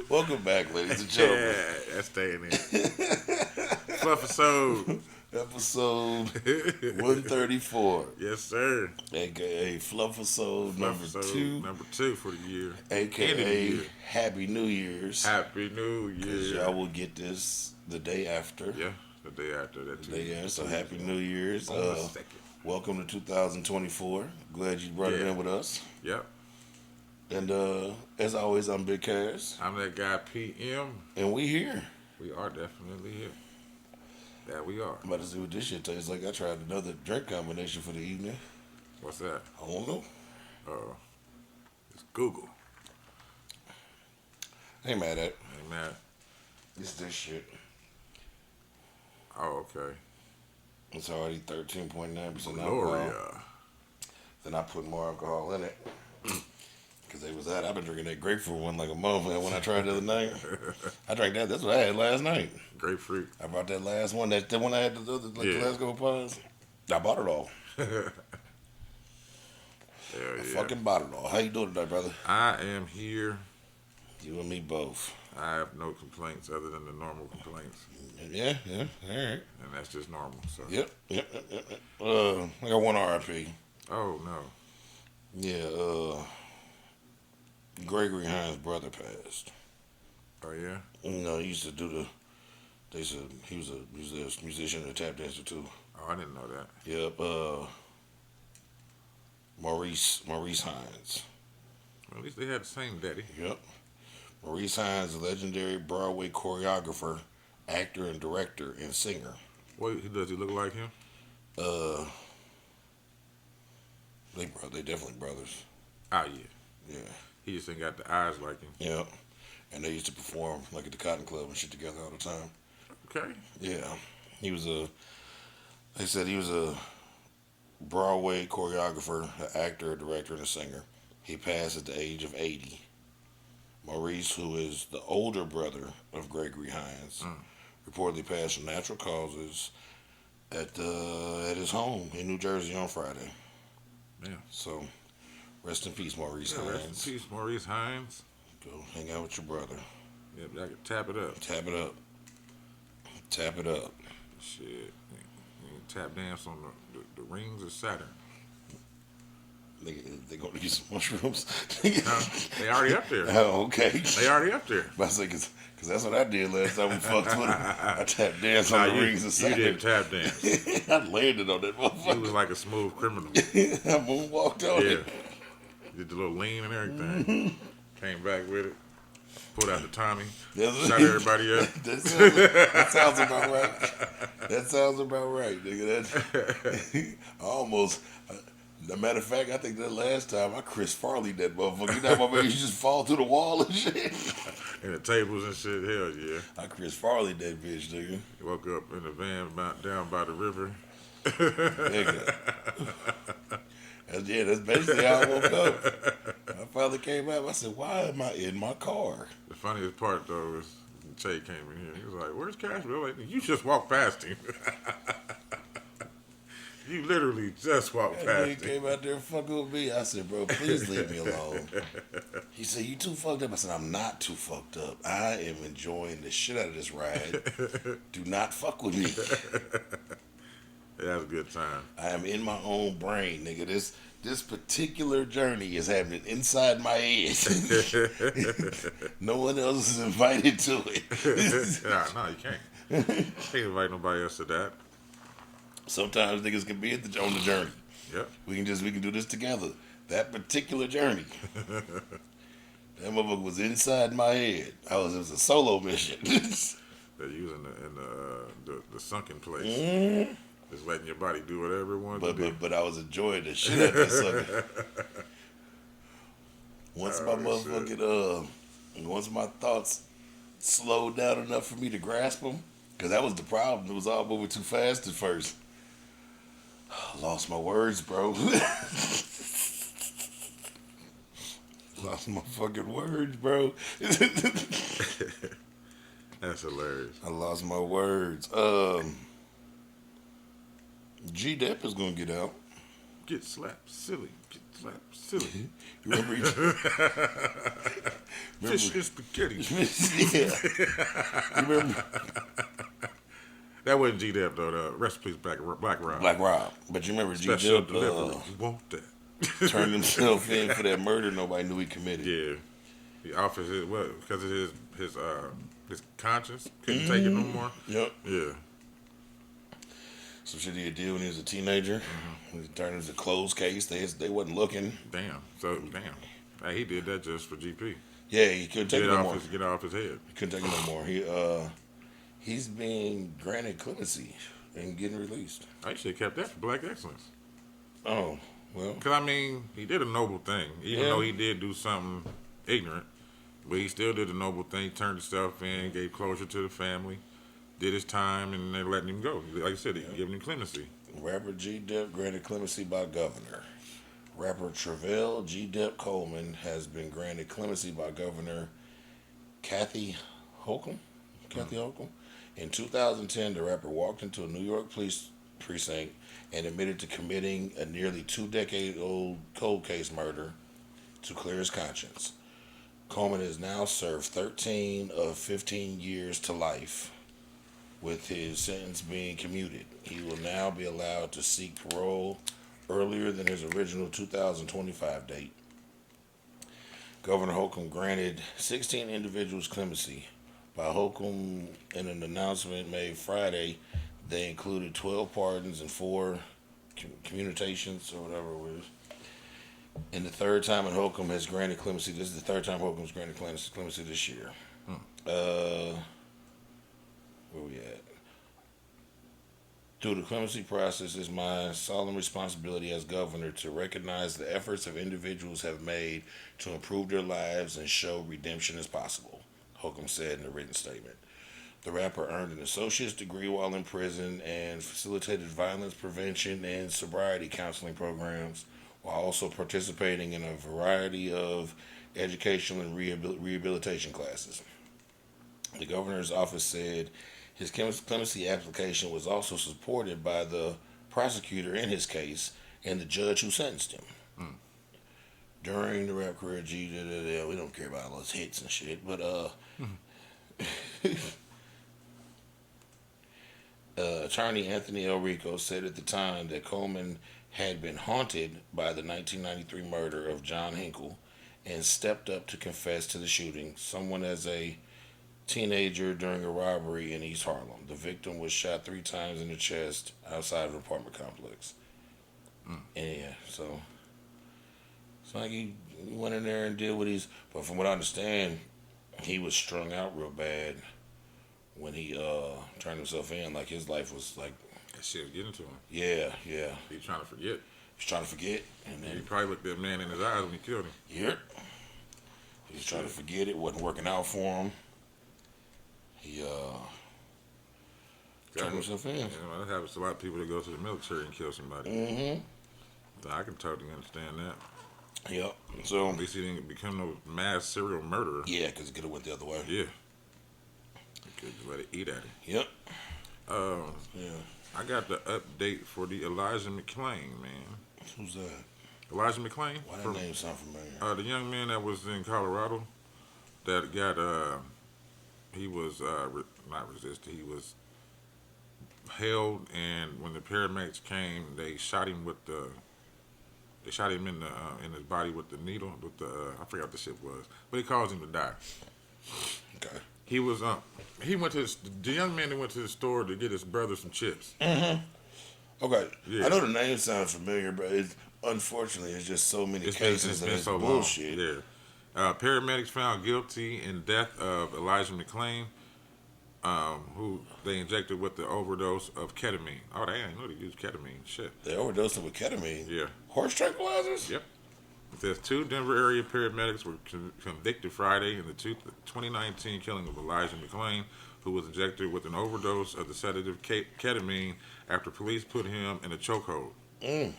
Welcome back, ladies and gentlemen. Yeah, that's staying in. Fluffisode. Episode 134, Yes, sir. aka Fluffisode number Fluffisode two, '2 for the year. End of the aka year. Happy New Year's. Happy New Because Year. y'all will get this the day after. Yeah, the day after that. The day after. So Happy New Year's. On the second. Welcome to 2024. Glad you brought it Yeah. in with us. Yep. And as always, I'm Big Cass. I'm that guy PM. And we here. We are definitely here. That we are. I'm about to see what this shit tastes like. I tried another drink combination for the evening. What's that? I don't know. It's Google. Ain't mad at it. Ain't mad. It's this shit. Oh, okay. It's already 13.9% alcohol. Gloria. Then I put more alcohol in it. Because they was that. I've been drinking that grapefruit one like a motherfucker when I tried the other night. I drank that. That's what I had last night. Grapefruit. I brought that last one. That one I had the other, the last couple pounds. I bought it all. Hell I yeah. fucking bought it all. How you doing today, brother? I am here. You and me both. I have no complaints other than the normal complaints, Yeah, all right. and that's just normal. So. Yep. I got one RIP. Oh no. Yeah, Gregory Hines' brother passed. Oh yeah. You know, he used to do they said he was a musician and a tap dancer too. Oh, I didn't know that. Yep, Maurice Hines. Well, at least they had the same daddy. Yep. Maurice Hines, a legendary Broadway choreographer, actor, and director, and singer. What does he look like him? They definitely brothers. Ah yeah. Yeah. He just ain't got the eyes like him. Yep. And they used to perform like at the Cotton Club and shit together all the time. Okay. Yeah. They said he was a Broadway choreographer, an actor, a director, and a singer. He passed at the age of 80. Maurice, who is the older brother of Gregory Hines, reportedly passed from natural causes at his home in New Jersey on Friday. Yeah. So, rest in peace, Maurice Yeah, Hines. rest in peace, Maurice Hines. Go hang out with your brother. Yep, I can tap it up. Tap it up. Tap it up. Shit. You can tap dance on the rings of Saturn. They going to get some mushrooms. No, they already up there. Oh, okay. They already up there. But I say, because that's what I did last time we fucked with him. I tapped dance on the rings of You Saturn. didn't tap dance. I landed on that You motherfucker. was like a smooth criminal. I moonwalked on Yeah. it. Did the little lean and everything. Came back with it. Pulled out the Tommy. That's- Shot everybody up. that sounds about right. That sounds about right, nigga. I almost. As a matter of fact, I think that last time I Chris Farley that motherfucker. You know how my man used to just fall through the wall and shit? And the tables and shit. Hell yeah. I Chris Farley that bitch, nigga. Woke up in the van down by the river. Nigga. That's basically how I woke up. My father came out. I said, "Why am I in my car?" The funniest part though is Che came in here. He was like, "Where's Cashman?" I'm like, "You just walked past him. You literally just walked That past nigga him." came out there fucking with me. I said, "Bro, please leave me alone." He said, "You too fucked up." I said, "I'm not too fucked up. I am enjoying the shit out of this ride. Do not fuck with me. That was a good time. I am in my own brain, nigga. This particular journey is happening inside my head. No one else is invited to it." No, you can't. Can't invite nobody else to that. Sometimes niggas can be on the journey. Yep. We can do this together. That particular journey. That motherfucker was inside my head. It was a solo mission. They're using the sunken place. Just letting your body do whatever it wants to do. but I was enjoying the shit out of that sucker. Once my thoughts slowed down enough for me to grasp them, because that was the problem. It was all moving too fast at first. I lost my words, bro. Lost my fucking words, bro. That's hilarious. I lost my words. G Dep is gonna get out. get slapped silly, get slapped silly. You remember? Fish and spaghetti. Yeah. You remember That wasn't G Dep though. The rest in peace, Black Rob. Black Rob? But you remember G Special Dep delivery. You want that? turned himself in for that murder nobody knew he committed. Yeah. He offers his what because of his conscience couldn't take it no more. Yep. Yeah. Some shit he did when he was a teenager. He turned it into a closed case. They wasn't looking. Damn. So damn. Hey, he did that just for GP. Yeah, he couldn't take it no more. Get off his head. He couldn't take it no more. He's being granted clemency and getting released. I should have kept that for Black Excellence. Oh, well. Because, I mean, he did a noble thing. Even though he did do something ignorant, but he still did a noble thing. He turned himself in, gave closure to the family, did his time, and they're letting him go. Like I said, they giving him clemency. Rapper G. Dep granted clemency by governor. Rapper Travell G. Dep Coleman has been granted clemency by Governor Kathy Hochul. In 2010, the rapper walked into a New York police precinct and admitted to committing a nearly 2-decade-old cold case murder to clear his conscience. Coleman has now served 13 of 15 years to life, with his sentence being commuted. He will now be allowed to seek parole earlier than his original 2025 date. Governor Holcomb granted 16 individuals clemency. By Holcomb, in an announcement made Friday, they included 12 pardons and 4 commutations, or whatever it was. And the third time that Holcomb has granted clemency, this is the third time Holcomb's granted clemency this year. Where we at? Through the clemency process, it's my solemn responsibility as governor to recognize the efforts of individuals have made to improve their lives and show redemption is possible, Holcomb said in a written statement. The rapper earned an associate's degree while in prison and facilitated violence prevention and sobriety counseling programs while also participating in a variety of educational and rehabilitation classes. The governor's office said his clemency application was also supported by the prosecutor in his case and the judge who sentenced him. During the rap career, we don't care about all those hits and shit, but attorney Anthony El Rico said at the time that Coleman had been haunted by the 1993 murder of John Hinkle and stepped up to confess to the shooting. Someone as a teenager during a robbery in East Harlem. The victim was shot 3 times in the chest outside of an apartment complex. And yeah, so it's like he went in there and did what but from what I understand, he was strung out real bad when he turned himself in. Like his life was like That shit was getting to him. Yeah. He was trying to forget. He's trying to forget, and then He probably looked that man in his eyes when he killed him. Yep. He was trying to forget it. Wasn't working out for him. He turned himself in. You know, that happens to a lot of people that go to the military and kill somebody. Mm-hmm. So I can totally understand that. Yep. So At least he didn't become no mass serial murderer. yeah, because it could have went the other way. Yeah. You could just let it eat at him. Yep. Yeah. I got the update for the Elijah McClain, man. Who's that? Elijah McClain? Why that name sound familiar? The young man that was in Colorado that got, he was not resisted, he was held, and when the paramedics came, they shot him in his body with the needle, with the, I forgot what the shit was, but it caused him to die. Okay. He was, he went to, the young man that went to the store to get his brother some chips. Mm-hmm. Okay. Yeah. I know the name sounds familiar, but unfortunately, it's just so many cases that it's so bullshit. Long. Yeah. Paramedics found guilty in death of Elijah McClain, who they injected with the overdose of ketamine. Oh, they didn't know they used ketamine. Shit. They overdosed him with ketamine? Yeah. Horse tranquilizers? Yep. It says 2 Denver area paramedics were convicted Friday in the 2019 killing of Elijah McClain, who was injected with an overdose of the sedative ketamine after police put him in a chokehold. It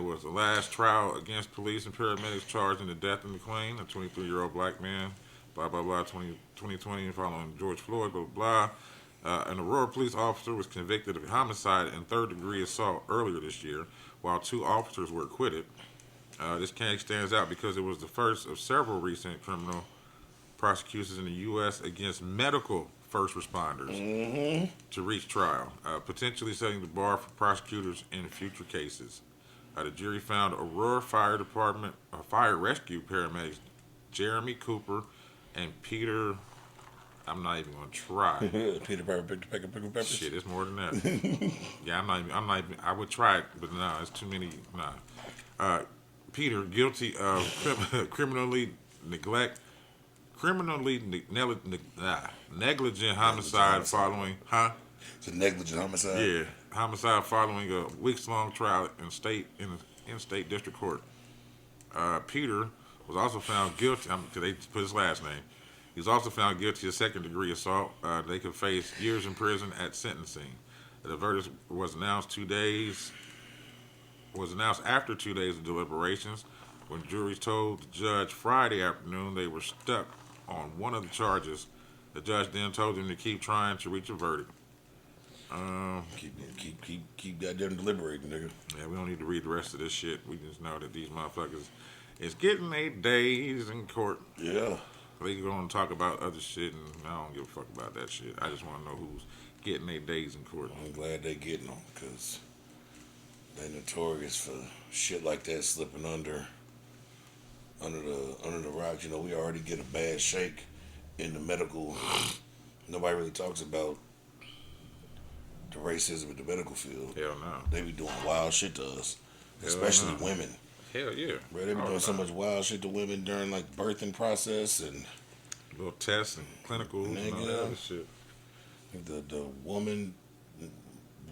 was the last trial against police and paramedics charged in the death of McClain, a 23-year-old black man, blah, blah, blah, 2020, following George Floyd, blah, blah, blah. An Aurora police officer was convicted of homicide and third-degree assault earlier this year, while 2 officers were acquitted. This case stands out because it was the first of several recent criminal prosecutions in the U.S. against medical first responders to reach trial, potentially setting the bar for prosecutors in future cases. The jury found Aurora Fire Department fire rescue paramedics Jeremy Cooper and Peter. I'm not even going to try. Peter Pepper, Pepper. Shit, it's more than that. Yeah, I'm not even. I would try it, but no, it's too many. Nah. Peter, guilty of negligent homicide following, It's a negligent homicide. Yeah, homicide following a weeks-long trial in state district court. Peter was also found guilty. They put his last name. He was also found guilty of second-degree assault. They could face years in prison at sentencing. The verdict was announced after 2 days of deliberations. When juries told the judge Friday afternoon they were stuck on one of the charges, the judge then told them to keep trying to reach a verdict. Keep goddamn deliberating, nigga. Yeah, we don't need to read the rest of this shit. We just know that these motherfuckers is getting 8 days in court. Yeah. They can go on and talk about other shit, and I don't give a fuck about that shit. I just want to know who's getting 8 days in court. I'm glad they getting them, because they notorious for shit like that slipping under the rocks. You know, we already get a bad shake in the medical. Nobody really talks about the racism in the medical field. Hell no. They be doing wild shit to us, especially women. Hell yeah. Bro, they be doing so much wild shit to women during like the birthing process and little tests and clinicals and all that other shit. The woman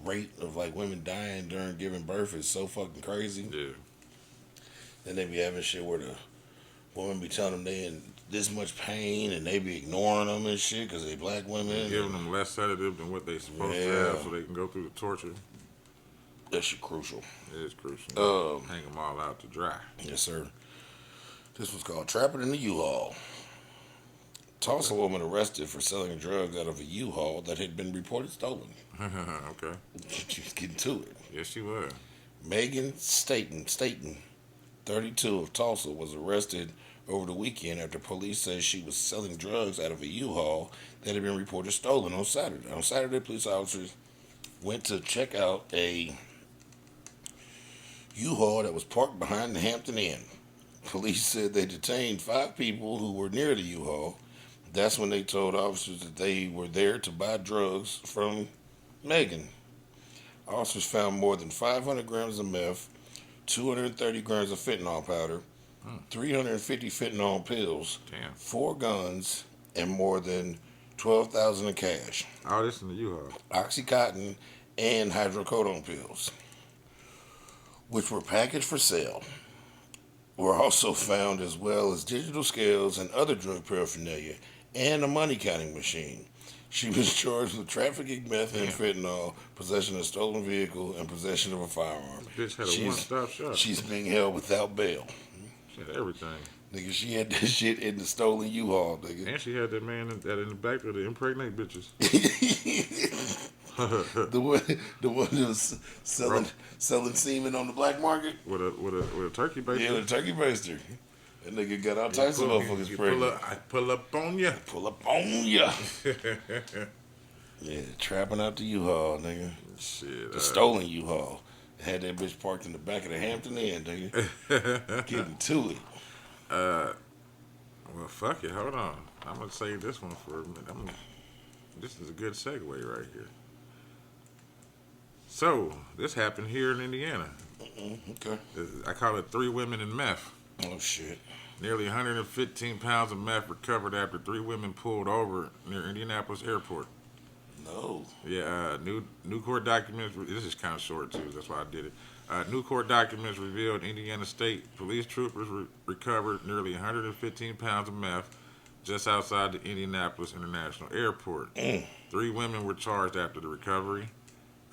rate of like women dying during giving birth is so fucking crazy. Yeah. Then they be having shit where the woman be telling them they in this much pain and they be ignoring them and shit because they black women. Giving them less sedative than what they supposed to have so they can go through the torture. That shit crucial. It is crucial. Hang them all out to dry. Yes, sir. This was called Trapping in the U-Haul. Tulsa woman arrested for selling drugs out of a U-Haul that had been reported stolen. Okay. She was getting to it. Yes, she was. Megan Staten, 32 of Tulsa, was arrested over the weekend after police said she was selling drugs out of a U-Haul that had been reported stolen on Saturday. On Saturday, police officers went to check out a U-Haul that was parked behind the Hampton Inn. Police said they detained 5 people who were near the U-Haul. That's when they told officers that they were there to buy drugs from Megan. Officers found more than 500 grams of meth, 230 grams of fentanyl powder, 350 fentanyl pills, 4 guns, and more than $12,000 in cash. All this in the U-Haul. Oxycontin and hydrocodone pills, which were packaged for sale, were also found, as well as digital scales and other drug paraphernalia and a money counting machine. She was charged with trafficking meth and fentanyl, possession of a stolen vehicle, and possession of a firearm. This bitch had a one-stop shop. She's being held without bail. She had everything. Nigga, she had that shit in the stolen U-Haul, nigga. And she had that man that in the back of the impregnate bitches. the one that was selling semen on the black market with a turkey baster. Yeah, with a turkey baster. That nigga got all types of motherfuckers pregnant. I pull up on ya. Pull up on ya. Yeah, trapping out the U-Haul, nigga. Shit. The stolen U-Haul. Had that bitch parked in the back of the Hampton Inn, nigga. Getting to it. Well, fuck it. Hold on. I'm gonna save this one for a minute. This is a good segue right here. So this happened here in Indiana. Okay. I call it 3 women in meth. Oh shit. Nearly 115 pounds of meth recovered after 3 women pulled over near Indianapolis Airport. No. Yeah, new court documents. This is kind of short too. That's why I did it. New court documents revealed Indiana State police troopers recovered nearly 115 pounds of meth just outside the Indianapolis International Airport. 3 women were charged after the recovery.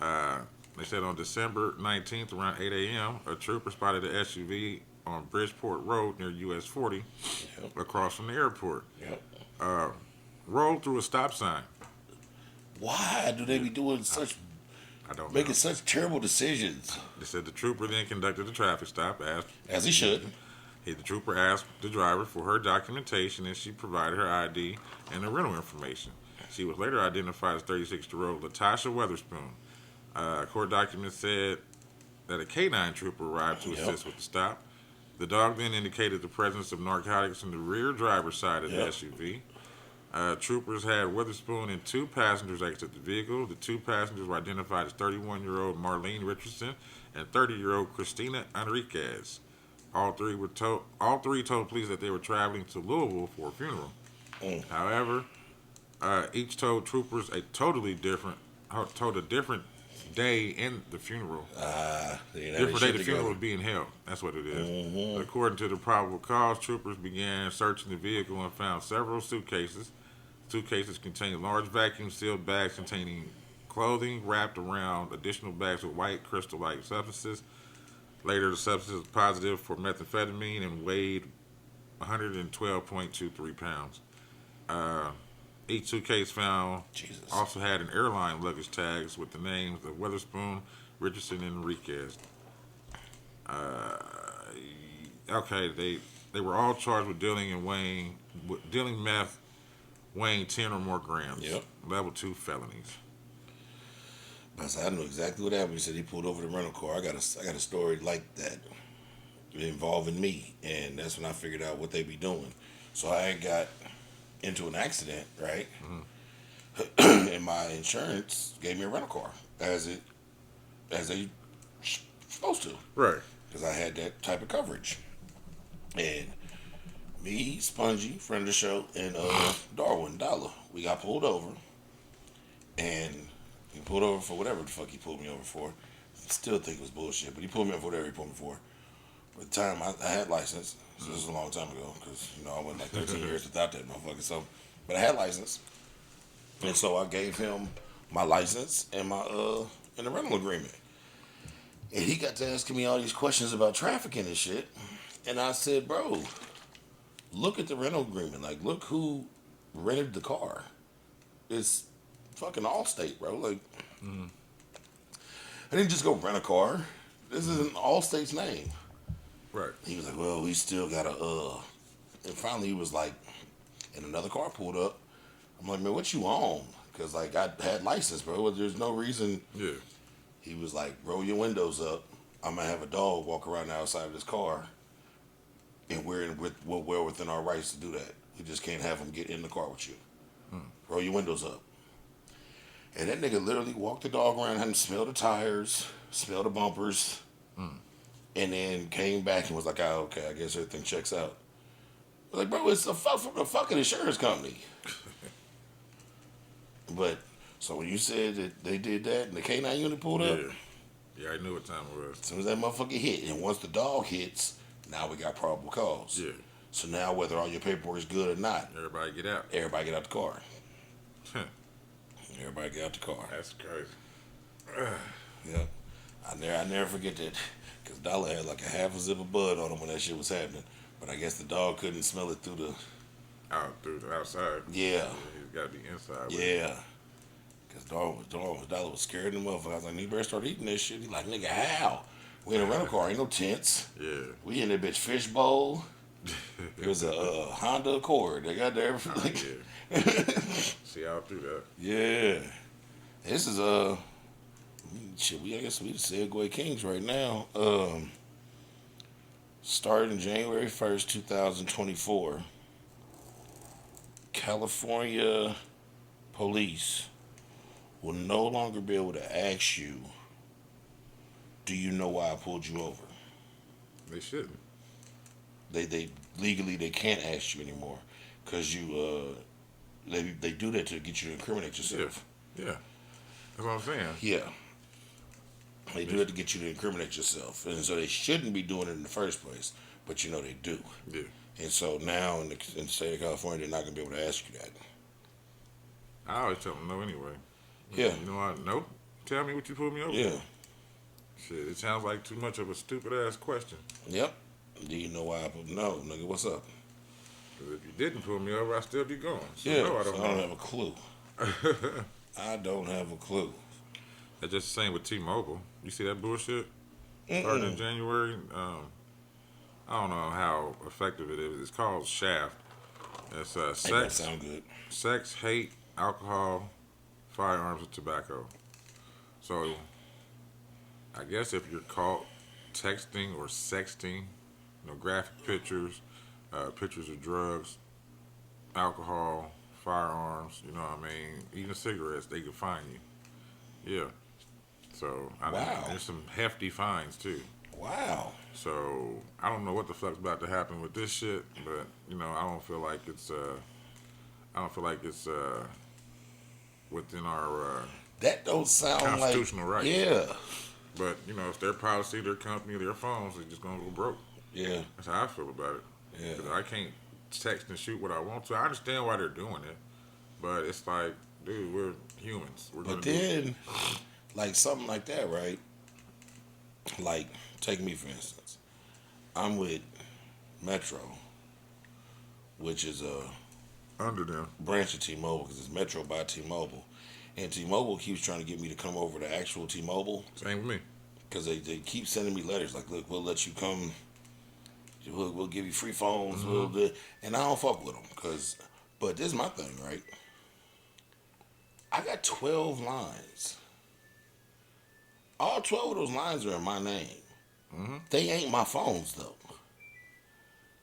They said on December 19th around 8 a.m., a trooper spotted an SUV on Bridgeport Road near US 40 across from the airport. Yep. Rolled through a stop sign. Why do they be doing such, I don't know. making such terrible decisions? They said the trooper then conducted a traffic stop. As he should. The trooper asked the driver for her documentation, and she provided her ID and the rental information. She was later identified as 36-year-old Latasha Weatherspoon. Court documents said that a K-9 trooper arrived to assist with the stop. The dog then indicated the presence of narcotics in the rear driver's side of the SUV. Troopers had Witherspoon and two passengers exit the vehicle. The two passengers were identified as 31-year-old Marlene Richardson and 30-year-old Christina Enriquez. All three told police that they were traveling to Louisville for a funeral. However, each told troopers a different day in the funeral. Different day the funeral was being held. That's what it is. Mm-hmm. According to the probable cause, troopers began searching the vehicle and found several suitcases. Suitcases contained large vacuum-sealed bags containing clothing wrapped around additional bags with white crystal-like substances. Later, the substance was positive for methamphetamine and weighed 112.23 pounds. Each suitcase found also had an airline luggage tags with the names of Weatherspoon, Richardson, and Enriquez. They were all charged with dealing meth, weighing 10 or more grams. Yep. Level 2 felonies. I know exactly what happened. He said he pulled over the rental car. I got a story like that involving me, and that's when I figured out what they be doing. So I had got into an accident, right? Mm-hmm. And my insurance gave me a rental car as they supposed to, right? Because I had that type of coverage. And me, Spongy, friend of the show, and Darwin Dollar, we got pulled over, and he pulled over for whatever the fuck he pulled me over for. Still think it was bullshit, but he pulled me over for whatever he pulled me for. By the time I had license, so this was a long time ago, because I went like 13 years without that motherfucker. So, but I had license, and so I gave him my license and my and the rental agreement. And he got to asking me all these questions about trafficking and shit, and I said, bro, look at the rental agreement. Like, look who rented the car. It's fucking Allstate, bro. Like, I didn't just go rent a car. This is in Allstate's name. Right. He was like, well, we still gotta, and finally he was like, and another car pulled up. I'm like, man, what you on? Because, like, I had license, bro. There's no reason. Yeah. He was like, roll your windows up. I'm gonna have a dog walk around the outside of this car, and we're well within our rights to do that. We just can't have him get in the car with you. Roll your windows up. And that nigga literally walked the dog around, had him smell the tires, smell the bumpers, and then came back and was like, oh, okay, I guess everything checks out. I was like, bro, it's from the fucking insurance company. But, so when you said that they did that and the K-9 unit pulled up, yeah, I knew what time it was. as soon as that motherfucker hit, and once the dog hits, now we got probable cause. Yeah. So now whether all your paperwork is good or not, Everybody get out. Everybody get out the car. Everybody get out the car. That's crazy. Yep. I never forget that, because Dollar had like a half a zip of bud on him when that shit was happening. But I guess the dog couldn't smell it through the... Through the outside. Yeah. He's got to be inside. Yeah. Because Dollar was scared of the motherfucker. I was like, you better start eating this shit. He like, nigga, how? We in a rental car. Ain't no tents. Yeah. We in that bitch fishbowl. It was a Honda Accord. They got there. Like, See out through that. Yeah. This is shit. I guess we the Segway Kings right now. Starting January 1st, 2024. California police will no longer be able to ask you, do you know why I pulled you over? They shouldn't. They legally they can't ask you anymore, because you they do that to get you to incriminate yourself. Yeah. That's what I'm saying. Yeah. They do that to get you to incriminate yourself, and so they shouldn't be doing it in the first place, but they do. Yeah. And so now in the state of California, they're not gonna be able to ask you that. I always tell them no anyway. Yeah. You know what? Nope. Tell me what you pulled me over Yeah. for. Shit, it sounds like too much of a stupid ass question. Yep. Do you know why I pulled? No, nigga, what's up? Because if you didn't pull me over, I'd still be going. So Yeah. no, I don't I know. don't have a clue. I don't have a clue. That's just the same with T-Mobile. You see that bullshit starting in Mm-mm. January? I don't know how effective it is. It's called Shaft. It's Ain't gonna sound good. sex, hate, alcohol, firearms, and tobacco. So I guess if you're caught texting or sexting, graphic pictures, pictures of drugs, alcohol, firearms, what I mean, even cigarettes, they can find you. Yeah. So Wow. there's some hefty fines too. Wow. So I don't know what the fuck's about to happen with this shit, but I don't feel like it's within our That don't sound like. constitutional rights. Yeah. But it's their policy, their company, their phones. They're just gonna go broke. Yeah. That's how I feel about it. Yeah. Because I can't text and shoot what I want to. I understand why they're doing it, but it's like, dude, we're humans. We're But gonna do it. then, like something like that, right? Like, take me for instance. I'm with Metro, which is a Under them. branch of T-Mobile because it's Metro by T-Mobile. And T-Mobile keeps trying to get me to come over to actual T-Mobile Same with me. because they keep sending me letters like, look, we'll let you come. We'll give you free phones. We'll do, and I don't fuck with them because. But this is my thing, right? I got 12 lines. All 12 of those lines are in my name. Mm-hmm. They ain't my phones though.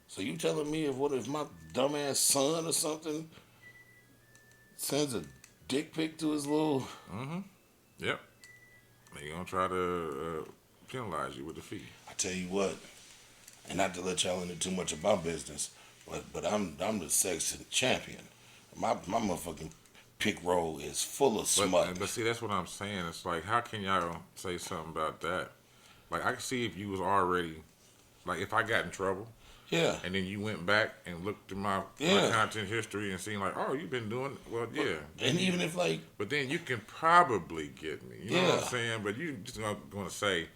So you telling me if my dumbass son or something sends a dick pic to his little. Mm-hmm. Yep. They gonna try to penalize you with the fee. I tell you what, and not to let y'all into too much of my business, but I'm the sex champion. My motherfucking pick roll is full of smut. But see, that's what I'm saying. It's like, how can y'all say something about that? Like, I can see if you was already, like, if I got in trouble, Yeah, and then you went back and looked at my Yeah. content history and seen like, oh, you've been doing well, yeah. and even if like But then you can probably get me. You know what I'm Yeah. saying? But you just not going to say,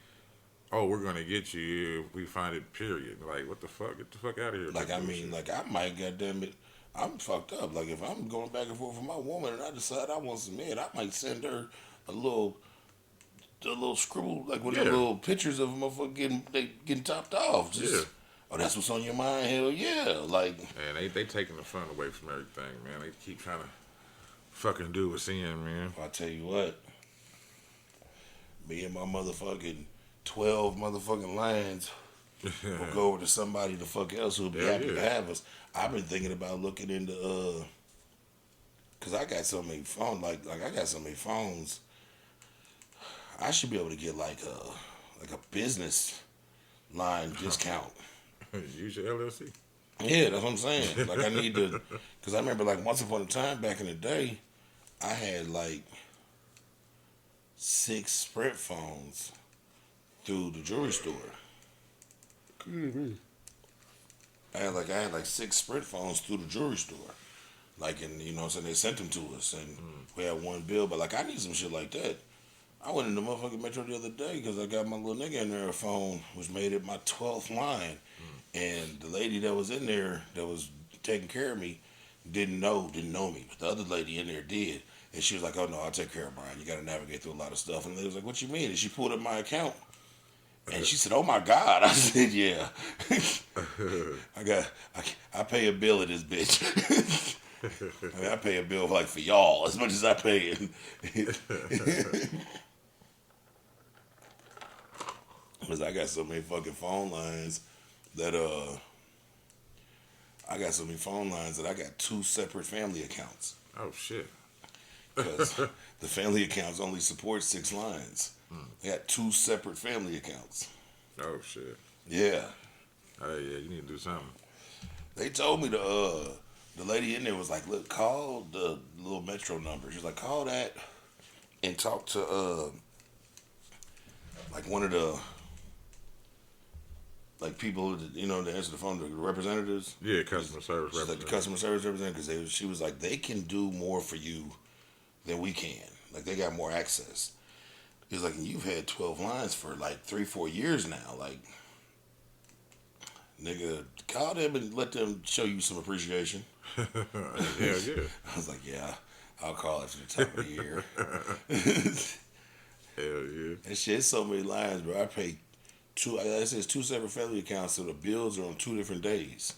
oh, we're going to get you if we find it. Period. Like, what the fuck? Get the fuck out of here. like I mean like I might goddamn it. I'm fucked up. Like if I'm going back and forth with my woman and I decide I want some men, I might send her a little scribble like with the Yeah. little pictures of a motherfucker getting topped off. Just, Yeah. oh, that's what's on your mind. Hell yeah! Like And they taking the fun away from everything, man. They keep trying to fucking do what's in, man. I tell you what, me and my motherfucking 12 motherfucking lines will go over to somebody the fuck else who'll be Hell happy yeah. to have us. I've been thinking about looking into cause I got so many phones. Like I got so many phones. I should be able to get like a business line discount. Use your LLC. Yeah, that's what I'm saying. Like I need to, cause I remember like once upon a time back in the day, I had like 6 Sprint phones through the jewelry store. I had like 6 Sprint phones through the jewelry store. Like and you know what I'm saying, they sent them to us and we had one bill, but like I need some shit like that. I went into motherfucking Metro the other day because I got my little nigga in there a phone, which made it my 12th line. And the lady that was in there that was taking care of me didn't know me. But the other lady in there did. And she was like, oh no, I'll take care of Brian. You got to navigate through a lot of stuff. And they was like, what you mean? And she pulled up my account. And she said, oh my God. I said, yeah. I pay a bill of this bitch. I mean, I pay a bill like for y'all as much as I pay it. Because I got so many fucking phone lines that I got so many phone lines that I got 2 separate family accounts. Oh shit. Because the family accounts only support 6 lines. I got 2 separate family accounts. Oh shit. Yeah. Oh yeah, you need to do something. They told me the lady in there was like, look, call the little Metro number. She was like, call that and talk to like one of the like people that, you know, that answer the phone, the representatives. Yeah, customer service She's like the representative. customer service representative because she was like, they can do more for you than we can. Like they got more access. He's like, you've had 12 lines for like 3-4 years now. Like, nigga, call them and let them show you some appreciation. Hell yeah. I was like, yeah. I'll call it to the top of the year. Hell yeah. And shit, it's so many lines, bro. I pay two. It says two separate family accounts, so the bills are on 2 different days.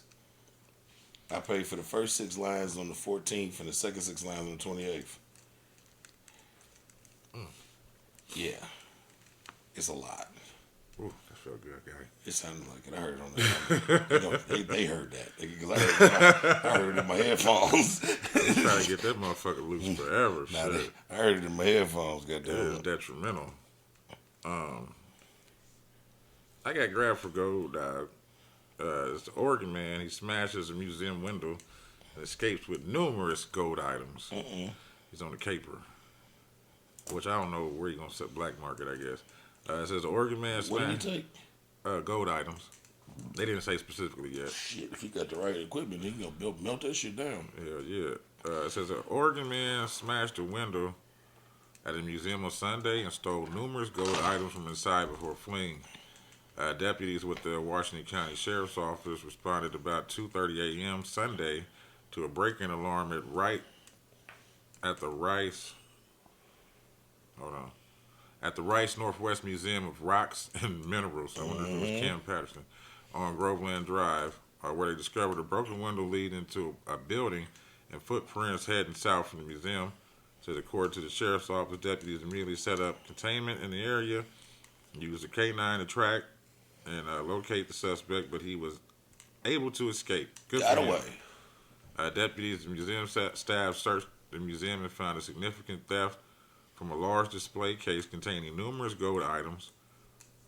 I pay for the first 6 lines on the 14th and the second 6 lines on the 28th. Yeah, it's a lot. Ooh, that felt good, guy. It sounded like it. I heard it on the. They heard that because I heard it in my headphones. They trying to get that motherfucker loose forever. Nah, Shit. I heard it in my headphones. It Goddamn. is detrimental. I got grabbed for gold, dog. It's the Oregon man. He smashes a museum window and escapes with numerous gold items. He's on the caper, which I don't know where you're going to set black market, I guess. It says the Oregon man What did he smashed take? gold items. They didn't say specifically yet. Shit, if he got the right equipment, he gonna melt that shit down. Hell yeah. It says an Oregon man smashed a window at a museum on Sunday and stole numerous gold items from inside before fleeing. Deputies with the Washington County Sheriff's Office responded about 2:30 a.m. Sunday to a break-in alarm at the Rice Northwest Museum of Rocks and Minerals. I wonder if it was Cam Patterson on Groveland Drive, where they discovered a broken window leading into a building and footprints heading south from the museum. Says according to the sheriff's office, deputies immediately set up containment in the area, used a K9 to track and locate the suspect, but he was able to escape. Good Got for him. away. Deputies and museum staff searched the museum and found a significant theft from a large display case containing numerous gold items.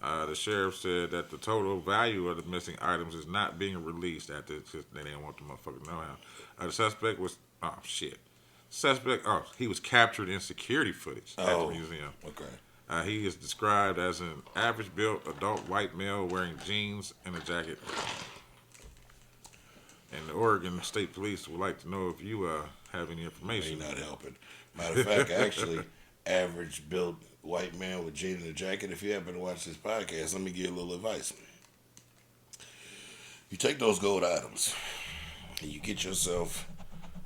The sheriff said that the total value of the missing items is not being released they didn't want the motherfucker to know how. The suspect was, he was captured in security footage at the museum. Okay. He is described as an average-built adult white male wearing jeans and a jacket. And the Oregon State Police would like to know if you have any information. Ain't not helping. Matter of fact, actually, average built white man with jeans and a jacket. If you happen to watch this podcast, let me give you a little advice. You take those gold items and you get yourself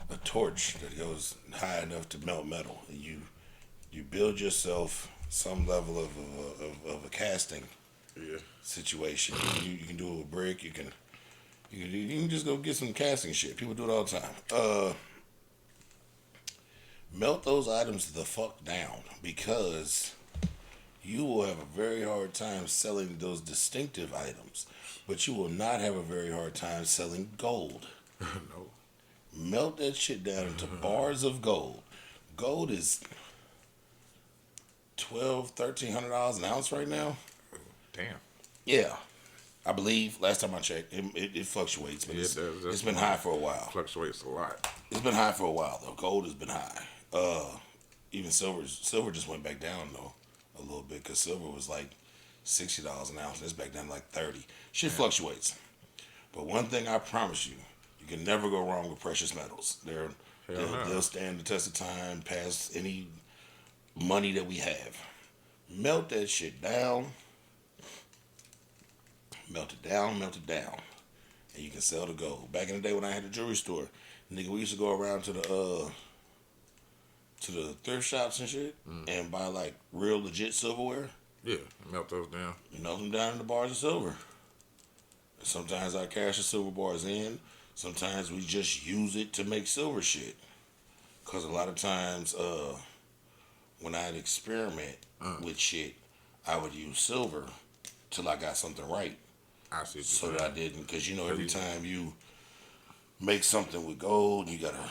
a torch that goes high enough to melt metal, and you build yourself some level of a casting situation. You can do it with brick. You can just go get some casting shit. People do it all the time. Melt those items the fuck down, because you will have a very hard time selling those distinctive items, but you will not have a very hard time selling gold. No. Melt that shit down into bars of gold. Gold is $1,200-$1,300 an ounce right now. Damn. Yeah, I believe last time I checked, it fluctuates, but it's been high for a while. Fluctuates a lot. It's been high for a while though. Gold has been high. Even silver just went back down though a little bit, because silver was like $60 an ounce. And it's back down to like 30. Shit fluctuates. But one thing I promise you, you can never go wrong with precious metals. They'll stand the test of time past any money that we have. Melt that shit down. Melt it down, and you can sell the gold. Back in the day when I had a jewelry store, nigga, we used to go around to the thrift shops and shit and buy like real legit silverware. Yeah, melt those down. Melt them down into bars of silver. And sometimes I cash the silver bars in. Sometimes we just use it to make silver shit. Because a lot of times when I'd experiment with shit, I would use silver till I got something right. I see. So that I didn't, because every time you make something with gold, you gotta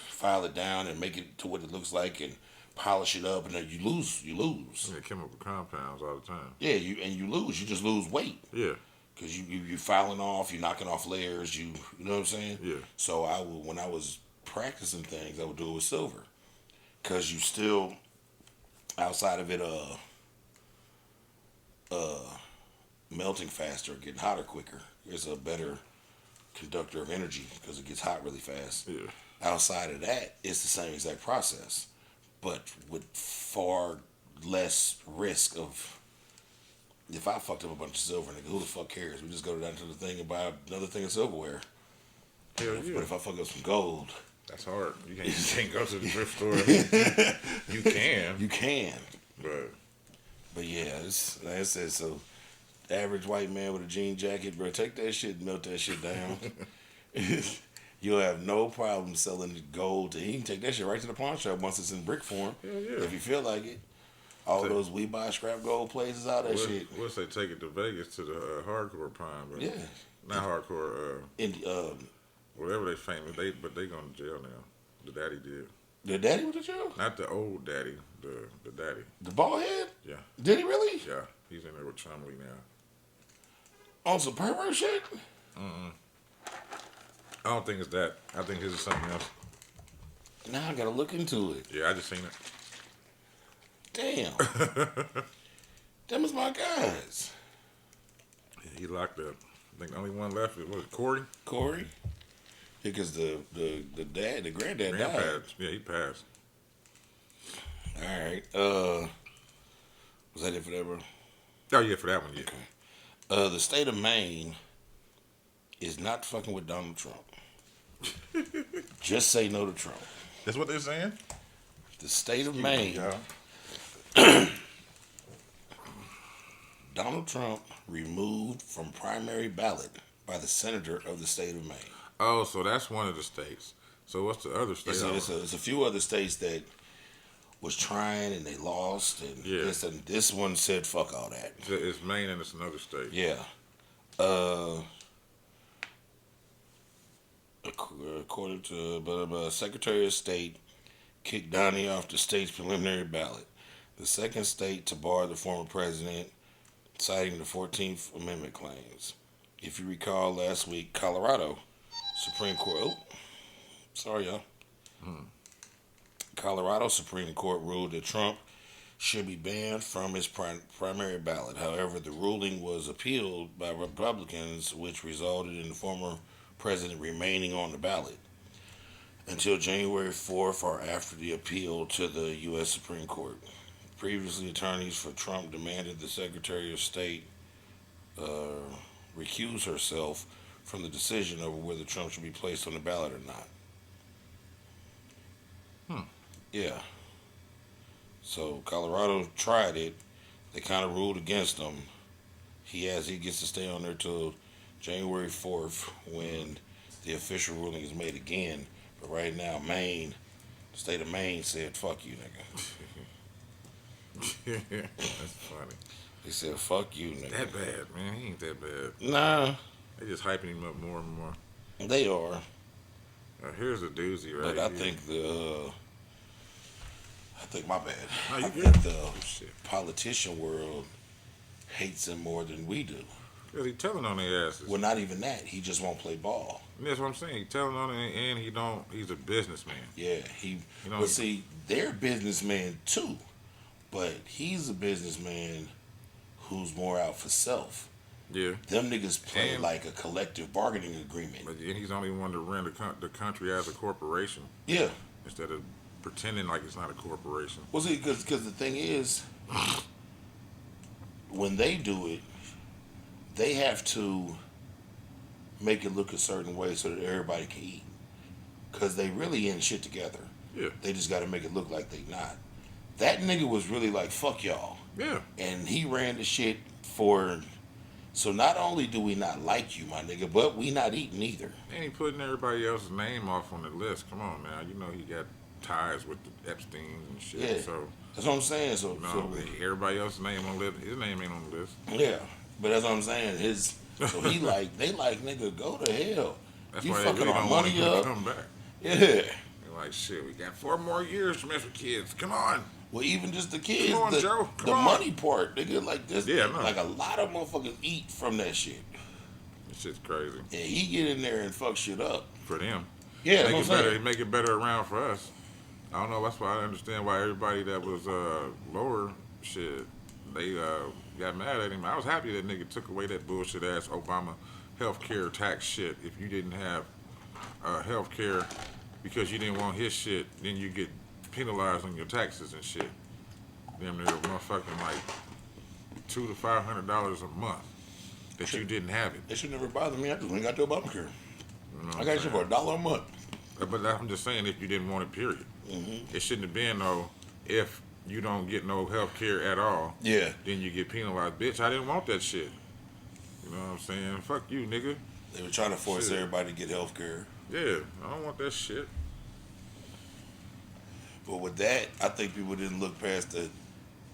file it down and make it to what it looks like and polish it up, and then you lose. Yeah, chemical compounds all the time. Yeah, you lose. You just lose weight. Yeah. Because you filing off, you're knocking off layers. You know what I'm saying? Yeah. So when I was practicing things, I would do it with silver, because you still outside of it melting faster, getting hotter quicker. It's a better conductor of energy because it gets hot really fast. Yeah. Outside of that, it's the same exact process, but with far less risk of. If I fucked up a bunch of silver, nigga, who the fuck cares? We just go down to the thing and buy another thing of silverware. Hell yeah. But if I fuck up some gold, That's hard. You can't go to the thrift store. You can, You can. but But yeah, it's, like I said, so the average white man with a jean jacket, bro, take that shit and melt that shit down. You'll have no problem selling gold. He can take that shit right to the pawn shop once it's in brick form. hell yeah. If you feel like it. All those we buy scrap gold places, all that shit. We'll say take it to Vegas to the hardcore pine, but Yeah. not hardcore. In, Whatever they famous, but they going to jail now. The daddy did. the daddy with the jail? Not the old daddy, the daddy. The bald head? Yeah, Did he really? yeah. He's in there with Chumley now. On some pervert shit? I don't think it's that. I think his is something else. Now I gotta look into it. Yeah, I just seen it. Damn. Them is my guys. Yeah, he locked up. I think the only one left was Corey. Corey? Yeah, because the dad, the granddad died. Grandpa. Yeah, he passed. All right. Was that it for that, bro? Oh yeah, for that one, yeah. Okay. The state of Maine is not fucking with Donald Trump. Just say no to Trump. That's what they're saying. The state of Maine. Yeah. Donald Trump removed from primary ballot by the senator of the state of Maine. Oh, so that's one of the states. So what's the other state? It's a few other states that was trying and they lost, and Yeah. this one said fuck all that. It's Maine and it's another state. Yeah. According to Secretary of State, kicked Donnie off the state's preliminary ballot. The second state to bar the former president, citing the 14th Amendment claims. If you recall last week, Colorado Supreme Court. Oh, sorry, y'all. Colorado Supreme Court ruled that Trump should be banned from his primary ballot. However, the ruling was appealed by Republicans, which resulted in the former president remaining on the ballot until January 4th or after the appeal to the U.S. Supreme Court. Previously, attorneys for Trump demanded the Secretary of State recuse herself from the decision over whether Trump should be placed on the ballot or not. Yeah. So Colorado tried it. They kind of ruled against him. He gets to stay on there till January 4th when the official ruling is made again. But right now, Maine, the state of Maine said, fuck you, nigga. That's funny. They said, fuck you, nigga. That bad, man. He ain't that bad. Nah, They just hyping him up more and more. they are. Here's a doozy, right? But I here. think my bad. No, you I good. think the Shit. politician world hates him more than we do. Cause he telling on their asses. Well, not even that. He just won't play ball. That's what I'm saying. He telling on it, and he don't. He's a businessman. Yeah, You know, but see, they're businessmen too, but he's a businessman who's more out for self. Yeah. Them niggas play And- like a collective bargaining agreement. But then he's only one to run the country as a corporation Yeah. instead of pretending like it's not a corporation. Well, see, because the thing is, when they do it, they have to make it look a certain way so that everybody can eat. Because they really in shit together. Yeah. They just got to make it look like they not. That nigga was really like, fuck y'all. Yeah. And he ran the shit for... So not only do we not like you, my nigga, but we not eating either. And he putting everybody else's name off on the list. Come on now. You know he got ties with the Epsteins and shit. Yeah. So, That's what I'm saying. So, no, everybody else's name on the list. His name ain't on the list. yeah, but that's what I'm saying. So they like, nigga, go to hell. That's You why fucking they really our don't want money him to up. come back. Yeah. They're like, shit, we got 4 more years to mess with kids. Come on. Well, even just the kids, Come on, Joe. Come the on. money part, nigga, like this. Yeah, I know. Like a lot of motherfuckers eat from that shit. This shit's crazy. And he get in there and fuck shit up. For them. Yeah, Make that's it what I'm better. saying. Make it better around for us. I don't know. That's why I understand why everybody that was lower shit, they got mad at him. I was happy that nigga took away that bullshit ass Obama health care tax shit. If you didn't have health care because you didn't want his shit, then you get penalized on your taxes and shit. Them they're motherfucking like $200 to $500 a month that you didn't have it. It should never bother me. I just ain't got the Obamacare. You know what I I'm got shit saying? for $1 a month. But I'm just saying, if you didn't want it, period. Mm-hmm. It shouldn't have been no. If you don't get no health care at all, Yeah. then you get penalized. Bitch, I didn't want that shit. You know what I'm saying? Fuck you, nigga. They were trying to force Shit. everybody to get health care. Yeah, I don't want that shit. But with that, I think people didn't look past the.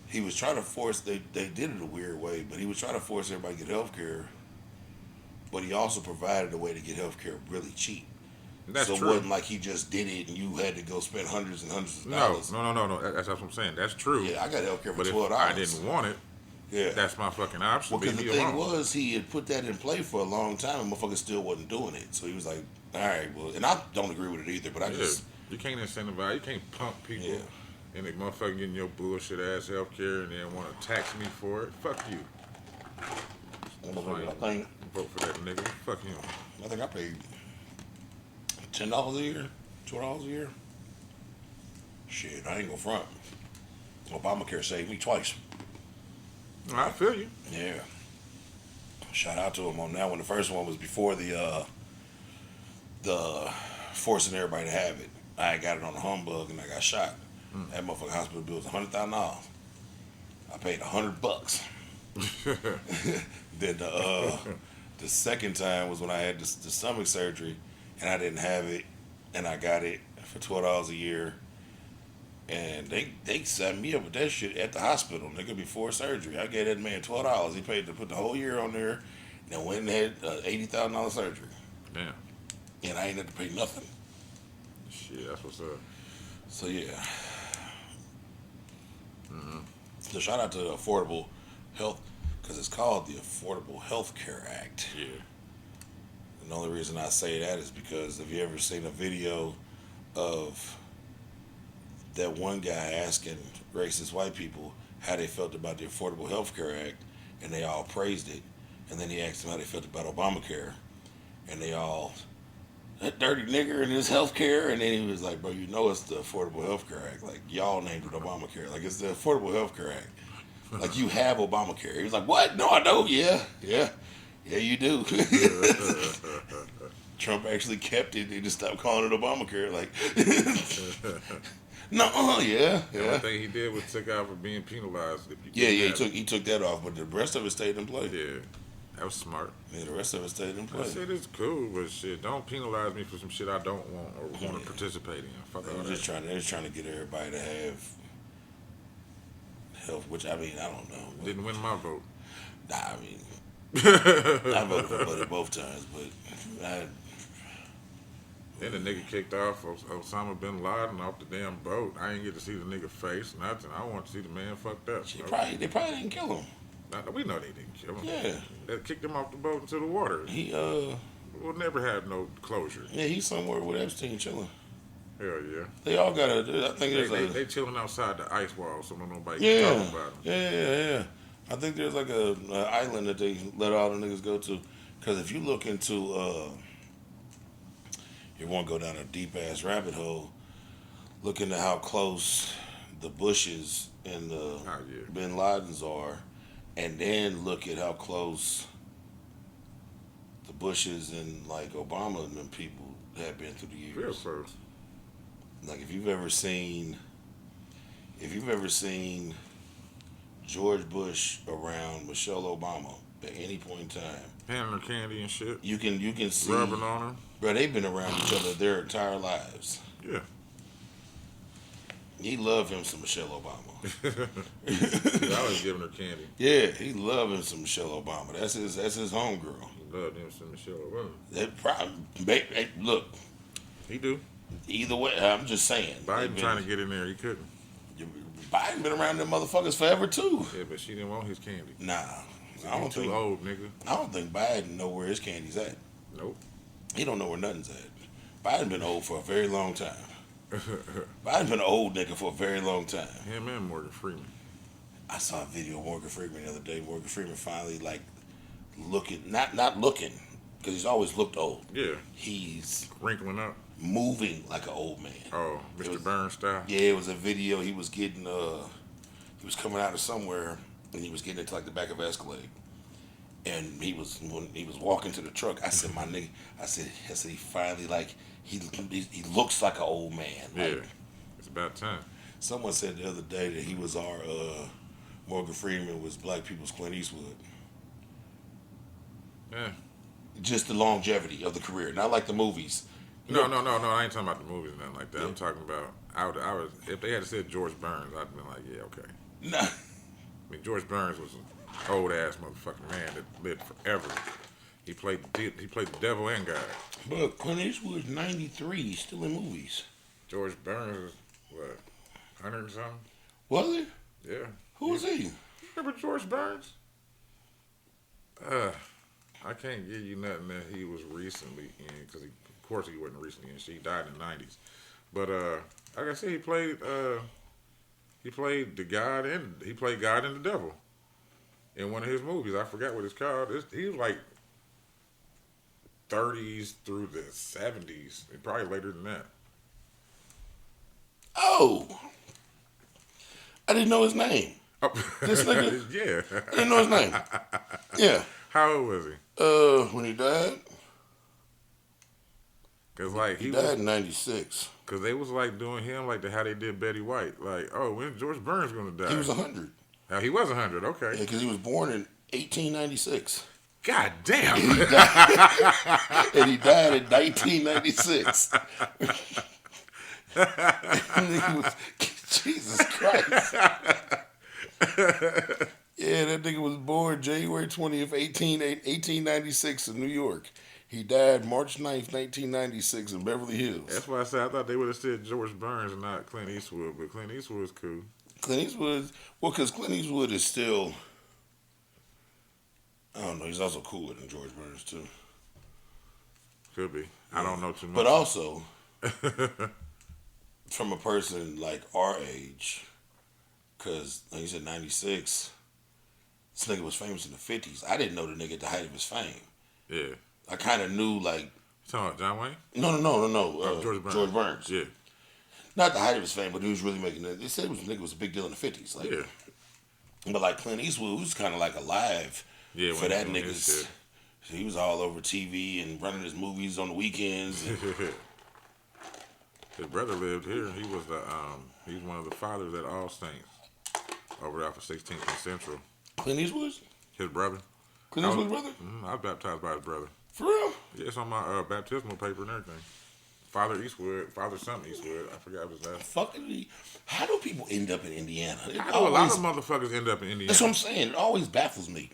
He was trying to force. They did it a weird way, but he was trying to force everybody to get health care. But he also provided a way to get health care really cheap. That's so true. it wasn't like he just did it and you had to go spend hundreds and hundreds of No, dollars. no. That's what I'm saying. That's true. Yeah, I got health care for But if $12. I didn't want it, Yeah. that's my fucking option. Well, because Leave the me thing alone. was, he had put that in play for a long time, and motherfucker still wasn't doing it. So he was like, "All right, well," and I don't agree with it either. But I Yeah, just, you can't incentivize. You can't pump people. Yeah. And the motherfucker getting your bullshit ass health care and then want to tax me for it. Fuck you. Vote for that nigga. Fuck him. I think I paid $10 a year, $12 a year. Shit, I ain't gonna front. Obamacare saved me twice. I feel you. Yeah. Shout out to him on that one. The first one was before the forcing everybody to have it. I got it on a humbug and I got shot. That motherfucking hospital bill was $100,000. I paid $100. Then the second time was when I had the stomach surgery and I didn't have it, and I got it for $12 a year. And they set me up with that shit at the hospital, nigga, before surgery. I gave that man $12. He paid to put the whole year on there, and then went and had $80,000 surgery. Damn. And I ain't had to pay nothing. Shit, that's what's up. So yeah. So shout out to the Affordable Health, because it's called the Affordable Health Care Act. Yeah. And the only reason I say that is because have you ever seen a video of that one guy asking racist white people how they felt about the Affordable Health Care Act, and they all praised it, and then he asked them how they felt about Obamacare, and they all, that dirty nigger and his health care, and then he was like, bro, you know it's the Affordable Health Care Act, like y'all named it Obamacare, like it's the Affordable Health Care Act, like you have Obamacare. He was like, what? No, I don't. Yeah, you do. Trump actually kept it. They just stopped calling it Obamacare. Like, no, yeah. The only thing he did was took out for being penalized. If you Yeah, didn't have he took that off, but the rest of it stayed in play. it. Yeah, that was smart. Yeah, the rest of it stayed in I play. said it's cool, but shit, don't penalize me for some shit I don't want or want Yeah. to participate in. Fuck They all were that. just trying to get everybody to have health, which I mean, I don't know. But, Didn't win my vote. nah, I mean, I voted for Buddy both times, but Then the nigga kicked off Osama bin Laden off the damn boat. I ain't get to see the nigga face, nothing. I want to see the man fucked up. they probably didn't kill him. We know they didn't kill him. Yeah. They kicked him off the boat into the water. He We'll never have no closure. yeah, he's somewhere with Epstein chilling. Hell yeah. They all got I think there's They chilling outside the ice wall, so nobody yeah, can talk about them. yeah. I think there's like a island that they let all the niggas go to. Because if you look into, you won't go down a deep ass rabbit hole. Look into how close the Bushes and the yeah. Bin Ladens are, and then look at how close the Bushes and like Obama and them people have been through the years. Real close. Like if you've ever seen George Bush around Michelle Obama at any point in time, Handing her candy and shit. you can see, Rubbing on her. bro, they've been around each other their entire lives. Yeah. He loved him some Michelle Obama. I was giving her candy. Yeah, he loved him some Michelle Obama. That's his homegirl. He loved him some Michelle Obama. That probably, look, He do. either way, I'm just saying. Biden trying to get in there, he couldn't. Biden been around them motherfuckers forever too. Yeah, but she didn't want his candy. Nah, I don't too old, nigga. I don't think Biden know where his candy's at. Nope. He don't know where nothing's at. Biden been old for a very long time. Biden been an old nigga for a very long time. Him and Morgan Freeman. I saw a video of Morgan Freeman the other day. Morgan Freeman finally like looking, not looking, because he's always looked old. Yeah. He's Wrinkling up. moving like an old man. Oh, Mr. Burns style. Yeah, it was a video. He was getting, he was coming out of somewhere, and he was getting into like the back of Escalade, And when he was walking to the truck, I said, "My nigga," I said, he finally like he looks like an old man. Yeah, Like, it's about time. someone said the other day that he was our Morgan Freeman was black people's Clint Eastwood. Yeah. Just the longevity of the career, not like the movies. No. I ain't talking about the movies or nothing like that. Yeah. I'm talking about I was if they had said George Burns, I'd been like, yeah, okay. Nah. I mean, George Burns was an old ass motherfucking man that lived forever. He played the devil and God. But Clint Eastwood's 93, he's still in movies. George Burns, what, 100 and something? Was he? Yeah. Who was he? Remember George Burns? I can't give you nothing that he was recently in, because of course he wasn't recently in. He died in the 90s. But like I said, he played the God and he played God and the devil in one of his movies. I forgot what it's called. He was like 30s through the 70s, and probably later than that. Oh, I didn't know his name. Oh. This nigga? Yeah. I didn't know his name. Yeah. How old was he? When he died? Cause like He died in 96. Cause they was like doing him like how they did Betty White. Like, oh, when's George Burns gonna die? He was 100. Now, he was 100. Okay. Yeah, because he was born in 1896. God damn. And he died in 1996. Jesus Christ. Yeah, that nigga was born January 20th, 1896 in New York. He died March 9th, 1996 in Beverly Hills. That's why I said I thought they would have said George Burns and not Clint Eastwood, but Clint Eastwood's cool. Clint Eastwood, well, because Clint Eastwood is still, I don't know, he's also cooler than George Burns, too. Could be. I don't know too much. But also, from a person like our age, because, like you said, 96, this nigga was famous in the 50s. I didn't know the nigga at the height of his fame. Yeah. I kind of knew, like... You talking about John Wayne? No. George Burns. George Burns. Yeah. Not the height of his fame, but he was really making it. They said nigga was a big deal in the 50s. Like, Yeah. But like Clint Eastwood was kind of like alive Yeah, for when that he doing his nigga's... shit. He was all over TV and running his movies on the weekends. And, His brother lived here. He was he's one of the fathers at All Saints over there off of 16th and Central. Clint Eastwood? His brother. Clint Eastwood's brother? I was baptized by his brother. For real? Yeah, it's on my baptismal paper and everything. Father Eastwood, Father something Eastwood. I forgot his name. Fucking, how do people end up in Indiana? I know a lot of motherfuckers end up in Indiana. That's what I'm saying. It always baffles me.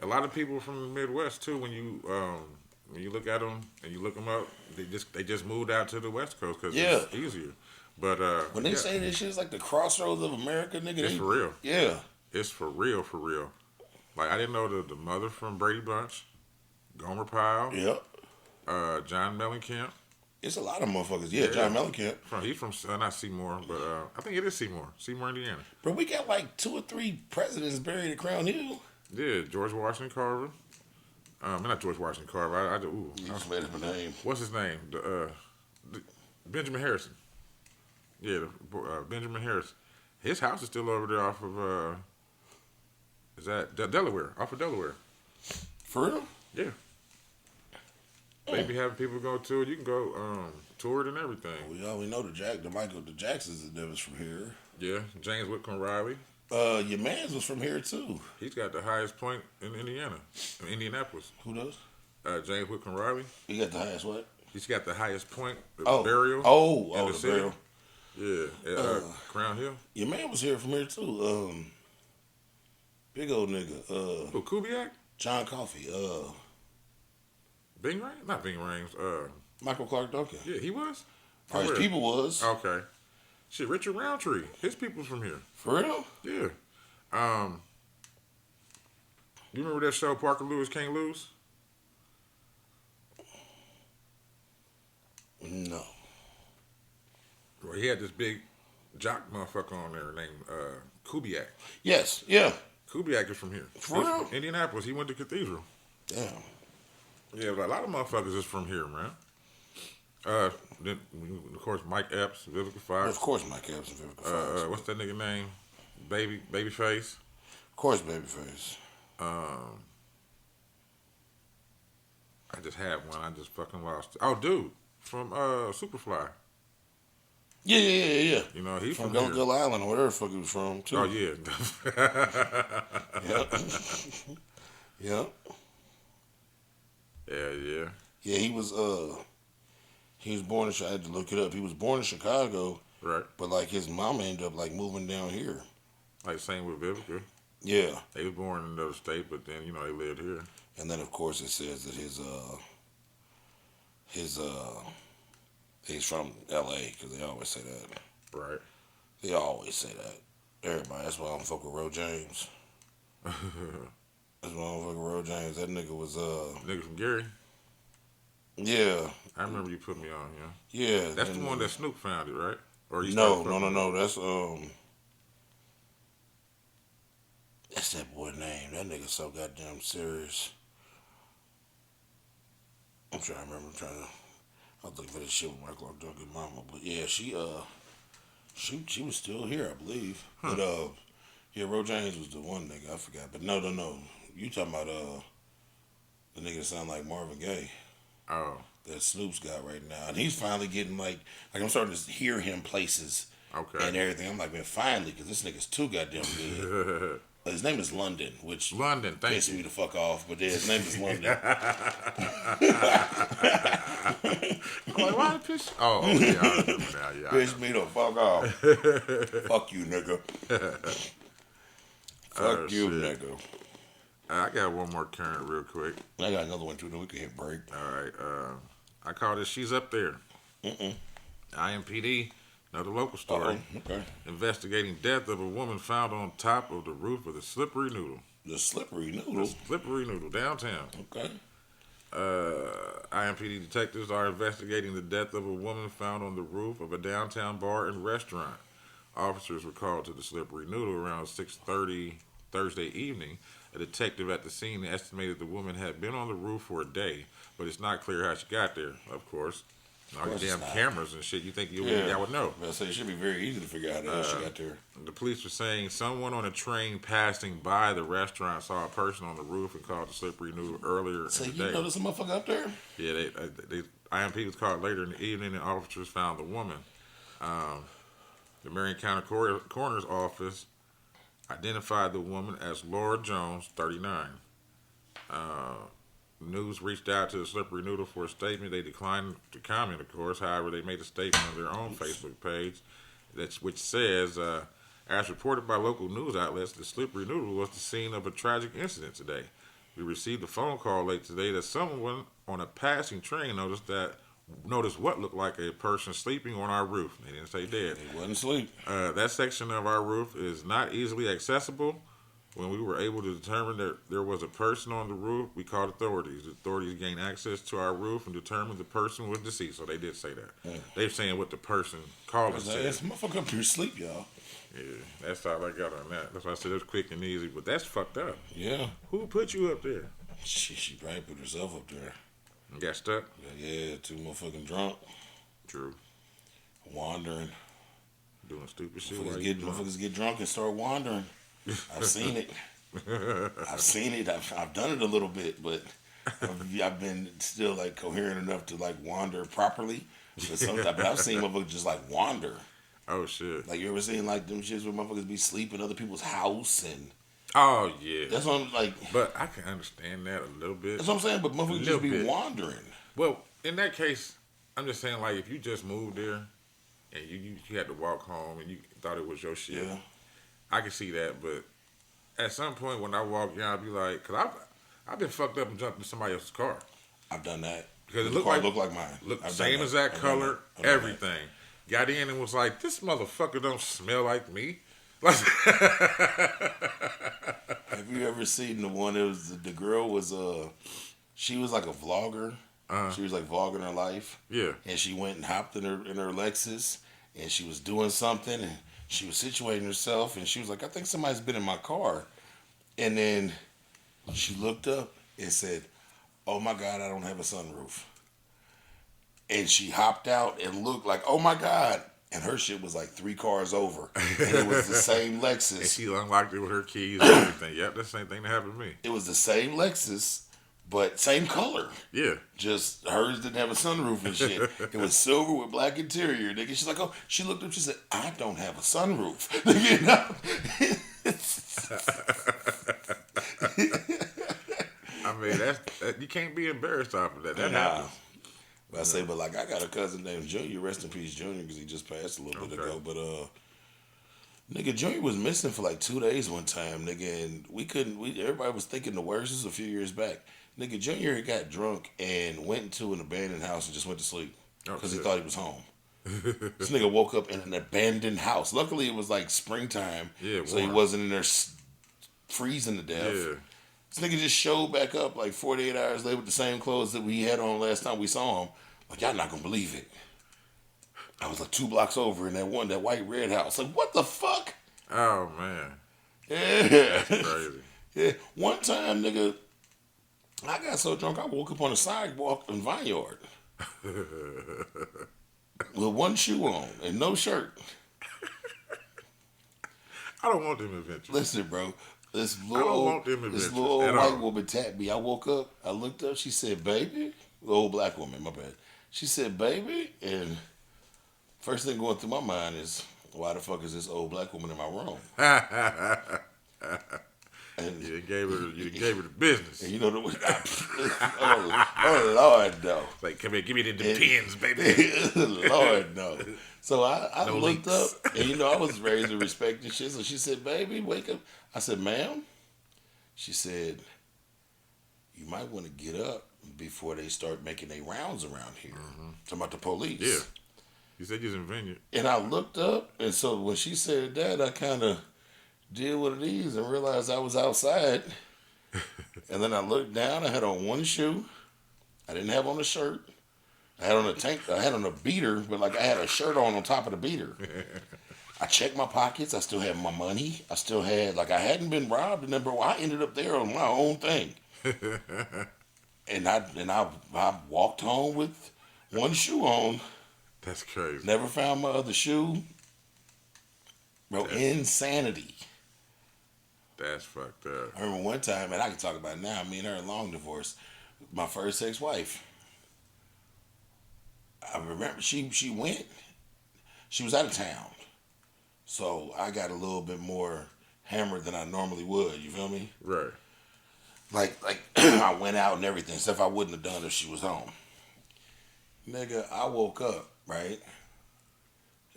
A lot of people from the Midwest too. When you look at them and you look them up, they just moved out to the West Coast because it's easier. But when they say this shit is like the crossroads of America, nigga, it's for real. Yeah, it's for real, for real. Like I didn't know the mother from Brady Bunch, Gomer Pyle, John Mellencamp. It's a lot of motherfuckers. Yeah, John Mellencamp. He's from not Seymour, but I think it is Seymour, Indiana. But we got like 2 or 3 presidents buried at Crown Hill. Yeah, George Washington Carver. Not George Washington Carver. You just made up a name. What's his name? Benjamin Harrison. Yeah, Benjamin Harrison. His house is still over there off of is that Delaware? Off of Delaware. For real? Yeah. They be having people go to it. You can go tour it and everything. We know the Jacksons and them is from here. Yeah, James Whitcomb Riley. Your man's was from here too. He's got the highest point in Indianapolis. Who does? James Whitcomb Riley. He got the highest what? He's got the highest point of burial. The city. burial. Yeah, at Crown Hill. Your man was here from here too. Big old nigga. Who, Kubiak? John Coffey. Bing Rames? Not Bing Rames. Michael Clark Duncan. Yeah, he was? Or his people was. Okay. Shit, Richard Roundtree. His people's from here. For real? Yeah. You remember that show, Parker Lewis Can't Lose? No. Well, he had this big jock motherfucker on there named Kubiak. Yes, yeah. Kubiak is from here. For real? Indianapolis. He went to Cathedral. Damn. Yeah, but a lot of motherfuckers is from here, man. Then, of course, Mike Epps, Vivica Fox. Of course, Mike Epps and Vivica Fox. What's that nigga name? Babyface. Of course, Babyface. I just had one. I just fucking lost it. Oh, dude, from Superfly. Yeah. You know, he's From from Gull here. Gull Island or whatever the fuck he was from, too. Oh yeah. Yep. Yep. Yeah. Yeah, he was born in, I had to look it up. He was born in Chicago, Right. but like his mama ended up like moving down here. Like same with Vivica. Yeah. They was born in another state, but then you know they lived here. And then of course it says that he's from LA because they always say that. Right. They always say that. Everybody. That's why I don't fuck with Ro James. That's why I don't fuck with Ro James. That nigga was Nigga from Gary. yeah. I remember you put me on. Yeah. Yeah. That's the one that Snoop founded, right? Or you No. started fucking with him? That's that's that boy name. That nigga so goddamn serious. I'm trying to remember. I was looking for this shit with my Clark Duncan mama. But yeah, she she was still here, I believe. Huh. But yeah, Ro James was the one nigga, I forgot. But no. You talking about the nigga that sound like Marvin Gaye Oh. that Snoop's got right now. And he's finally getting like I'm starting to hear him places Okay. and everything. I'm like, man, finally, because this nigga's too goddamn good. His name is London, which London, thank pissed you. me the fuck off. But yeah, his name is London. I'm like, why the piss? Oh, yeah, I remember now. Yeah. Pissed me the fuck off. Fuck you, nigga. Fuck you, shit. nigga. I got one more current real quick. I got another one too. Then we can hit break. All right. I call this She's Up There. Mm-mm. IMPD, another local story. Okay. Investigating death of a woman found on top of the roof of the Slippery Noodle. The slippery noodle. Slippery Noodle, downtown. Okay. IMPD detectives are investigating the death of a woman found on the roof of a downtown bar and restaurant. Officers were called to the Slippery Noodle around 6:30 Thursday evening. A detective at the scene estimated the woman had been on the roof for a day, but it's not clear how she got there, of course. All course these damn it's not. cameras and shit, you think you Yeah. would know. I say it should be very easy to figure out how she got there. The police were saying someone on a train passing by the restaurant saw a person on the roof and called the Slippery Noodle earlier So in the you day. notice a motherfucker up there? Yeah, they IMP was called later in the evening, and officers found the woman. The Marion County Coroner's Office identified the woman as Laura Jones, 39. News reached out to the Slippery Noodle for a statement. They declined to comment, of course. However, they made a statement on their own Facebook page, which says, as reported by local news outlets, the Slippery Noodle was the scene of a tragic incident today. We received a phone call late today that someone on a passing train noticed what looked like a person sleeping on our roof. They didn't say dead. He wasn't asleep. That section of our roof is not easily accessible. When we were able to determine that there was a person on the roof, we called authorities. The authorities gained access to our roof and determined the person was deceased. So they did say that. They're saying what the person called and said. This motherfucker up here asleep, y'all. Yeah, that's all I got on that. That's why I said it was quick and easy. But that's fucked up. Yeah. Who put you up there? She probably put herself up there. You got stuck? Yeah, too motherfucking drunk, True. wandering. Doing stupid shit. while you drunk. Motherfuckers get drunk and start wandering. I've seen it. I've seen it. I've done it a little bit, but I've been still like coherent enough to like wander properly. But I've seen motherfuckers just like wander. Oh shit. Like you ever seen like them shits where motherfuckers be sleeping in other people's house and Oh yeah. that's what I'm like. But I can understand that a little bit. That's what I'm saying. But motherfuckers just be bit. wandering. Well, in that case, I'm just saying like if you just moved there and you had to walk home and you thought it was your shit, Yeah. I can see that. But at some point when I walk in, I'll be like, cause I've been fucked up and jumped in somebody else's car I've done that. because it The looked car like looked like mine. Look, I've same done exact I've done color, that. I've done everything. Got in and was like, this motherfucker don't smell like me. Like, Have you ever seen the one that was the girl was she was like a vlogger. She was like vlogging her life. yeah. And she went and hopped in her Lexus and she was doing something and she was situating herself and she was like, I think somebody's been in my car. And then she looked up and said, oh my God, I don't have a sunroof. And she hopped out and looked like, oh my God. And her shit was like 3 cars over. And it was the same Lexus. And she unlocked it with her keys and everything. Yep, that's the same thing that happened to me. It was the same Lexus, but same color. Yeah. Just hers didn't have a sunroof and shit. It was silver with black interior, nigga. She's like, oh, she looked up. She said, I don't have a sunroof. You know? I mean, you can't be embarrassed off of that. That Nah. happens. I say, but like I got a cousin named Junior. Rest in peace, Junior, because he just passed a little bit Okay. ago. But nigga, Junior was missing for like 2 days one time, nigga, and we couldn't. Everybody was thinking the worst. This was a few years back. Nigga, Junior had got drunk and went into an abandoned house and just went to sleep Oh, because he shit. thought he was home. This nigga woke up in an abandoned house. Luckily, it was like springtime, Yeah, so he warm. wasn't in there freezing to death. Yeah. This nigga just showed back up like 48 hours later with the same clothes that we had on last time we saw him. Like, y'all not gonna believe it. I was like 2 blocks over in that white red house. Like, what the fuck? Oh man, Yeah. crazy. Yeah. One time, nigga, I got so drunk I woke up on the sidewalk in Vineyard with one shoe on and no shirt. I don't want them adventures. Listen, bro. This don't little, want them this adventures little at old white all. woman tapped me. I woke up. I looked up. She said, "Baby," the old black woman. My bad. She said, "Baby," and first thing going through my mind is, why the fuck is this old black woman in my room? And You gave her the business. you know the oh Lord no. Like, come here, give me the pins, baby. Lord no. So I No looked links. up and you know I was raised to respect and shit. So she said, "Baby, wake up." I said, "Ma'am." She said, "You might want to get up before they start making their rounds around here." Talking about the police. Yeah. You said you was in Vineyard. And I looked up, and so when she said that, I kind of did what it is and realized I was outside. And then I looked down. I had on one shoe. I didn't have on a shirt. I had on a tank. I had on a beater, but like I had a shirt on top of the beater. I checked my pockets. I still had my money. I still had like I hadn't been robbed, and then bro, I ended up there on my own thing. And I walked home with one shoe on. That's crazy. Never found my other shoe. Bro, insanity. That's fucked up. I remember one time, and I can talk about it now. Me and her a long divorce. My first ex-wife. I remember she went. She was out of town, so I got a little bit more hammered than I normally would. You feel me? Right. Like I went out and everything, stuff I wouldn't have done if she was home. Nigga, I woke up right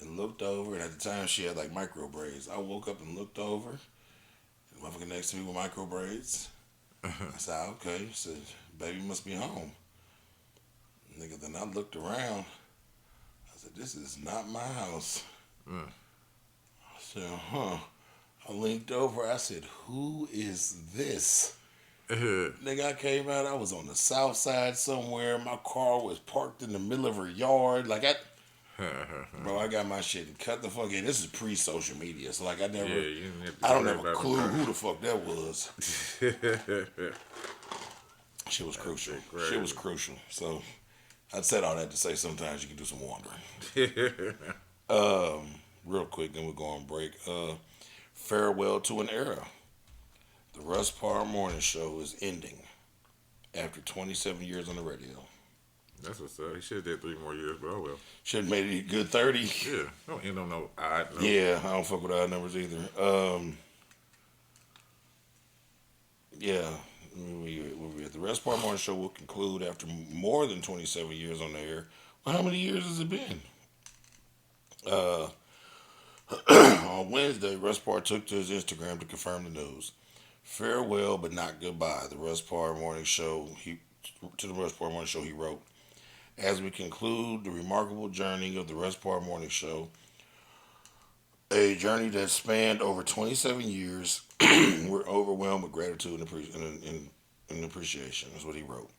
and looked over, and at the time she had like micro braids. I woke up and looked over. The motherfucker next to me with micro braids. I said, okay. She said, baby must be home. Nigga, then I looked around. I said, this is not my house. Mm. I said, huh. I leaned over. I said, who is this? Nigga, I came out. I was on the south side somewhere. My car was parked in the middle of her yard. Like, bro, I got my shit cut the fuck in. This is pre-social media. So, like, I never, Yeah, you didn't have to I don't worry have a about clue it. who the fuck that was. Shit was crucial. crazy. Shit was crucial. So, I said all that to say sometimes you can do some wandering. Real quick, then we'll go on break. Farewell to an era. The Russ Parr Morning Show is ending after 27 years on the radio. That's what's up. He should have did 3 more years, but oh well. Should have made it a good 30. Yeah. Don't end on no odd note. Yeah, I don't fuck with odd numbers either. Yeah. The Russ Parr Morning Show will conclude after more than 27 years on the air. Well, how many years has it been? On Wednesday, Russ Parr took to his Instagram to confirm the news. Farewell, but not goodbye. The Russ Parr Morning Show. To the Russ Parr Morning Show, he wrote, as we conclude the remarkable journey of the Russ Parr Morning Show, a journey that spanned over 27 years, we're overwhelmed with gratitude and appreciation. Is what he wrote.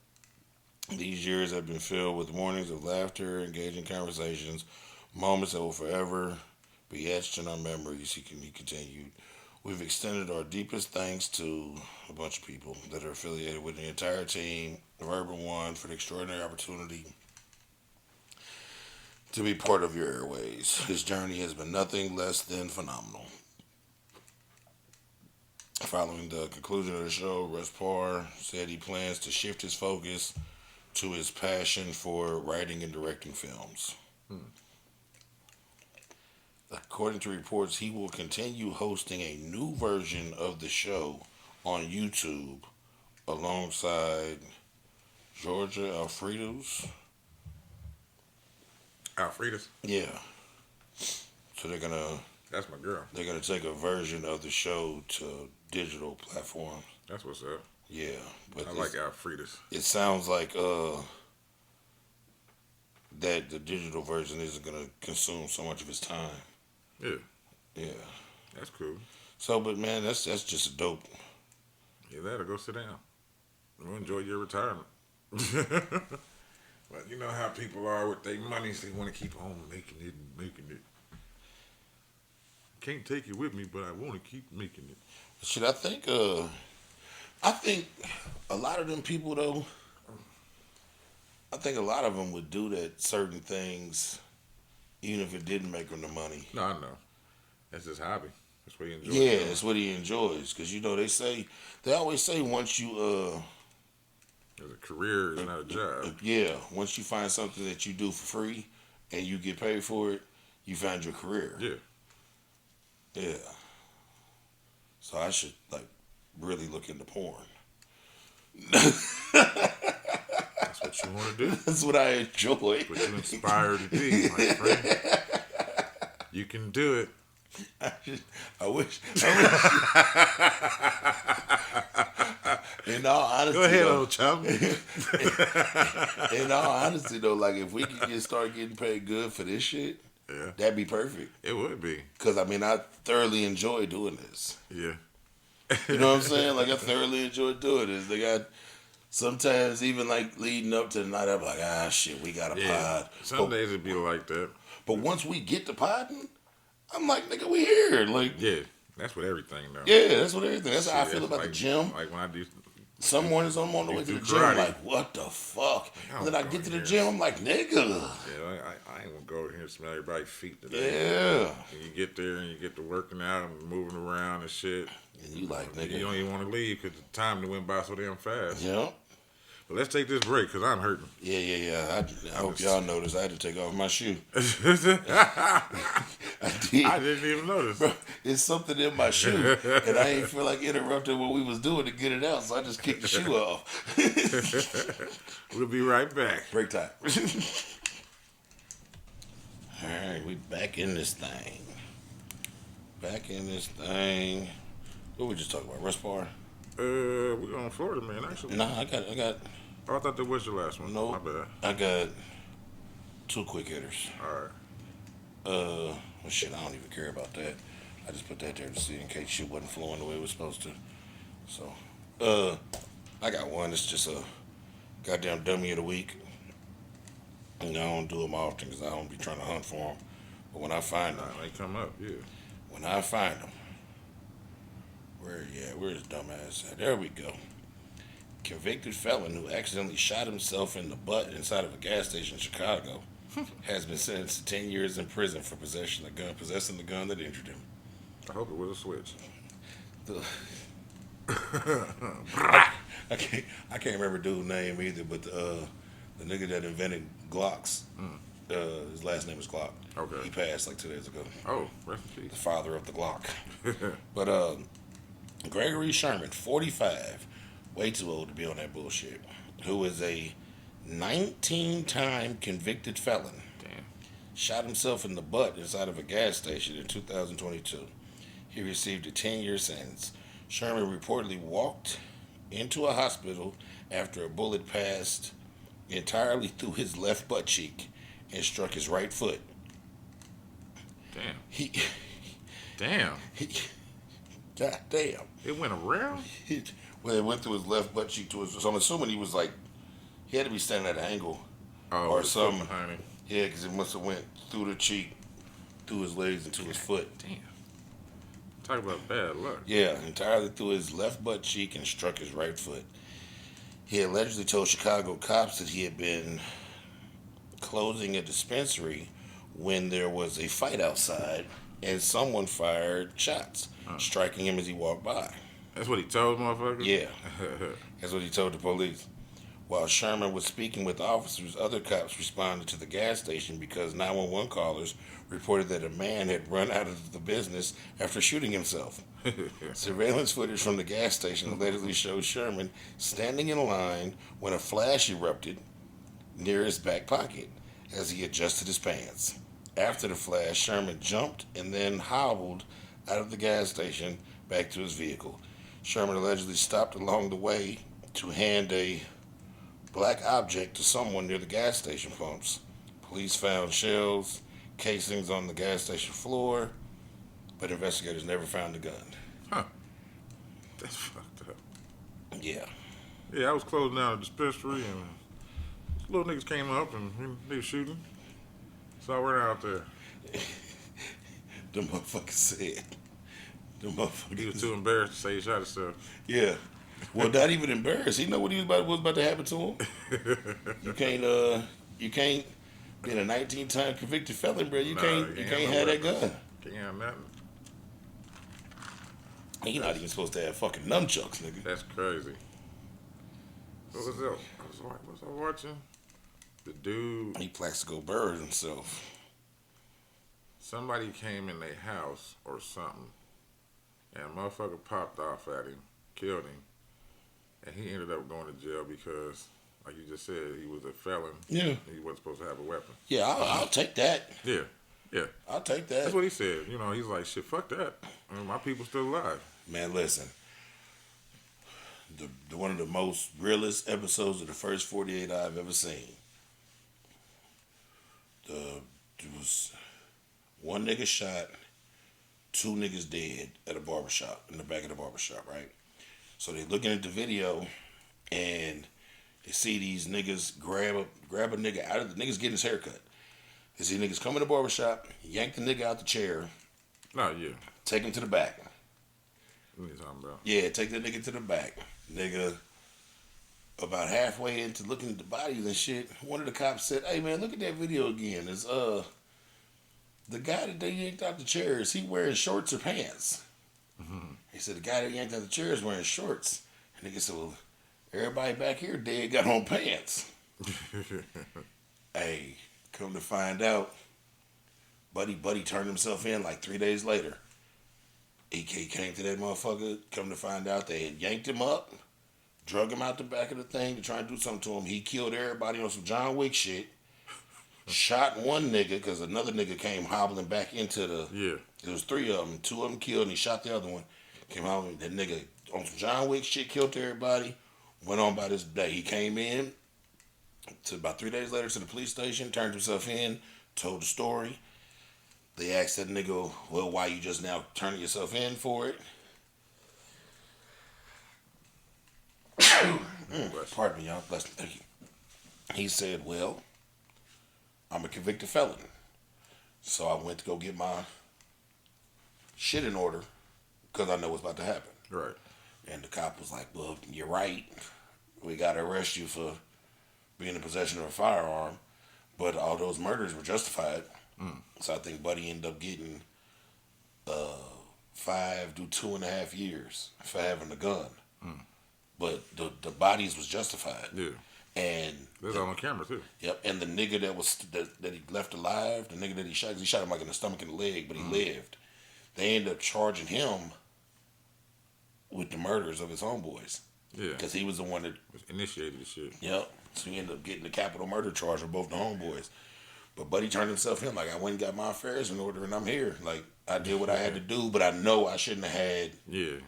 These years have been filled with mornings of laughter, engaging conversations, moments that will forever be etched in our memories. He continued. We've extended our deepest thanks to a bunch of people that are affiliated with the entire team of Urban One for the extraordinary opportunity to be part of your airways. This journey has been nothing less than phenomenal. Following the conclusion of the show, Russ Parr said he plans to shift his focus to his passion for writing and directing films. Hmm. According to reports, he will continue hosting a new version of the show on YouTube alongside Georgia Alfredos. Alfredas. Yeah. So That's my girl. they're gonna take a version of the show to digital platforms. That's what's up. Yeah, but I like Alfredas. it sounds like that the digital version isn't gonna consume so much of his time. Yeah, Yeah. that's cool. So, but man, that's just a dope. Yeah, that'll go sit down. We'll enjoy your retirement. But you know how people are with their money, they want to keep on making it and making it. Can't take it with me, but I want to keep making it. Shit, I think a lot of them people though. I think a lot of them would do that certain things, even if it didn't make them the money. No, I know. That's his hobby. That's what he enjoys. Yeah, doing. that's what he enjoys. Cause they always say once you It's a career, it's not a job. yeah, once you find something that you do for free and you get paid for it, you find your career. Yeah. Yeah. So I should like really look into porn. That's what you want to do. That's what I enjoy. What you inspired to be, my friend. You can do it. I wish. In all honesty, Go ahead, though, old chum. in all honesty though, like if we could start getting paid good for this shit, Yeah, that'd be perfect. it would be. Cause I mean, I thoroughly enjoy doing this. Yeah. You know what I'm saying? Like I thoroughly enjoy doing this. They got sometimes even like leading up to the night, I'm like, shit, we got a Yeah. pod. Some days it'd be like that. But once we get to podding, I'm like, nigga, we here. Like, Yeah, that's what everything though. yeah, that's what everything. That's how I Shit, feel that's about the like- gym. Like when I do. Some mornings I'm on the You way to do the gym, I'm karate. like, what the fuck? I'm And then I going get to the here. gym, I'm like, nigga. Yeah, I ain't gonna go in here and smell everybody's feet today. Yeah. And you get there and you get to working out and moving around and shit. And you like, You nigga. don't even want to leave because the time went by so damn fast. Yeah. But let's take this break because I'm hurting. Yeah. I hope y'all noticed I had to take off my shoe. I I did. didn't even notice. Bro, it's something in my shoe, and I ain't feel like interrupting what we was doing to get it out, so I just kicked the shoe off. We'll be right back. Break time. All right, we back in this thing. What we just talking about? Russ Parr? We're on Florida, man, actually. Nah, I got. Oh, I thought that was your last one. No. My bad. I got 2 quick hitters. All right. Well, shit, I don't even care about that. I just put that there to see in case shit wasn't flowing the way it was supposed to. So, I got one. It's just a goddamn dummy of the week. And I don't do them often because I don't be trying to hunt for them. But when I find them, They come up, yeah. where's dumbass at? There we go. Convicted felon who accidentally shot himself in the butt inside of a gas station in Chicago has been sentenced to 10 years in prison for possessing the gun that injured him. I hope it was a switch. I can't remember dude's name either, but the nigga that invented Glocks, his last name is Glock. Okay. He passed like 2 days ago. Oh, rest in The peace. father of the Glock. But Gregory Sherman, 45, way too old to be on that bullshit, who is a 19-time convicted felon, Damn. shot himself in the butt inside of a gas station in 2022. He received a 10-year sentence. Sherman reportedly walked into a hospital after a bullet passed entirely through his left butt cheek and struck his right foot. Damn. He Damn. God damn. It went around? Well, it went through his left butt cheek to his. So I'm assuming he was like, he had to be standing at an angle. Oh, Or the foot something. behind him. Yeah, because it must have went through the cheek, through his legs, and to his foot. Damn. Talk about bad luck. Yeah, entirely through his left butt cheek and struck his right foot. He allegedly told Chicago cops that he had been closing a dispensary when there was a fight outside and someone fired shots, striking him as he walked by. That's what he told motherfuckers? Yeah, that's what he told the police. While Sherman was speaking with officers, other cops responded to the gas station because 911 callers reported that a man had run out of the business after shooting himself. Surveillance footage from the gas station allegedly shows Sherman standing in line when a flash erupted near his back pocket as he adjusted his pants. After the flash, Sherman jumped and then hobbled out of the gas station back to his vehicle. Sherman allegedly stopped along the way to hand a black object to someone near the gas station pumps. Police found shells, casings on the gas station floor, but investigators never found the gun. Huh. That's fucked up. Yeah. Yeah, I was closing down a dispensary and little niggas came up and they was shooting. So I went out there. The motherfucker said. The He motherfucker. was too embarrassed to say he shot himself. Yeah. Well, not even embarrassed. He know what was about to happen to him. You can't, being a 19-time convicted felon, bro. You can't have that gun. Can't have nothing. He not even supposed to have fucking nunchucks, nigga. That's crazy. What was that? Was I watching? The dude, He Plaxico Bird himself. somebody came in their house or something, and a motherfucker popped off at him, killed him, and he ended up going to jail because, like you just said, he was a felon. Yeah. He wasn't supposed to have a weapon. Yeah, I'll take that. Yeah. I'll take that. That's what he said. You know, he's like, shit, fuck that. I mean, my people still alive. Man, listen. The one of the most realest episodes of the first 48 I've ever seen. There was one nigga shot, two niggas dead at a barbershop, in the back of the barbershop, right? So they looking at the video and they see these niggas grab a nigga out of the niggas getting his haircut. They see niggas come in the barbershop, yank the nigga out the chair, No, yeah. take him to the back. What are you talking about? Yeah, take the nigga to the back. Nigga, about halfway into looking at the bodies and shit, one of the cops said, "Hey man, look at that video again. It's the guy that they yanked out the chair, is he wearing shorts or pants?" Mm-hmm. He said the guy that yanked out the chair is wearing shorts. And nigga said, "Well, everybody back here dead got on pants." Hey, come to find out, Buddy turned himself in like 3 days later. He came to that motherfucker. Come to find out, they had yanked him up, drug him out the back of the thing to try and do something to him. He killed everybody on some John Wick shit. Shot one nigga because another nigga came hobbling back into the. Yeah. There was three of them. Two of them killed, and he shot the other one. Came hobbling. That nigga on some John Wick shit killed everybody. Went on by this day. He came in to about 3 days later to the police station, turned himself in, told the story. They asked that nigga, "Well, why you just now turning yourself in for it?" Pardon me, y'all. Bless me. Thank you. He said, "Well, I'm a convicted felon. So I went to go get my shit in order because I know what's about to happen." Right. And the cop was like, "Well, you're right. We got to arrest you for being in possession of a firearm. But all those murders were justified." So I think Buddy ended up getting 5 to 2.5 years for having the gun. But the bodies was justified. Yeah. And There's on camera, too. yep, and the nigga that he left alive, the nigga that he shot him like in the stomach and the leg, but he lived. They ended up charging him with the murders of his homeboys. Yeah. Because he was the one that, Initiated the shit. yep. So he ended up getting the capital murder charge for both the homeboys. But Buddy turned himself in. Like, I went and got my affairs in order and I'm here. Like, I did what I had to do, but I know I shouldn't have had, Yeah.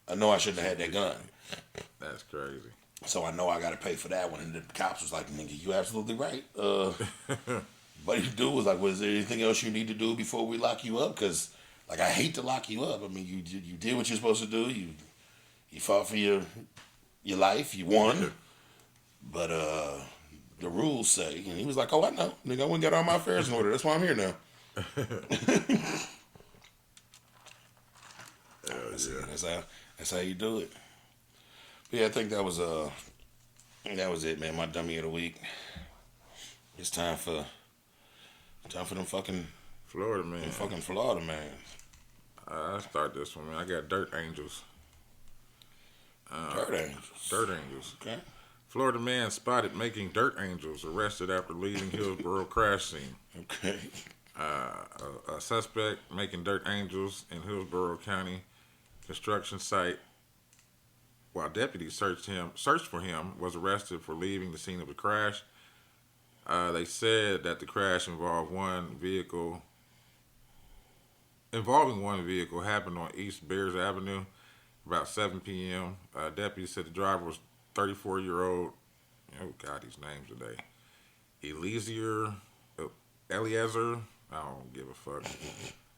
that gun. That's crazy. So I know I got to pay for that one. And the cops was like, "Nigga, you absolutely right." Buddy dude was like, "Was there anything else you need to do before we lock you up? Because, like, I hate to lock you up. I mean, you did what you're supposed to do. You fought for your life. You won. But the rules say," and he was like, "Oh, I know. Nigga, I went and got all my affairs in order. That's why I'm here now." That's how you do it. But yeah, I think that was it, man. My dummy of the week. It's time for them fucking Florida, man. fucking Florida, man. I start this one, man. I got Dirt Angels. Dirt Angels. Dirt Angels. Okay. Florida man spotted making dirt angels arrested after leaving Hillsborough crash scene. Okay. A suspect making dirt angels in Hillsborough County construction site while deputies searched for him was arrested for leaving the scene of the crash. They said that the crash involving one vehicle happened on East Bears Avenue about 7 p.m. Deputies said the driver was 34-year-old. Oh God, these names today. Eliezer. I don't give a fuck.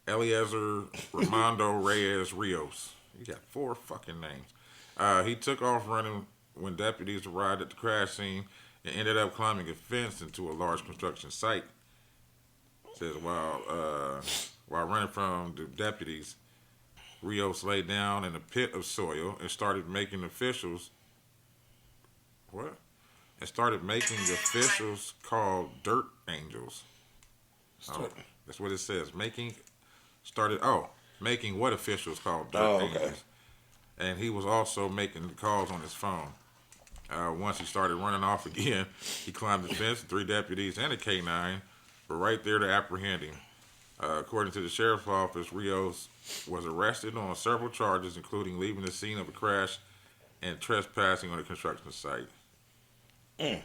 Eliezer Ramondo Reyes Rios. You got 4 fucking names. He took off running when deputies arrived at the crash scene and ended up climbing a fence into a large construction site. It says while running from the deputies, Rios lay down in a pit of soil and started making officials call dirt angels. Oh, that's what it says. Making what officials call dirt angels. And he was also making calls on his phone. Once he started running off again, he climbed the fence. 3 deputies and a K9 were right there to apprehend him. According to the sheriff's office, Rios was arrested on several charges, including leaving the scene of a crash and trespassing on a construction site. Yeah,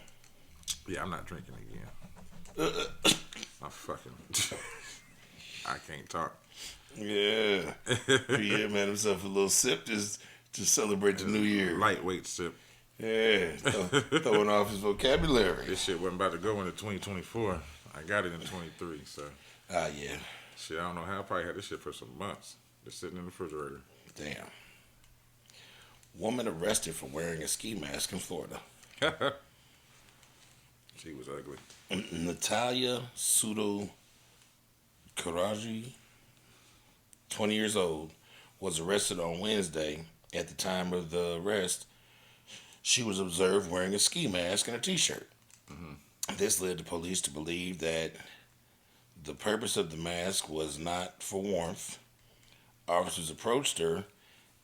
I'm not drinking again. I'm fucking... I can't talk. Yeah. Yeah, man, himself a little sip just to celebrate the new year. Lightweight sip. Yeah, throwing off his vocabulary. This shit wasn't about to go into 2024. I got it in 23, so. Ah, yeah. Shit, I don't know how. I probably had this shit for some months. Just sitting in the refrigerator. Damn. Woman arrested for wearing a ski mask in Florida. She was ugly. Natalia Sudo Karaji, 20 years old, was arrested on Wednesday. At the time of the arrest, she was observed wearing a ski mask and a t-shirt. Mm-hmm. This led the police to believe that the purpose of the mask was not for warmth. Officers approached her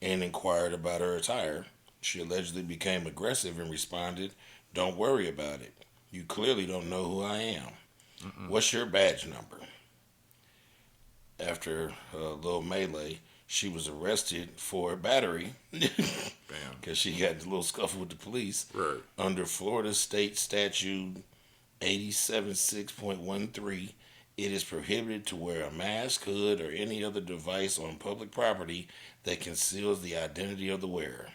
and inquired about her attire. She allegedly became aggressive and responded, "Don't worry about it. You clearly don't know who I am. Mm-mm. What's your badge number?" After a little melee, she was arrested for battery. Because she got a little scuffle with the police. Right. Under Florida State Statute 876.13, it is prohibited to wear a mask, hood, or any other device on public property that conceals the identity of the wearer.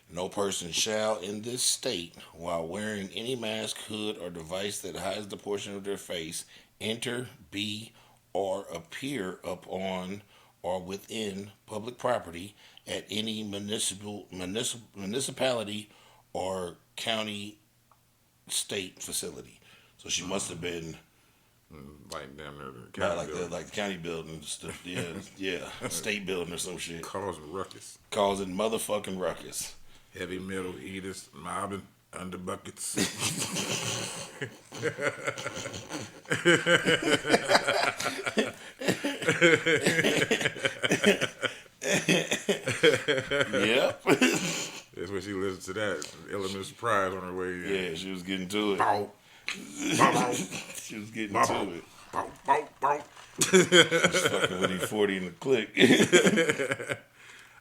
No person shall, in this state, while wearing any mask, hood, or device that hides the portion of their face, enter, be, or appear upon or within public property at any municipality or county state facility. So she must have been like down there, the county building. Like the county building stuff. Yeah, state building or some shit. Causing ruckus. Causing motherfucking ruckus. Heavy metal eaters, mobbing under buckets. Yep. That's when she listened to that. Element of surprise on her way in. Yeah, she was getting to it. Bow. She was getting to it. Bow, bow, bow. She was fucking with E40 in the click.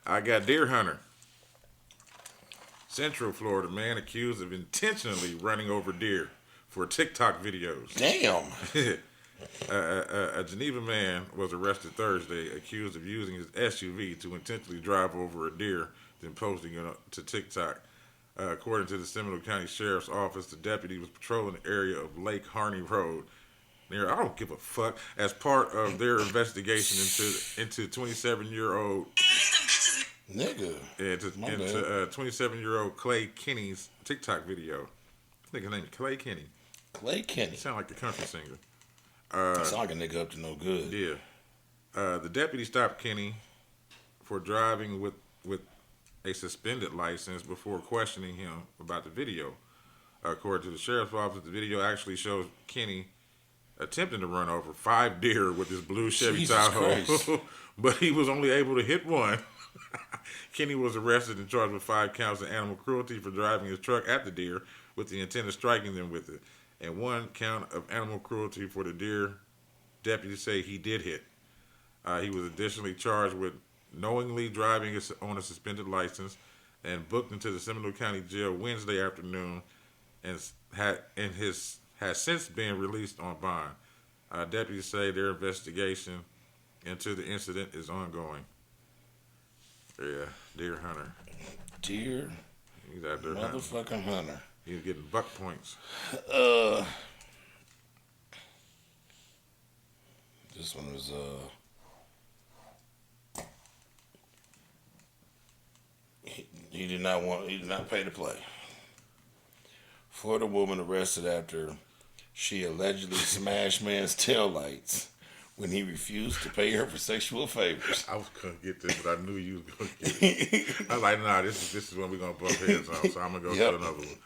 I got Deer Hunter. Central Florida man accused of intentionally running over deer for TikTok videos. Damn. A Geneva man was arrested Thursday, accused of using his SUV to intentionally drive over a deer, then posting it to TikTok. According to the Seminole County Sheriff's Office, the deputy was patrolling the area of Lake Harney Road near, I don't give a fuck, as part of their investigation into 27-year-old nigga. Into 27-year-old Clay Kenny's TikTok video. I think his name is Clay Kenny. Clay Kenny. He sound like a country singer. Sound like a nigga up to no good. Yeah. The deputy stopped Kenny for driving with a suspended license before questioning him about the video. According to the sheriff's office, the video actually shows Kenny attempting to run over 5 deer with his blue Chevy Jesus Christ. Tahoe, but he was only able to hit one. Kenny was arrested and charged with 5 counts of animal cruelty for driving his truck at the deer with the intent of striking them with it, and 1 count of animal cruelty for the deer deputies say he did hit. He was additionally charged with knowingly driving on a suspended license and booked into the Seminole County Jail Wednesday afternoon, and has since been released on bond. Deputies say their investigation into the incident is ongoing. Yeah, deer hunter. Deer He's out there hunting. motherfucking hunter. He's getting buck points. This one was he did not pay to play. Florida woman arrested after she allegedly smashed man's taillights when he refused to pay her for sexual favors. I was gonna get this, but I knew you was gonna get it. I was like, nah, this is when we're gonna bump heads on, so I'm gonna go Yep. to another one.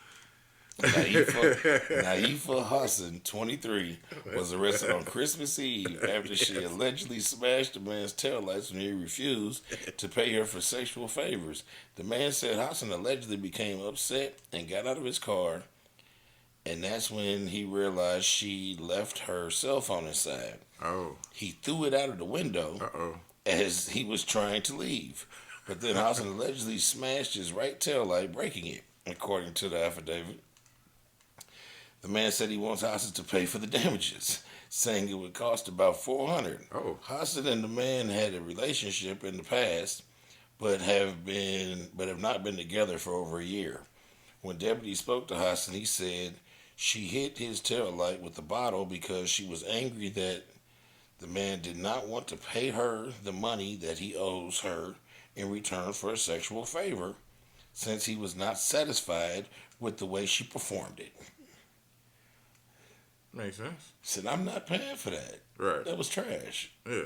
Naifa Hassan, 23, was arrested on Christmas Eve after she allegedly smashed the man's taillights when he refused to pay her for sexual favors. The man said Hassan allegedly became upset and got out of his car, and that's when he realized she left her cell phone inside. Oh. He threw it out of the window Uh-oh. as he was trying to leave, but then Hassan allegedly smashed his right taillight, breaking it, according to the affidavit. The man said he wants Hassan to pay for the damages, saying it would cost about $400. Oh. Hassan and the man had a relationship in the past, but have not been together for over a year. When deputies spoke to Hassan, he said she hit his taillight with a bottle because she was angry that the man did not want to pay her the money that he owes her in return for a sexual favor, since he was not satisfied with the way she performed it. Makes sense. Said, I'm not paying for that. Right. That was trash. Yeah.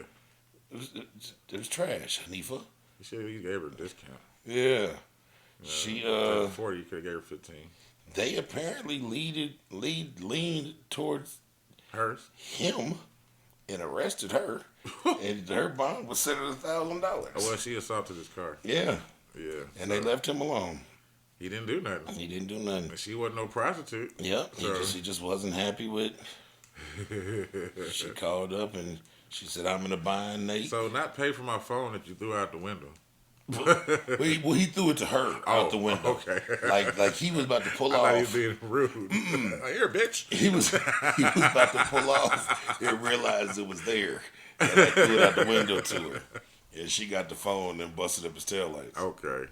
It was trash, Hanifa. You should have gave her a discount. Yeah. She 40, you could have gave her 15. They apparently leaned towards Hers? him and arrested her, and her bond was set at $1,000. Oh, well, she assaulted his car. Yeah, Yeah. and they left him alone. He didn't do nothing. He didn't do nothing. And she wasn't no prostitute. Yep, So- he just wasn't happy with. She called up and she said, "I'm in a bind, Nate." So not pay for my phone that you threw out the window. Well, he threw it to her out the window. Okay. like he was about to pull I thought he off. was being rude. Here, bitch. He was about to pull off and realized it was there. And I threw it out the window to her. And she got the phone and busted up his taillights. Okay.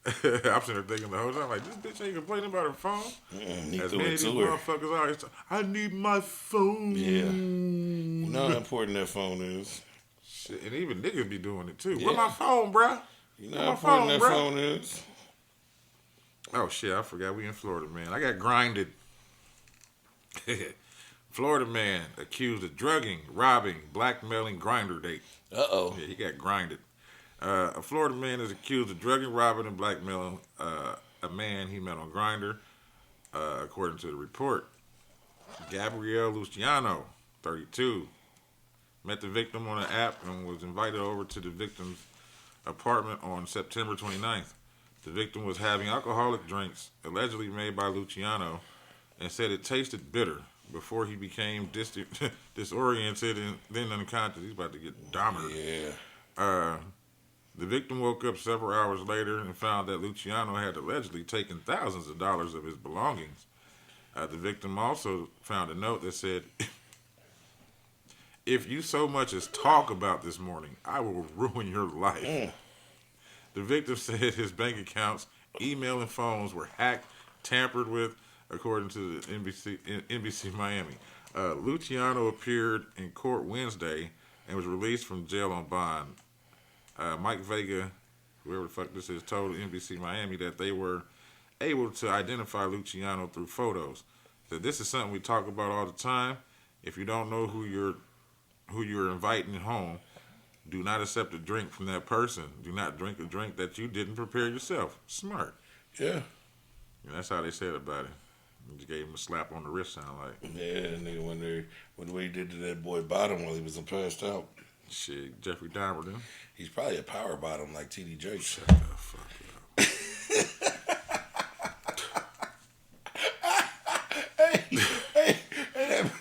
I'm sitting there thinking the whole time, like, this bitch ain't complaining about her phone. He As threw many it of these to her. motherfuckers are, it's, I need my phone. Yeah. You know how important that phone is. Shit, and even niggas be doing it too. Yeah. Where my phone, bruh? You know Where how my important that bruh? phone is. Oh shit, I forgot we in Florida, man. I got grinded. Florida man accused of drugging, robbing, blackmailing Grinder date. Uh-oh. Yeah, he got grinded. A Florida man is accused of drugging, robbing, and blackmailing a man he met on Grinder, according to the report. Gabrielle Luciano, 32, met the victim on an app and was invited over to the victim's apartment on September 29th. The victim was having alcoholic drinks, allegedly made by Luciano, and said it tasted bitter before he became disoriented and then unconscious. He's about to get dominant. Yeah. The victim woke up several hours later and found that Luciano had allegedly taken thousands of dollars of his belongings. The victim also found a note that said, "If you so much as talk about this morning, I will ruin your life." The victim said his bank accounts, email, and phones were hacked, tampered with, according to the NBC Miami. Luciano appeared in court Wednesday and was released from jail on bond. Mike Vega, whoever the fuck this is, told NBC Miami that they were able to identify Luciano through photos. That this is something we talk about all the time. If you don't know who you're inviting home, do not accept a drink from that person. Do not drink a drink that you didn't prepare yourself. Smart. Yeah. And that's how they said about it. Just gave him a slap on the wrist, sound like. Yeah, nigga, when he did to that boy Bottom while he was passed out. Shit, Jeffrey Dahmer, then. He's probably a power bottom like T.D. Jakes. Shut the fuck up.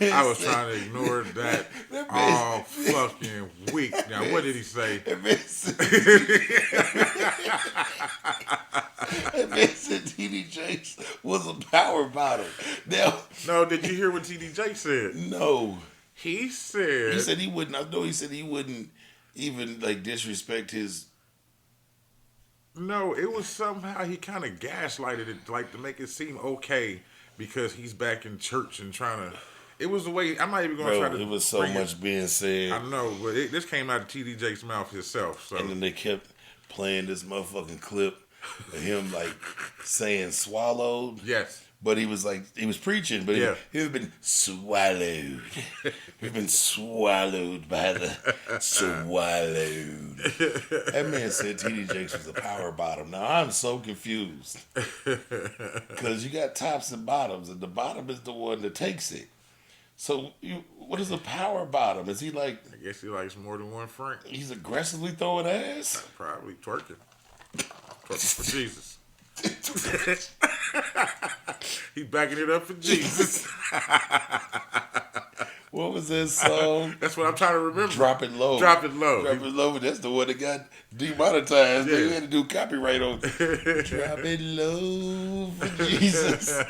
I was trying to ignore that all fucking week. Now, what did he say? That man said T.D. Jakes was a power bottom. Now, No, did you hear what T.D. Jakes said? no. He said... He said he wouldn't. I know he said he wouldn't even like disrespect his. No, it was somehow he kind of gaslighted it, like to make it seem okay because he's back in church and trying to. It was the way. I'm not even going to try to. It was so bring much being said. I know, but this came out of T.D. Jakes' mouth himself. So And then they kept playing this motherfucking clip of him like saying swallowed. yes, But he was preaching, but Yeah. he had been swallowed. He's been swallowed by the swallowed. That man said T.D. Jakes was a power bottom. Now I'm so confused. Because you got tops and bottoms, and the bottom is the one that takes it. So what is a power bottom? Is he like, I guess he likes more than one Frank. he's aggressively throwing ass? Probably twerking for Jesus. He backing it up for Jesus. What was that song? That's what I'm trying to remember. Drop It Low. Drop It Low. Drop It Low. That's the one that got demonetized. Yeah. They had to do copyright on Drop It Low for Jesus.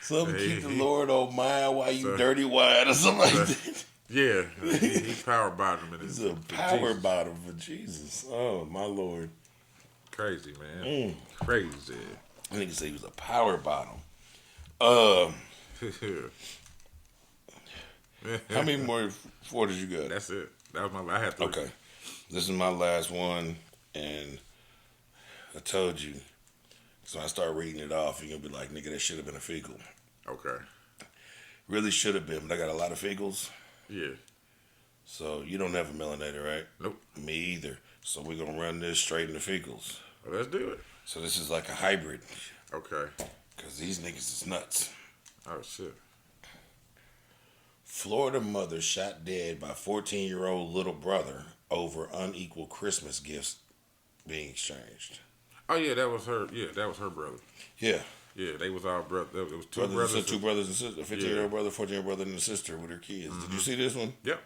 Something keep the Lord on mind while you dirty wine or something like that. Yeah, he's power bottom. He's a power bottom for Jesus. Oh, my Lord. Crazy, man. Crazy. I think say he was a power bottom. How many more quarters you got? That's it. That was my. I had to. Okay. This is my last one, and I told you. So I start reading it off, you're going to be like, nigga, that should have been a fecal. Okay. Really should have been, but I got a lot of fecals. Yeah. So you don't have a melanator, right? Nope. Me either. So we're going to run this straight into fecals. Well, let's do it. So this is like a hybrid. Okay. Because these niggas is nuts. Oh, shit. Florida mother shot dead by 14-year-old little brother over unequal Christmas gifts being exchanged. Oh, yeah, that was her. Yeah, that was her brother. Yeah. Yeah, they was all brother. It was two Brothers, brothers. two brothers and sisters. A 15-year-old brother, 14-year-old brother, and a sister with her kids. Did you see this one? Yep.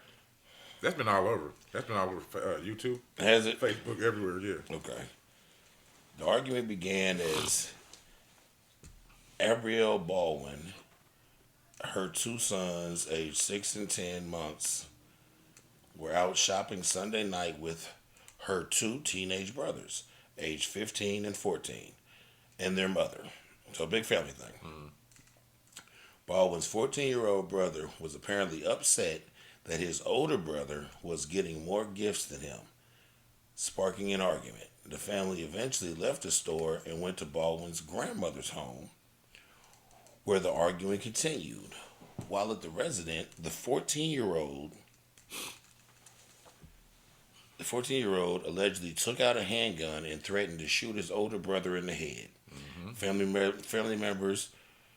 That's been all over. That's been all over YouTube, Has it? Facebook, everywhere. Yeah. Okay. The argument began as Abrielle Baldwin, her two sons, aged 6 and 10 months, were out shopping Sunday night with her two teenage brothers, aged 15 and 14, and their mother. So a big family thing. Baldwin's 14-year-old brother was apparently upset that his older brother was getting more gifts than him, sparking an argument. The family eventually left the store and went to Baldwin's grandmother's home, where the arguing continued. While at the residence, the 14-year-old allegedly took out a handgun and threatened to shoot his older brother in the head. Family members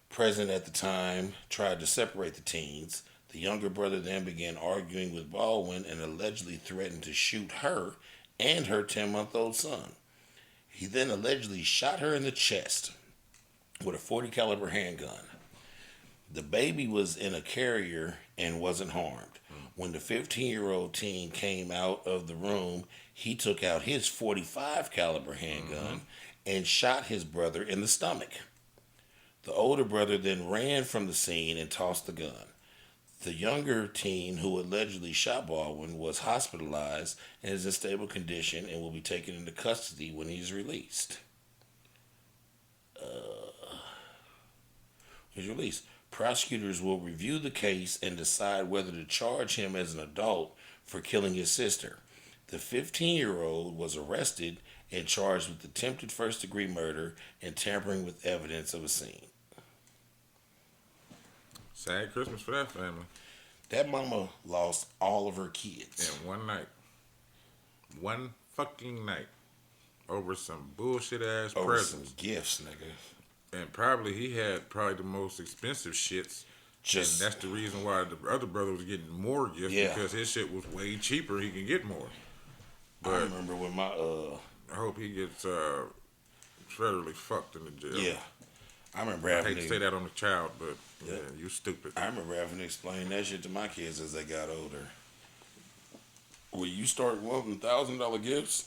present at the time tried to separate the teens. The younger brother then began arguing with Baldwin and allegedly threatened to shoot her and her 10-month-old son. He then allegedly shot her in the chest with a .40 caliber handgun. The baby was in a carrier and wasn't harmed. When the 15-year-old teen came out of the room, he took out his .45 caliber handgun and shot his brother in the stomach. The older brother then ran from the scene and tossed the gun. The younger teen who allegedly shot Baldwin was hospitalized and is in stable condition and will be taken into custody when he is released. Prosecutors will review the case and decide whether to charge him as an adult for killing his sister. The 15-year-old was arrested and charged with attempted first-degree murder and tampering with evidence of a scene. Sad Christmas for that family. That mama lost all of her kids. In one night. One fucking night. over some bullshit ass Over some presents. gifts, nigga. And probably he had probably the most expensive shits. Just And that's the reason why the other brother was getting more gifts Yeah. because his shit was way cheaper. He can get more. I But remember when my I hope he gets federally fucked in the jail. yeah. I remember I having hate to say that on the child, but yeah, Yeah. you stupid. I remember having to explain that shit to my kids as they got older. When you start wanting $1,000 gifts,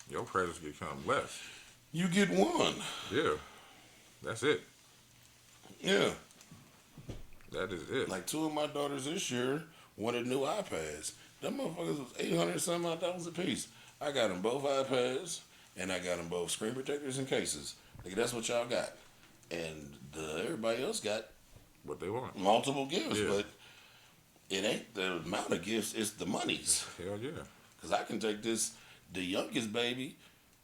Your presents become less. you get one. Yeah, that's it. Yeah. That is it. Like 2 of my daughters this year wanted new iPads. Them motherfuckers was $800 a piece. I got them both iPads, and I got them both screen protectors and cases. Like that's what y'all got, and everybody else got What they want. multiple gifts. Yeah. But it ain't the amount of gifts; it's the monies. Hell yeah. Cause I can take this. The youngest baby,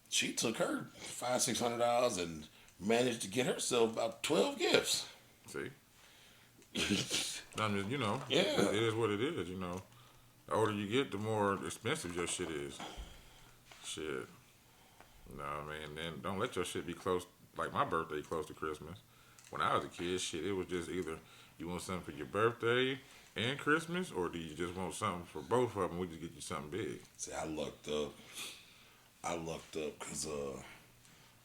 she took her $500-600 and managed to get herself about 12 gifts. See, I mean, you know, Yeah. it is what it is. You know, the older you get, the more expensive your shit is. Shit. No, man. Then don't let your shit be close. Like my birthday, close to Christmas. When I was a kid, shit, it was just either you want something for your birthday and Christmas, or do you just want something for both of them? We just get you something big. See, I lucked up. Because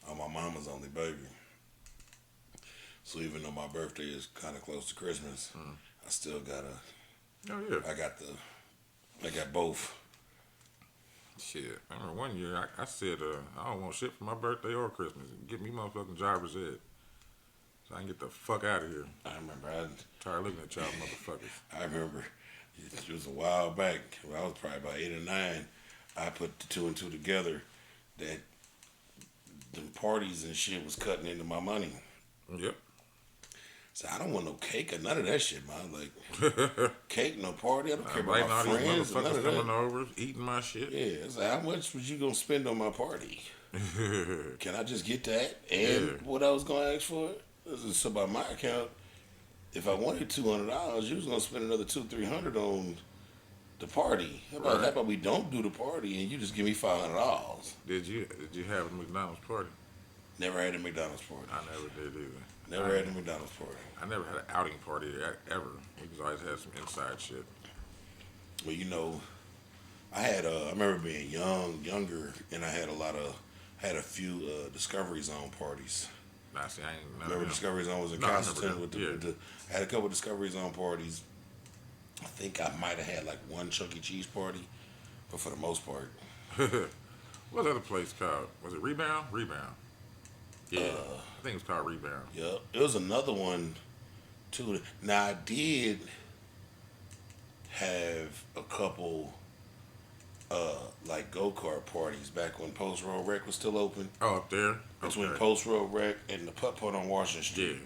I'm my mama's only baby. So even though my birthday is kind of close to Christmas, I still gotta. Oh yeah. I got both. Shit. I remember one year I said I don't want shit for my birthday or Christmas. Get me motherfucking driver's ed, so I can get the fuck out of here. I remember. Tired looking at y'all motherfuckers. I remember. It was a while back. When I was probably about 8 or 9. I put the 2 and 2 together. That the parties and shit was cutting into my money. Yep. So I don't want no cake or none of that shit, man. Like cake, no party. I don't care Inviting about all my these friends. None motherfuckers of coming that. over, eating my shit. Yeah, it's like, how much was you gonna spend on my party? Can I just get that? And Yeah. what I was gonna ask for? So by my account, if I wanted $200, you was gonna spend another $200-300 on the party. How Right. about we don't do the party and you just give me $500? Did you have a McDonald's party? Never had a McDonald's party. I never did either. Never had a McDonald's party. I never had an outing party ever. We just always had some inside shit. Well, you know, I remember being younger, and I had a few Discovery Zone parties. Nah, see, I ain't none Remember of them. Discovery Zone was in No, I remember Constantine them, with yeah. I had a couple Discovery Zone parties. I think I might have had like one Chuck E. Cheese party, but for the most part, What's the other place called? Was it Rebound? Rebound. Yeah, I think it was called Rebound. yeah, it was another one too. Now I did have a couple like go-kart parties back when Post Road Rec was still open. Oh, up there? Between Okay. Post Road Rec and the Putt Putt on Washington Street.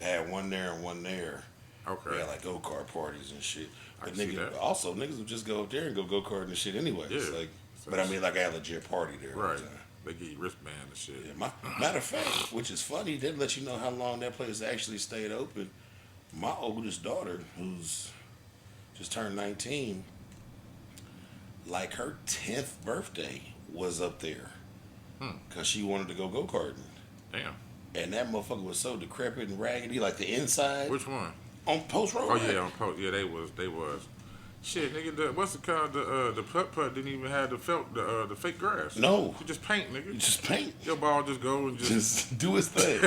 Yeah. I had one there and one there. Okay. We had like go-kart parties and shit. I But can see that. niggas would just go up there and go karting and shit anyways. Yeah. Like, but I mean, like I had a legit party there. all the Right. time. They give you wristband and shit. Yeah, matter of fact, which is funny, they let you know how long that place actually stayed open. My oldest daughter, who's just turned 19, like her 10th birthday was up there because she wanted to go karting. Damn. And that motherfucker was so decrepit and raggedy, like the inside Which one? on Post Road. Oh Rec. yeah, on post. Yeah, they was. Shit, nigga, what's it called? The putt putt didn't even have the fake grass. No. You just paint, nigga. You just paint. Your ball just go and just. Just do his thing.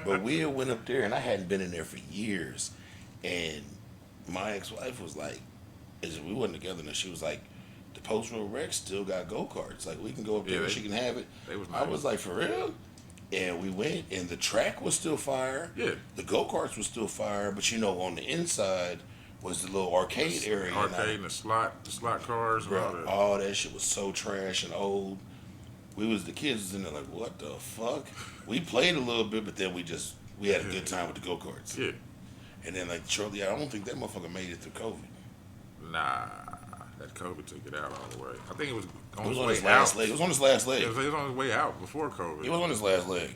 But we went up there, and I hadn't been in there for years. And my ex-wife was like, we wasn't together, and she was like, the Post Road Rec still got go-karts. Like, we can go up there Yeah, and she can have it. they was I nice. was like, for real? And we went, and the track was still fire. Yeah. The go-karts was still fire, but on the inside was the little arcade area. and Arcade and the slot cars and all Bro, that. all that shit was so trash and old. The kids was in there like, what the fuck? We played a little bit, but then we had a good time with the go-karts. Yeah. And then like shortly, I don't think that motherfucker made it through COVID. Nah, that COVID took it out all the way. I think it was on It was its on way his last out. leg. It was on his last leg. It was on its way out before COVID. It was on his last leg.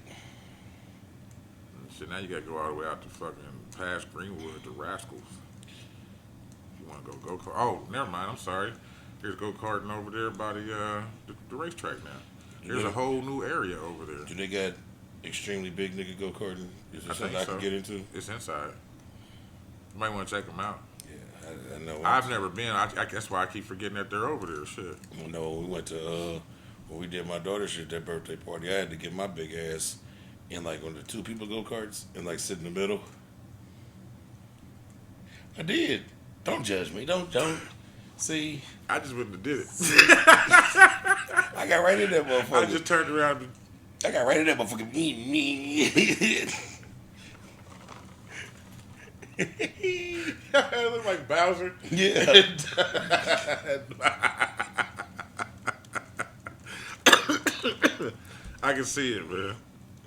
Shit, now you gotta go all the way out to fucking past Greenwood to Rascals. If you wanna go kart. Oh, never mind. I'm sorry. There's go karting over there by the racetrack now. There's a whole new area over there. Do they got extremely big nigga go karting? Is there I something think I can so. get into? It's inside. You might want to check them out. Yeah, I know. I've never been. That's why I keep forgetting that they're over there. Shit. No, we went to when we did my daughter's shit, that birthday party. I had to get my big ass in like on the two people go karts and like sit in the middle. I did. Don't judge me. Don't see. I just wouldn't have did it. I got right in that motherfucker. I just turned around. I got right in that motherfucker. It looked like Bowser. Yeah. I can see it, man.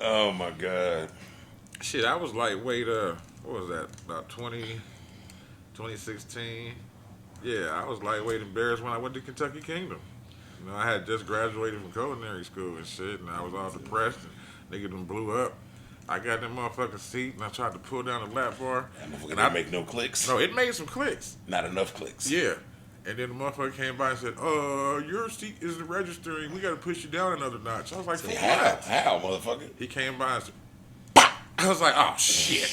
Oh my god. Shit, I was lightweight. What was that? About 2016. Yeah, I was lightweight embarrassed when I went to Kentucky Kingdom. You know, I had just graduated from culinary school and shit, and I was all depressed. And nigga done blew up. I got in that motherfucking seat, and I tried to pull down the lap bar. That motherfucker And didn't make no clicks. No, it made some clicks. Not enough clicks. Yeah. And then the motherfucker came by and said, your seat isn't registering. We got to push you down another notch. I was like, Say, for how? what? How, motherfucker? He came by and said, "Pop!" I was like, oh, shit.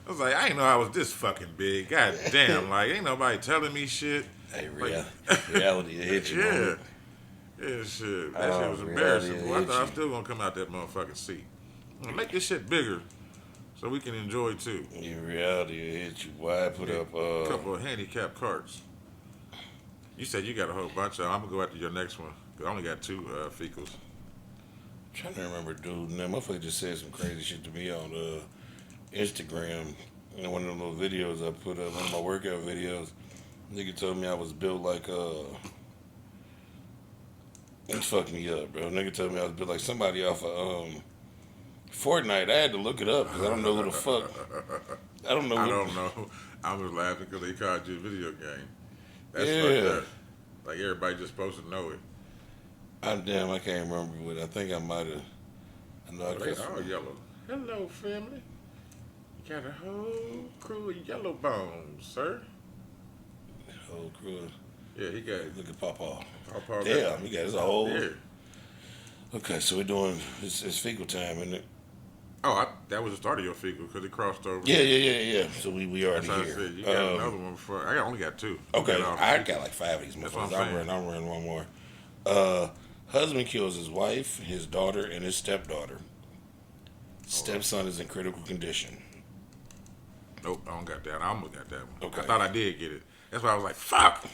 I was like, I didn't know I was this fucking big. God damn. Like, ain't nobody telling me shit. Hey, Like, reality hit you. Yeah. Moment. Yeah, shit. That Oh, shit was reality embarrassing. Boy, I hit thought I was you. still going to come out that motherfucking seat. Make this shit bigger so we can enjoy, too. In reality hit you. Boy, I put up A couple of handicapped carts. You said you got a whole bunch of them. I'm going to go after your next one. I only got two fecals. trying to remember, dude. And that motherfucker just said some crazy shit to me on Instagram. And one of them little videos I put up, one of my workout videos. Nigga told me I was built like it's fucking me up, bro. Nigga told me I was built like somebody off of Fortnite. I had to look it up because I don't know who the fuck. I don't know. I don't know. I was laughing because they called you a video game. That's Yeah. fucked up. Like everybody just supposed to know it. I'm damn. I can't remember what. I think I might have. I know I They guess. all yellow. Hello, family. You got a whole crew of yellow bones, sir. Whole crew. Yeah, he got Look at Papa. Papa. Damn, he got his whole. Yeah. Okay, so we're doing it's fecal time, isn't it? Oh, that was the start of your fecal because it crossed over. Yeah. So we already That's how I here. said. You got another one before. I only got two. Okay, You got all I three. got like 5 of these That's what motherfuckers. I'm saying. I'm running one more. Husband kills his wife, his daughter, and his stepdaughter. Stepson is in critical condition. Nope, I don't got that. I almost got that one. Okay. I thought I did get it. That's why I was like, fuck.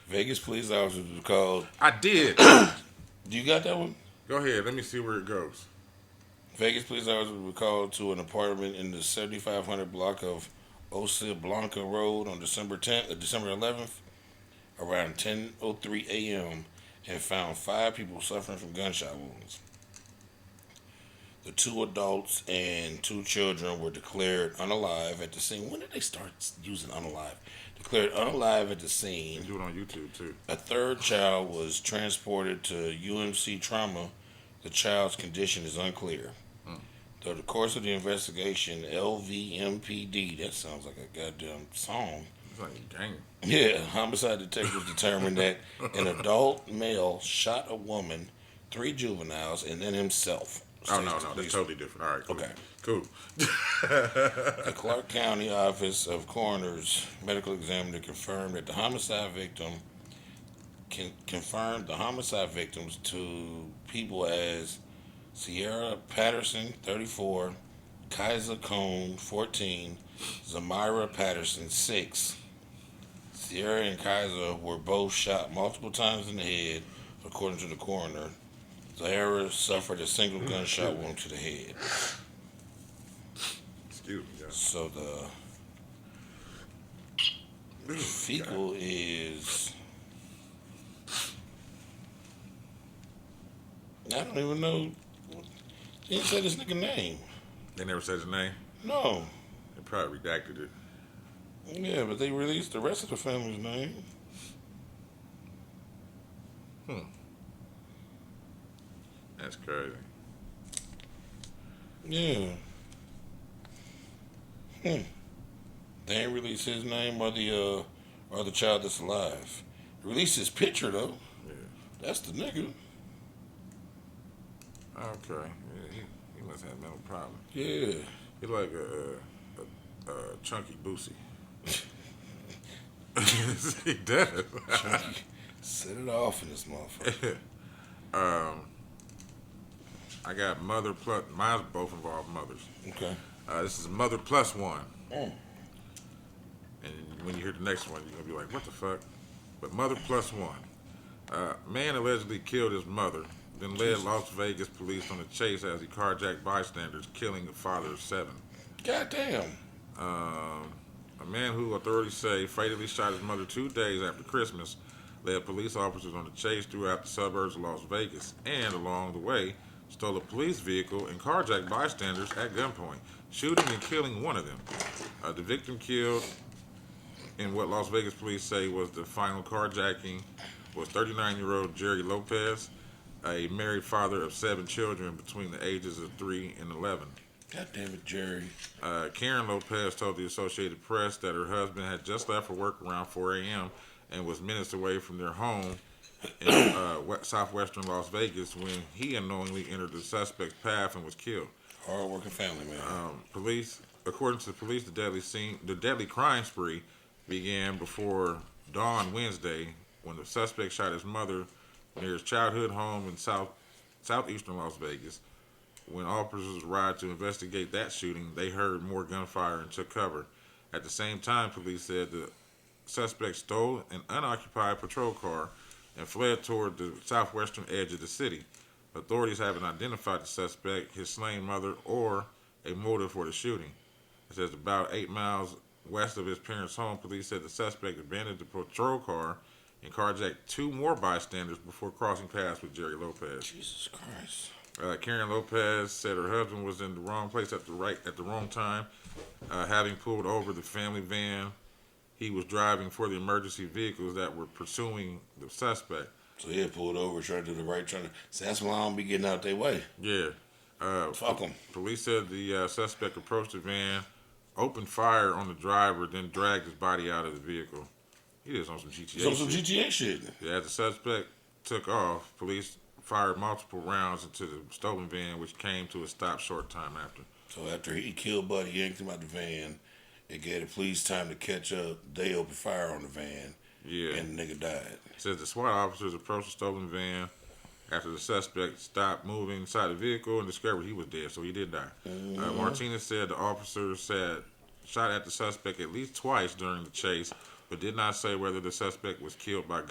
Vegas police officers were called. I did. Do you got that one? Go ahead. Let me see where it goes. Vegas police officers were called to an apartment in the 7500 block of Osa Blanca Road on December 11th, around 10:03 a.m., and found 5 people suffering from gunshot wounds. The 2 adults and 2 children were declared unalive at the scene. When did they start using unalive? Declared unalive at the You scene. can do it on YouTube too. A 3rd child was transported to UMC Trauma. The child's condition is unclear. Through the course of the investigation, LVMPD, that sounds like a goddamn song. It's like a gang. Yeah, homicide detectives determined that an adult male shot a woman, 3 juveniles, and then himself. Oh, no, States that's police. totally different. All right, cool. Okay. Cool. The Clark County Office of Coroner's medical examiner confirmed that the homicide victim confirmed the homicide victims to people as Sierra Patterson, 34, Kaiser Cone, 14, Zamira Patterson, 6. Sierra and Kaiser were both shot multiple times in the head, according to the coroner. Zahara suffered a single gunshot wound to the head. Excuse me, guys. So the fecal is... I don't even know. He didn't say this nigga name. They never said his name. No. They probably redacted it. Yeah, but they released the rest of the family's name. That's crazy. Yeah. They ain't released his name or the child that's alive. Released his picture though. Yeah. That's the nigga. Okay. Yeah, he must have a mental problem. Yeah. He like a chunky Boosie. He does. Chunky. Set it off in this motherfucker. um, I got mother plus. Mine's both involve mothers. Okay. This is mother plus one. Mm. And when you hear the next one, you're gonna be like, "What the fuck?" But mother plus one. Man allegedly killed his mother, then led Jesus. Las Vegas police on a chase as he carjacked bystanders, killing the father of 7. Goddamn. A man who authorities say fatally shot his mother 2 days after Christmas led police officers on a chase throughout the suburbs of Las Vegas and, along the way, stole a police vehicle and carjacked bystanders at gunpoint, shooting and killing one of them. The victim killed in what Las Vegas police say was the final carjacking was 39-year-old Jerry Lopez, a married father of 7 children between the ages of 3 and 11. God damn it, Jerry. Karen Lopez told the Associated Press that her husband had just left for work around 4 a.m. and was minutes away from their home in southwestern Las Vegas when he unknowingly entered the suspect's path and was killed. Hard-working family, man. According to the police, the deadly crime spree began before dawn Wednesday when the suspect shot his mother near his childhood home in southeastern Las Vegas. When officers arrived to investigate that shooting, they heard more gunfire and took cover. At the same time, police said the suspect stole an unoccupied patrol car and fled toward the southwestern edge of the city. Authorities haven't identified the suspect, his slain mother, or a motive for the shooting. It says about 8 miles west of his parents' home, police said the suspect abandoned the patrol car and carjacked 2 more bystanders before crossing paths with Jerry Lopez. Jesus Christ. Karen Lopez said her husband was in the wrong place at the wrong time, having pulled over the family van he was driving for the emergency vehicles that were pursuing the suspect. So he had pulled over, trying to do the right, So that's why I don't be getting out their way. Yeah. Fuck them. Police said the suspect approached the van, opened fire on the driver, then dragged his body out of the vehicle. He was on some GTA Some shit. GTA shit. Yeah, as the suspect took off, police fired multiple rounds into the stolen van, which came to a stop short time after. So after he killed Buddy, yanked him out the van, it gave the police time to catch up. They opened fire on the van, Yeah. and the nigga died. It says the SWAT officers approached the stolen van after the suspect stopped moving inside the vehicle and discovered he was dead, so he did die. Martinez said the officers shot at the suspect at least twice during the chase, but did not say whether the suspect was killed by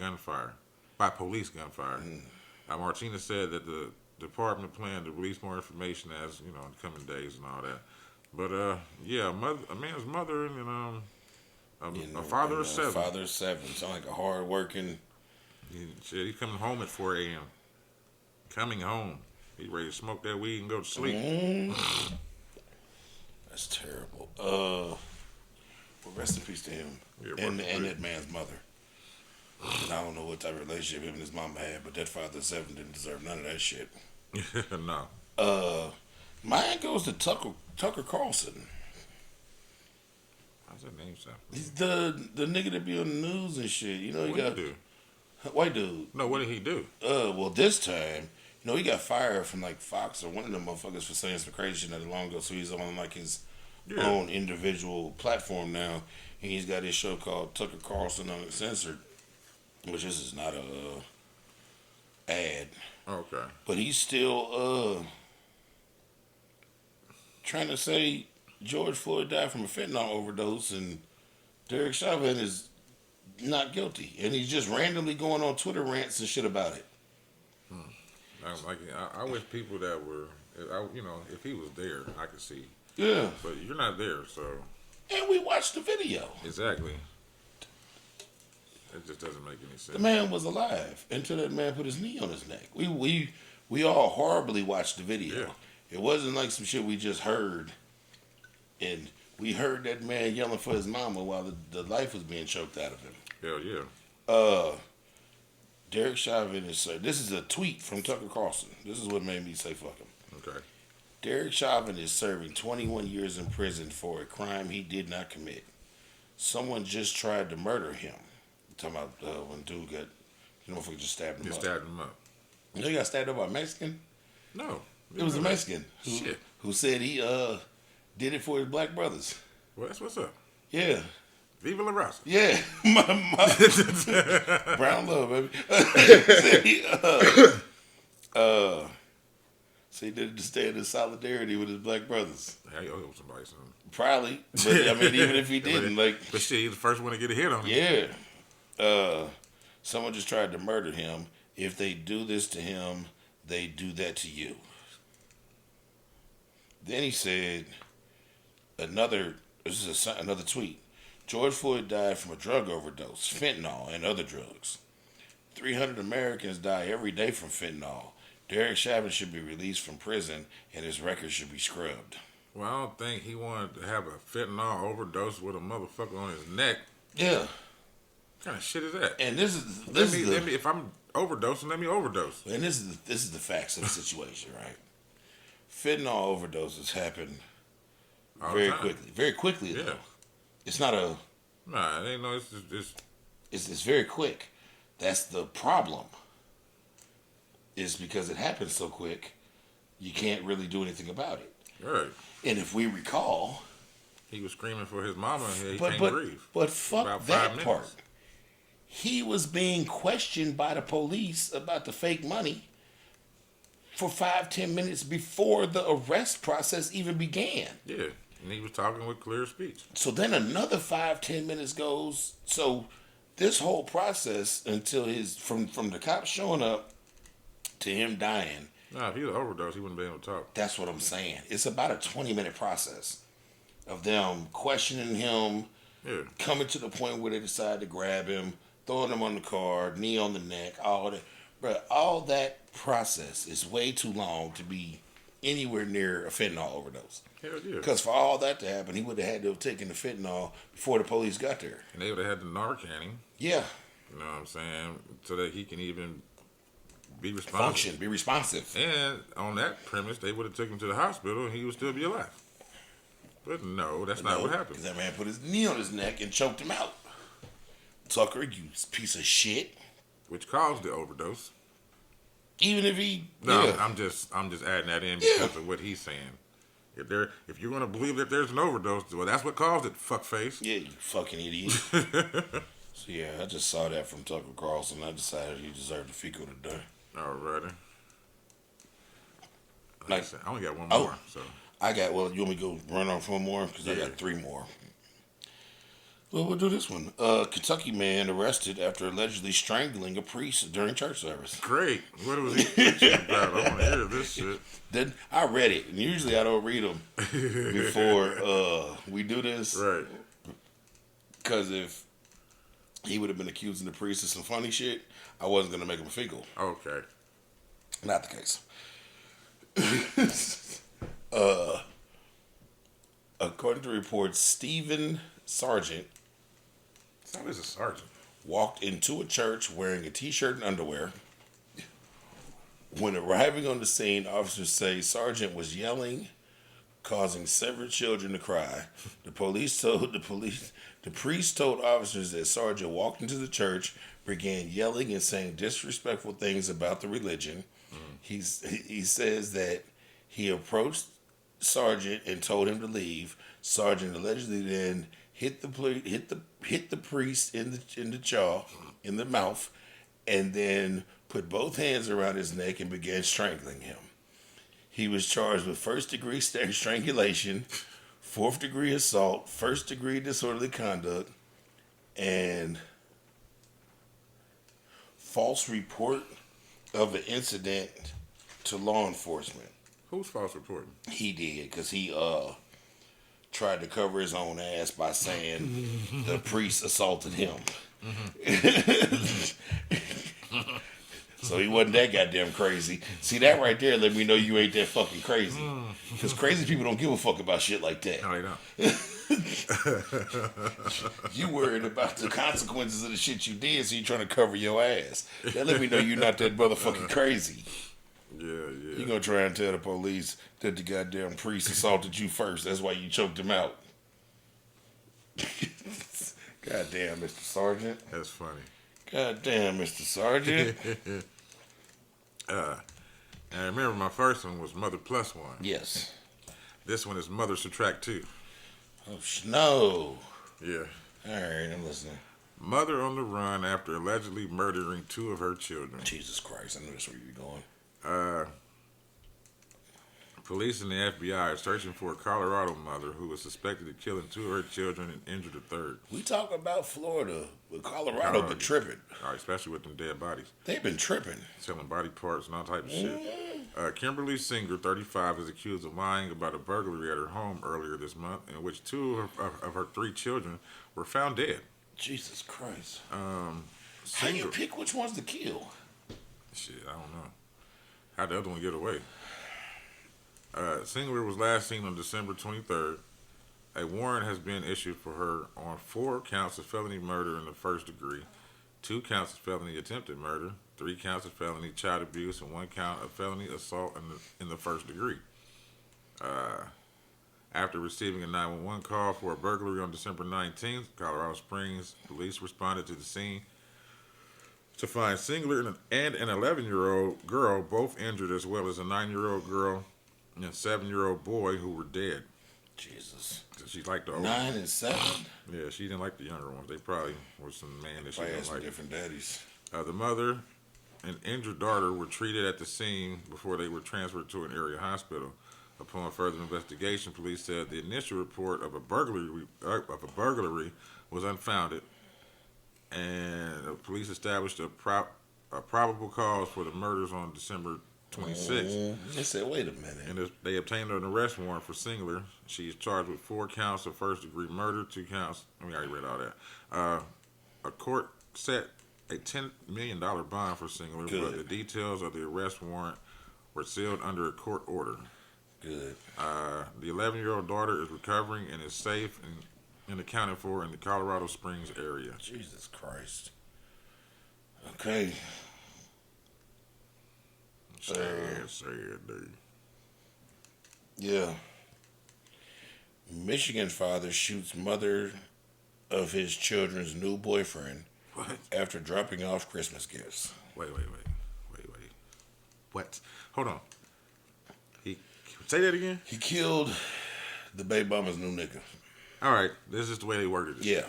police gunfire. Martinez said that the department planned to release more information as in the coming days and all that. But a man's mother and a father of 7. Father of 7. Sound like a hard-working. He said he's coming home at 4 a.m. Coming home. He's ready to smoke that weed and go to sleep. That's terrible. Well, rest in peace to him. Yeah, and that man's mother. And I don't know what type of relationship him and his mama had, but that father of 7 didn't deserve none of that shit. No. Mine goes to Tucker Carlson. How's that name sound? He's the nigga that be on the news and shit. You know, he What got did he do? white dude. No, what did he do? Well, this time, he got fired from like Fox or one of them motherfuckers for saying some crazy shit not long ago. So he's on like his own individual platform now, and he's got his show called Tucker Carlson Uncensored, which this is not a ad, Okay. but he's still trying to say George Floyd died from a fentanyl overdose and Derek Chauvin is not guilty, and he's just randomly going on Twitter rants and shit about it. I wish people that were, if he was there, I could see. Yeah, But you're not there, so. and we watched the video. Exactly. It just doesn't make any sense. The man was alive until that man put his knee on his neck. We all horribly watched the video. Yeah. It wasn't like some shit we just heard, and we heard that man yelling for his mama while the life was being choked out of him. Hell yeah. Derek Chauvin is saying, this is a tweet from Tucker Carlson. This is what made me say fuck him. Okay. Derek Chauvin is serving 21 years in prison for a crime he did not commit. Someone just tried to murder him. I'm talking about when dude got, motherfucker just stabbed him Just up. stabbed him up. You know he got stabbed up by a Mexican? No. It was a Mexican Shit. who said he did it for his black brothers. Well, that's what's up. Yeah. Viva la raza. Yeah. Brown love, baby. So he did it to stand in solidarity with his black brothers. Hey, I owe somebody something. Probably. But I mean, even if he didn't, like, But shit, he's the first one to get a hit on him. yeah. Someone just tried to murder him. If they do this to him, they do that to you. Then he said, another tweet. George Floyd died from a drug overdose, fentanyl, and other drugs. 300 Americans die every day from fentanyl. Derek Chauvin should be released from prison, and his record should be scrubbed. Well, I don't think he wanted to have a fentanyl overdose with a motherfucker on his neck. Yeah. What kind of shit is that? And this is if I'm overdosing, let me overdose. And this is the facts of the situation, right? Fentanyl overdoses happen All very the time. quickly. Very quickly, Yeah. though. It's not a. Nah, it ain't no. It's just It's very quick. That's the problem. Is because it happens so quick, you can't really do anything about it. right. And if we recall, He was screaming for his mama, and he but can't but breathe. but fuck About 5 that minutes. part. He was being questioned by the police about the fake money for 5-10 minutes before the arrest process even began. Yeah, and he was talking with clear speech. So then another 5-10 minutes goes. So this whole process until from the cops showing up to him dying. Nah, if he was overdose, he wouldn't be able to talk. That's what I'm saying. It's about a 20-minute process of them questioning him, Yeah, coming to the point where they decide to grab him, throwing him on the car, knee on the neck, all that. But all that process is way too long to be anywhere near a fentanyl overdose. hell yeah. Because for all that to happen, he would have had to have taken the fentanyl before the police got there. And they would have had the Narcan him, Yeah, you know what I'm saying, so that he can even be responsible. function, be responsive. And on that premise, they would have taken him to the hospital, and he would still be alive. But no, that's not what happened. Because that man put his knee on his neck and choked him out. Tucker, you piece of shit. Which caused the overdose. Even if he, No, yeah. I'm just adding that in because of what he's saying. If you're gonna believe that there's an overdose, well, that's what caused it, fuckface. Yeah, you fucking idiot. So yeah, I just saw that from Tucker Carlson. I decided he deserved a fecal today. Alrighty. Like I Like, said, I only got one oh. more, so I got, well, you want me to go run off one more? Because I Yeah. got 3 more. Well, we'll do this one. Kentucky man arrested after allegedly strangling a priest during church service. great. What was he preaching about? I want to hear this shit. Then I read it, and usually I don't read them before we do this. Right. Because if he would have been accusing the priest of some funny shit, I wasn't going to make him a fecal. Okay. Not the case. According to reports, Stephen Sargent It's always a sergeant. walked into a church wearing a t-shirt and underwear. When arriving on the scene, officers say Sargent was yelling, causing several children to cry. The priest told officers that Sargent walked into the church, began yelling and saying disrespectful things about the religion. He says that he approached Sargent and told him to leave. Sargent allegedly then hit the priest in the jaw, in the mouth, and then put both hands around his neck and began strangling him. He was charged with first-degree strangulation, fourth-degree assault, first-degree disorderly conduct, and false report of an incident to law enforcement. Who's false reporting? He did, because he tried to cover his own ass by saying the priest assaulted him. So he wasn't that goddamn crazy. See, that right there let me know you ain't that fucking crazy. Because crazy people don't give a fuck about shit like that. No, they don't. You worried about the consequences of the shit you did, so you trying to cover your ass. That let me know you're not that motherfucking crazy. Yeah. You gonna try and tell the police that the goddamn priest assaulted you first. That's why you choked him out. Goddamn, Mr. Sergeant. That's funny. Goddamn, Mr. Sergeant. And remember, my first one was Mother Plus One. Yes. This one is Mother Subtract Two. Oh, no. Yeah. All right, I'm listening. Mother on the run after allegedly murdering 2 of her children. Jesus Christ, I knew that's where you were going. Police and the FBI are searching for a Colorado mother who was suspected of killing 2 of her children and injured a third. We talk about Florida, but Colorado been tripping. All right, especially with them dead bodies. They've been tripping. Selling body parts and all type of shit. Kimberly Singer, 35, is accused of lying about a burglary at her home earlier this month in which 2 of her 3 children were found dead. Jesus Christ. How Singer, you pick which ones to kill? shit, I don't know. How'd the other one get away? Singer was last seen on December 23rd. A warrant has been issued for her on 4 counts of felony murder in the first degree, 2 counts of felony attempted murder, 3 counts of felony child abuse, and 1 count of felony assault in the first degree. After receiving a 911 call for a burglary on December 19th, Colorado Springs police responded to the scene to find Singer and an 11-year-old girl both injured, as well as a 9-year-old girl and a 7-year-old boy who were dead. Jesus. She liked the older 9 and 7. Yeah, she didn't like the younger ones. They probably were some man that she Probably had didn't some like. different daddies. The mother and injured daughter were treated at the scene before they were transferred to an area hospital. Upon further investigation, police said the initial report of a burglary was unfounded, and the police established a probable cause for the murders on December 26th. They said, wait a minute. And they obtained an arrest warrant for Singler. She is charged with 4 counts of first-degree murder, 2 counts. We already read all that. A court set a $10 million bond for Singler, but the details of the arrest warrant were sealed under a court order. Good. The 11-year-old daughter is recovering and is safe and accounted for in the Colorado Springs area. Jesus Christ. Okay. Sad day. Yeah. Michigan father shoots mother of his children's new boyfriend What? after dropping off Christmas gifts. Wait. What? Hold on. Say that again? He killed the baby mama's new nigga. All right. This is the way they worded it. Yeah.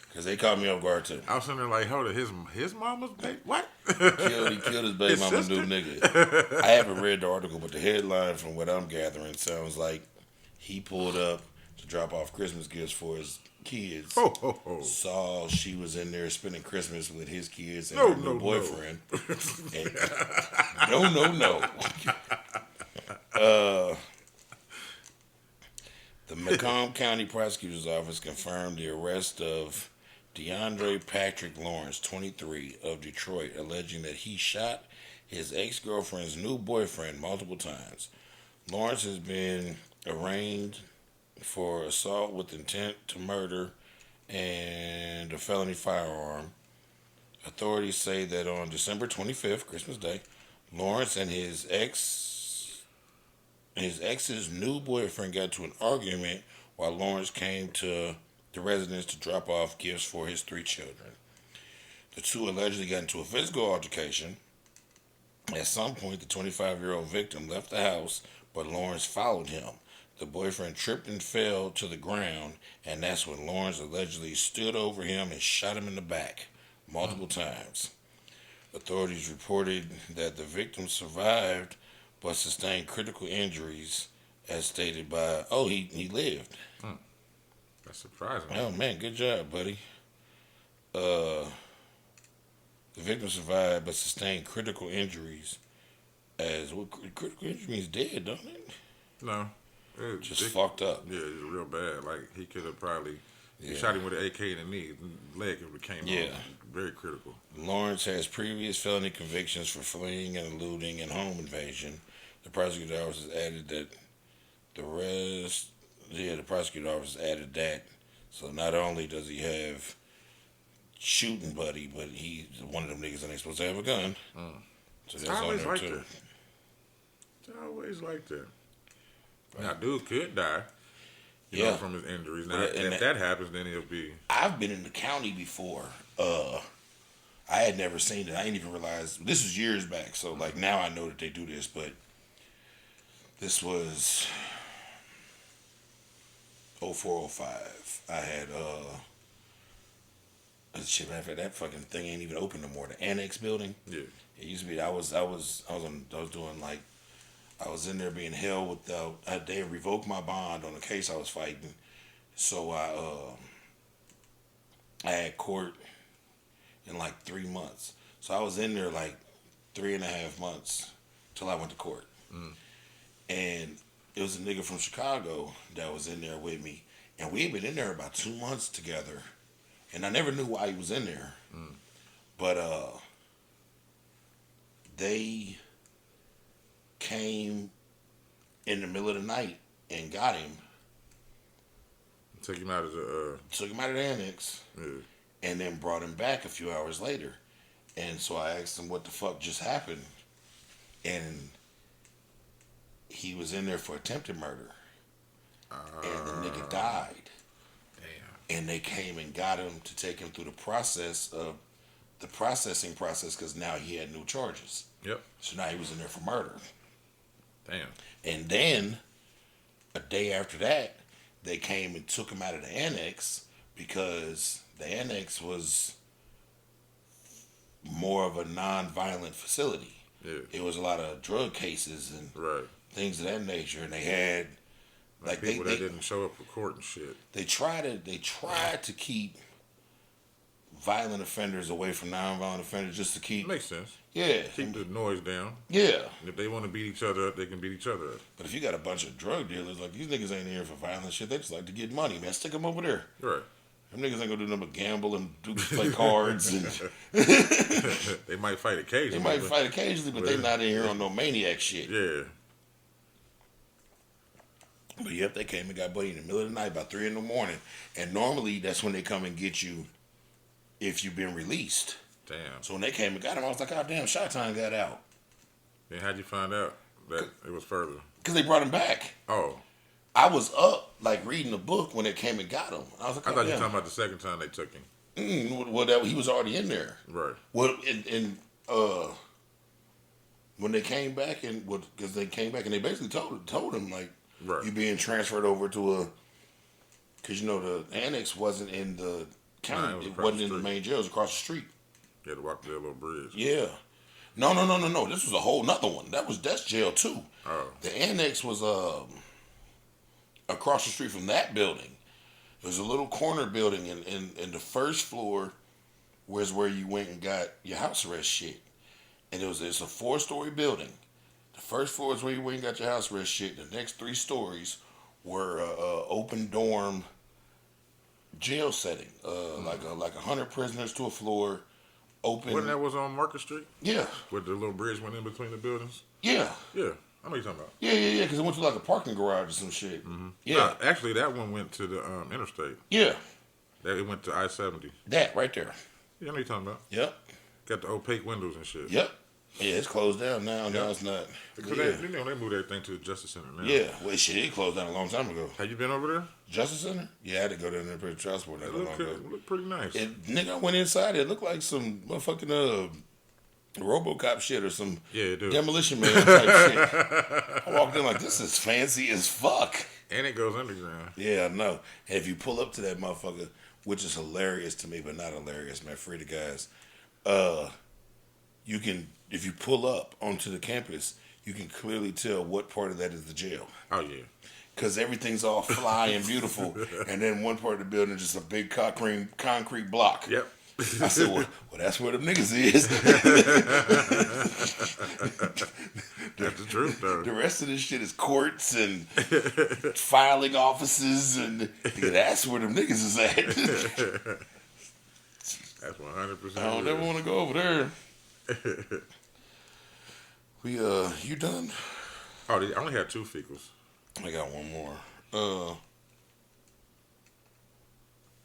Because they caught me off guard too. I was sitting there like, hold on, his mama's baby? What? He killed his baby His mama's sister? new nigga. I haven't read the article, but the headline from what I'm gathering sounds like he pulled up to drop off Christmas gifts for his kids. Oh. Saw she was in there spending Christmas with his kids and No, her new no. boyfriend. And, no. The Macomb County Prosecutor's Office confirmed the arrest of DeAndre Patrick Lawrence, 23, of Detroit, alleging that he shot his ex-girlfriend's new boyfriend multiple times. Lawrence has been arraigned for assault with intent to murder and a felony firearm. Authorities say that on December 25th, Christmas Day, Lawrence and his ex's new boyfriend got into an argument while Lawrence came to the residence to drop off gifts for his 3 children. The two allegedly got into a physical altercation. At some point, the 25-year-old victim left the house, but Lawrence followed him. The boyfriend tripped and fell to the ground, and that's when Lawrence allegedly stood over him and shot him in the back multiple times. Authorities reported that the victim survived but sustained critical injuries, as stated by... Oh, he lived. That's surprising. Oh, man, good job, buddy. The victim survived but sustained critical injuries, as... Well, critical injury means dead, don't it? No. Just fucked up. Yeah, it's real bad. Like, he could have probably... He shot him with an AK in the knee. Leg came off. Very critical. Lawrence has previous felony convictions for fleeing and eluding and home invasion. The prosecutor's office has added that the prosecutor's office added that. So not only does he have shooting buddy, but he's one of them niggas that ain't supposed to have a gun. So that's on there too. It's always like that. Now, dude could die. You know, from his injuries. Now, if that happens, then he'll be... I've been in the county before, I had never seen it. I didn't even realize this was years back. So like now I know that they do this, but this was 0405. I had shit. Matter of fact, that fucking thing ain't even open no more. The annex building. Yeah. It used to be. I was doing like. I was in there being held without. They revoked my bond on the case I was fighting, so I had court in like 3 months. So I was in there like 3.5 months till I went to court. And it was a nigga from Chicago that was in there with me, and we had been in there about 2 months together, and I never knew why he was in there, but they came in the middle of the night and got him. Took him out of the. Took him out of the annex. Yeah. And then brought him back a few hours later. And so I asked him what the fuck just happened. And he was in there for attempted murder. And the nigga died. Damn. And they came and got him to take him through the process of the processing process because now he had new charges. Yep. So now he was in there for murder. Damn. And then a day after that, they came and took him out of the annex because the annex was more of a non-violent facility. Yeah. It was a lot of drug cases and Right. things of that nature, and they had Like people that didn't show up for court and shit. they tried to keep violent offenders away from non-violent offenders just to keep Makes sense. yeah Keep the noise down. yeah. And if they want to beat each other up, they can beat each other up. But if you got a bunch of drug dealers, like these niggas ain't here for violent shit. They just like to get money, man. Stick them over there. Right. Them niggas ain't gonna do nothing but gamble and play cards and They might fight occasionally. they might but- fight occasionally, but they not in here on no maniac shit. Yeah. But yep, they came and got Buddy in the middle of the night, about 3 in the morning. And normally that's when they come and get you if you've been released. Damn. So when they came and got him, I was like, oh damn, Shot Time got out. Then how'd you find out that it was further? Because they brought him back. Oh, I was up, like, reading the book when they came and got him. I was like, I oh, thought you were damn. talking about the second time they took him. He was already in there. Right. Well, when they came back because they came back and they basically told him like, Right. you being transferred over to because the annex wasn't in the county, Nah, it was it across wasn't the in the street. main jail, it was across the street. You had to walk to that little bridge. Yeah, no. This was a whole nother one. That's jail too. Oh. The annex was across the street from that building. It was a little corner building in the first floor was where you went and got your house arrest shit. And it's a 4-story building. The first floor is where you went and got your house arrest shit. The next 3 stories were open dorm jail setting. Like 100 prisoners to a floor. Open. Wasn't that was on Market Street? Yeah. Where the little bridge went in between the buildings? Yeah. Yeah. I know what you're talking about. Yeah. Because it went to like a parking garage or some shit. Mm-hmm. Yeah. No, actually, that one went to the interstate. Yeah. It went to I-70. That right there. Yeah, I know what you're talking about. Yep. Got the opaque windows and shit. Yep. Yeah, it's closed down now. Now it's not. Because Yeah. they moved everything to the Justice Center now. Yeah. Well, shit, it closed down a long time ago. Have you been over there? Justice Center? Yeah, I had to go down there and put a transport that It long looked, ago. it looked pretty nice. Nigga, I went inside. It looked like some motherfucking RoboCop shit or some Yeah, it do. Demolition Man type shit. I walked in like, this is fancy as fuck. And it goes underground. Yeah, I know. And if you pull up to that motherfucker, which is hilarious to me, but not hilarious, man, free the guys. You can, if you pull up onto the campus, you can clearly tell what part of that is the jail. Oh, yeah. Because everything's all fly and beautiful. And then one part of the building is just a big concrete block. Yep. I said, well, that's where them niggas is. That's the truth, though. The rest of this shit is courts and filing offices, and that's where them niggas is at. That's 100%. I don't real. ever want to go over there. You done? Oh, I only had 2 fecals. I got one more.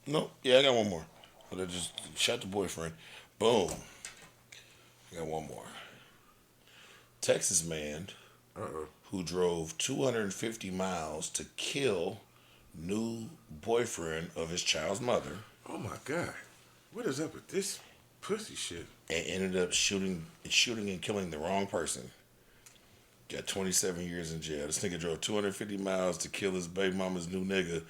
Nope. Yeah, I got one more. But I just shot the boyfriend. Boom. I got one more. Texas man Uh-oh. who drove 250 miles to kill new boyfriend of his child's mother. Oh, my God. What is up with this? Pussy shit. and ended up shooting and killing the wrong person. Got 27 years in jail. This nigga drove 250 miles to kill his baby mama's new nigga.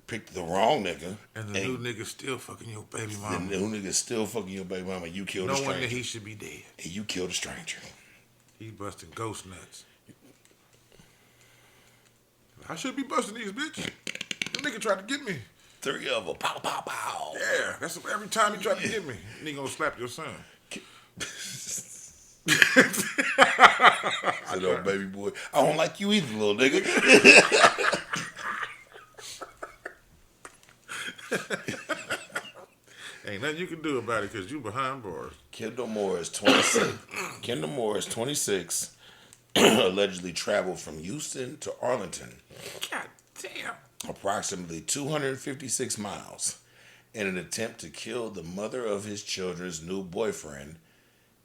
Picked the wrong nigga. And the new nigga still fucking your baby mama. The new nigga still fucking your baby mama. You killed a Knowing stranger. that he should be dead. And you killed a stranger. He busting ghost nuts. I should be busting these bitches. The nigga tried to get me. 3 of them. Pow, pow, pow. Yeah, that's every time he tried to get me. And he gonna slap your son. Said, oh, baby boy, I don't like you either, little nigga. Ain't nothing you can do about it because you behind bars. Kendall Moore is 26. Kendall Moore is 26. Allegedly traveled from Houston to Arlington, God damn. approximately 256 miles, in an attempt to kill the mother of his children's new boyfriend,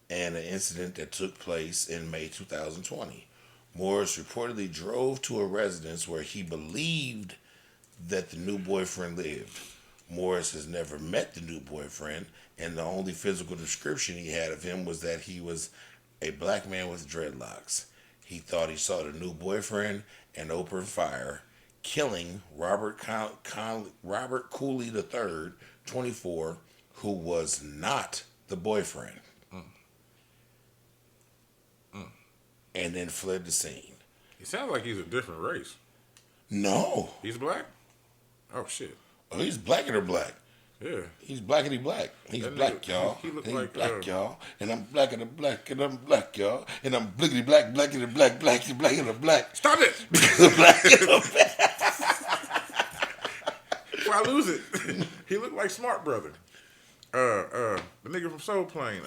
and an incident that took place in May 2020. Morris reportedly drove to a residence where he believed that the new boyfriend lived. Morris has never met the new boyfriend, and the only physical description he had of him was that he was a black man with dreadlocks. He thought he saw the new boyfriend and opened fire, killing Robert Cooley III, 24, who was not the boyfriend, and then fled the scene. He sounds like he's a different race. No. He's black? Oh, shit. Oh, he's blacker than black. Yeah. He's blackety black. He's That black, nigga, y'all. he look He's like, black, y'all. And I'm blacker than black, and I'm black, y'all. And I'm blickety black, blacker than black, black and black and I'm black. Stop it! Black and I'm black. Before I lose it. He looked like Smart Brother. The nigga from Soul Plane.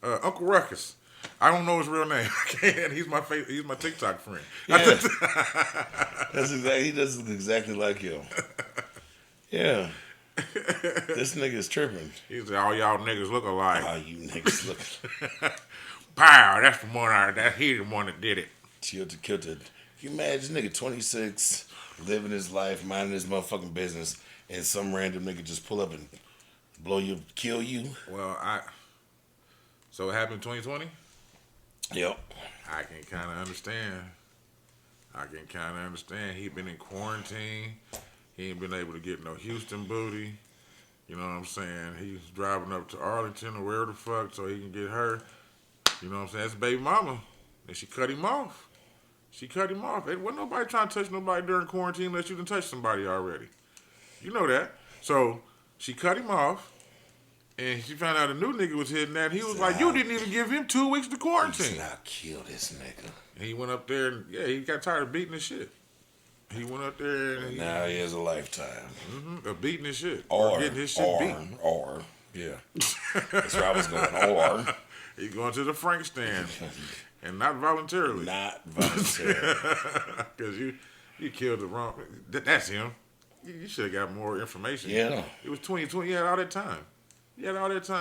Uncle Ruckus. I don't know his real name. He's my TikTok friend. Yeah. He does look exactly like him. Yeah. This nigga's tripping. He's like, all y'all niggas look alike. Oh, you niggas look. Pow, that's the one. He's the one that did it. Killed. Can you imagine this nigga 26, living his life, minding his motherfucking business, and some random nigga just pull up and kill you? Well, so it happened in 2020? Yep. I can kind of understand. He been in quarantine. He ain't been able to get no Houston booty. You know what I'm saying? He's driving up to Arlington or wherever the fuck so he can get her. You know what I'm saying? That's baby mama. And she cut him off. Ain't wasn't nobody trying to touch nobody during quarantine unless you done touched somebody already. You know that. So she cut him off. And she found out a new nigga was hitting that. He was like, you didn't even give him 2 weeks to quarantine. He said, I'll kill this nigga. And he went up there and, he got tired of beating his shit. He went up there and Now he has a lifetime. of beating his shit. Or getting his shit beat. Yeah. That's where I was going. Or. He's going to the Frank stand. And not voluntarily. Not voluntarily. Because you killed the wrong. That's him. You should have got more information. Yeah. It was 2020. He had all that time.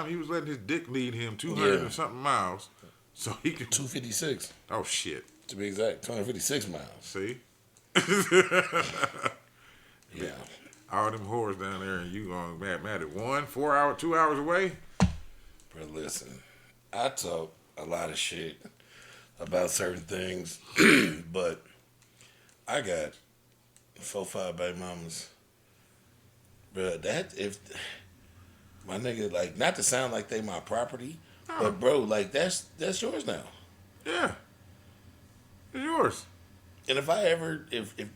He was letting his dick lead him 200 and something miles. So he could. 256. Oh, shit. To be exact. 256 miles. See? Yeah. All them whores down there and you going mad at 4 hours, 2 hours away? But listen, I talk a lot of shit about certain things, but I got 4-5 baby mamas. Bro, if my nigga, like, not to sound like they my property, but bro, like that's yours now. Yeah. It's yours. And if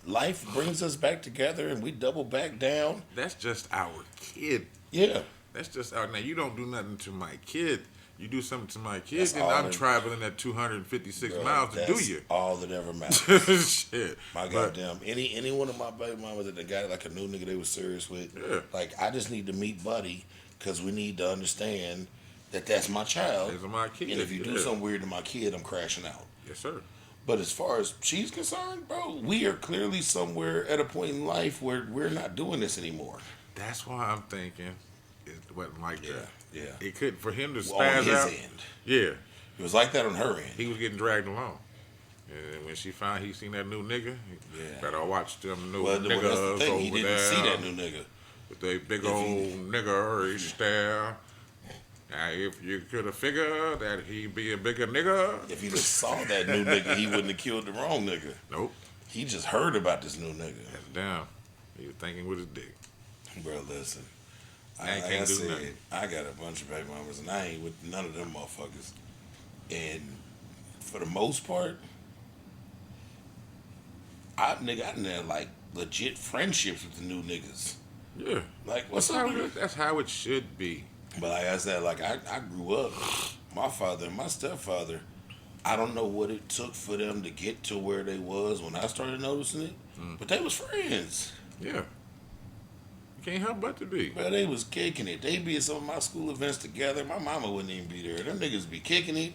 life brings us back together and we double back down, That's just our kid. yeah. That's just our. Now, you don't do nothing to my kid. You do something to my kid, That's then all I'm that- traveling that 256 Bro, miles to do that's you. all that ever matters. Shit. My But- goddamn, any one of my baby mamas that they got like a new nigga they was serious with, Yeah. like I just need to meet Buddy because we need to understand that that's my child. These are my kids. And if you do yeah. something weird to my kid, I'm crashing out. Yes, sir. But as far as she's concerned, bro, we are clearly somewhere at a point in life where we're not doing this anymore. That's why I'm thinking it wasn't like that. Yeah. It could, for him to On spaz his out. end. Yeah. It was like that on her end. He was getting dragged along. And when he seen that new nigga, Yeah. better watch them new Well, niggas that's the thing. He over didn't there see that new nigga. with their big old nigger stare. Now, if you could have figured that he'd be a bigger nigga. If he just saw that new nigga, he wouldn't have killed the wrong nigga. Nope. He just heard about this new nigga. That's down. He was thinking with his dick. Bro, listen. I Like can't I do said, nothing. I got a bunch of baby mamas, and I ain't with none of them motherfuckers. And for the most part, I done had like legit friendships with the new niggas. Yeah. Like, what's That's up, how, nigga? that's how it should be. But like I said, like I grew up, my father and my stepfather, I don't know what it took for them to get to where they was when I started noticing it, but they was friends. Yeah. You can't help but to be. Bro, they was kicking it. They be at some of my school events together. My mama wouldn't even be there. Them niggas be kicking it,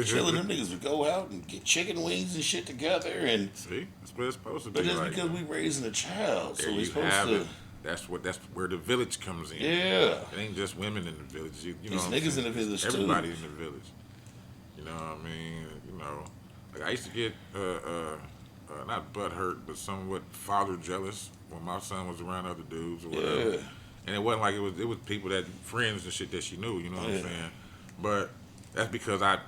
chilling. Them niggas would go out and get chicken wings and shit together. And See, that's what it's supposed to but be that's like. because we raising a child, so There we you supposed have to. it. That's where the village comes in. Yeah, It ain't just women in the village. You know It's what I'm niggas saying? in the village, too. Everybody's in the village. You know what I mean? You know, like I used to get not butt hurt, but somewhat father jealous when my son was around other dudes or whatever. yeah. And it wasn't like it was people that friends and shit that she knew. You know what I'm Yeah. saying? But that's because I'm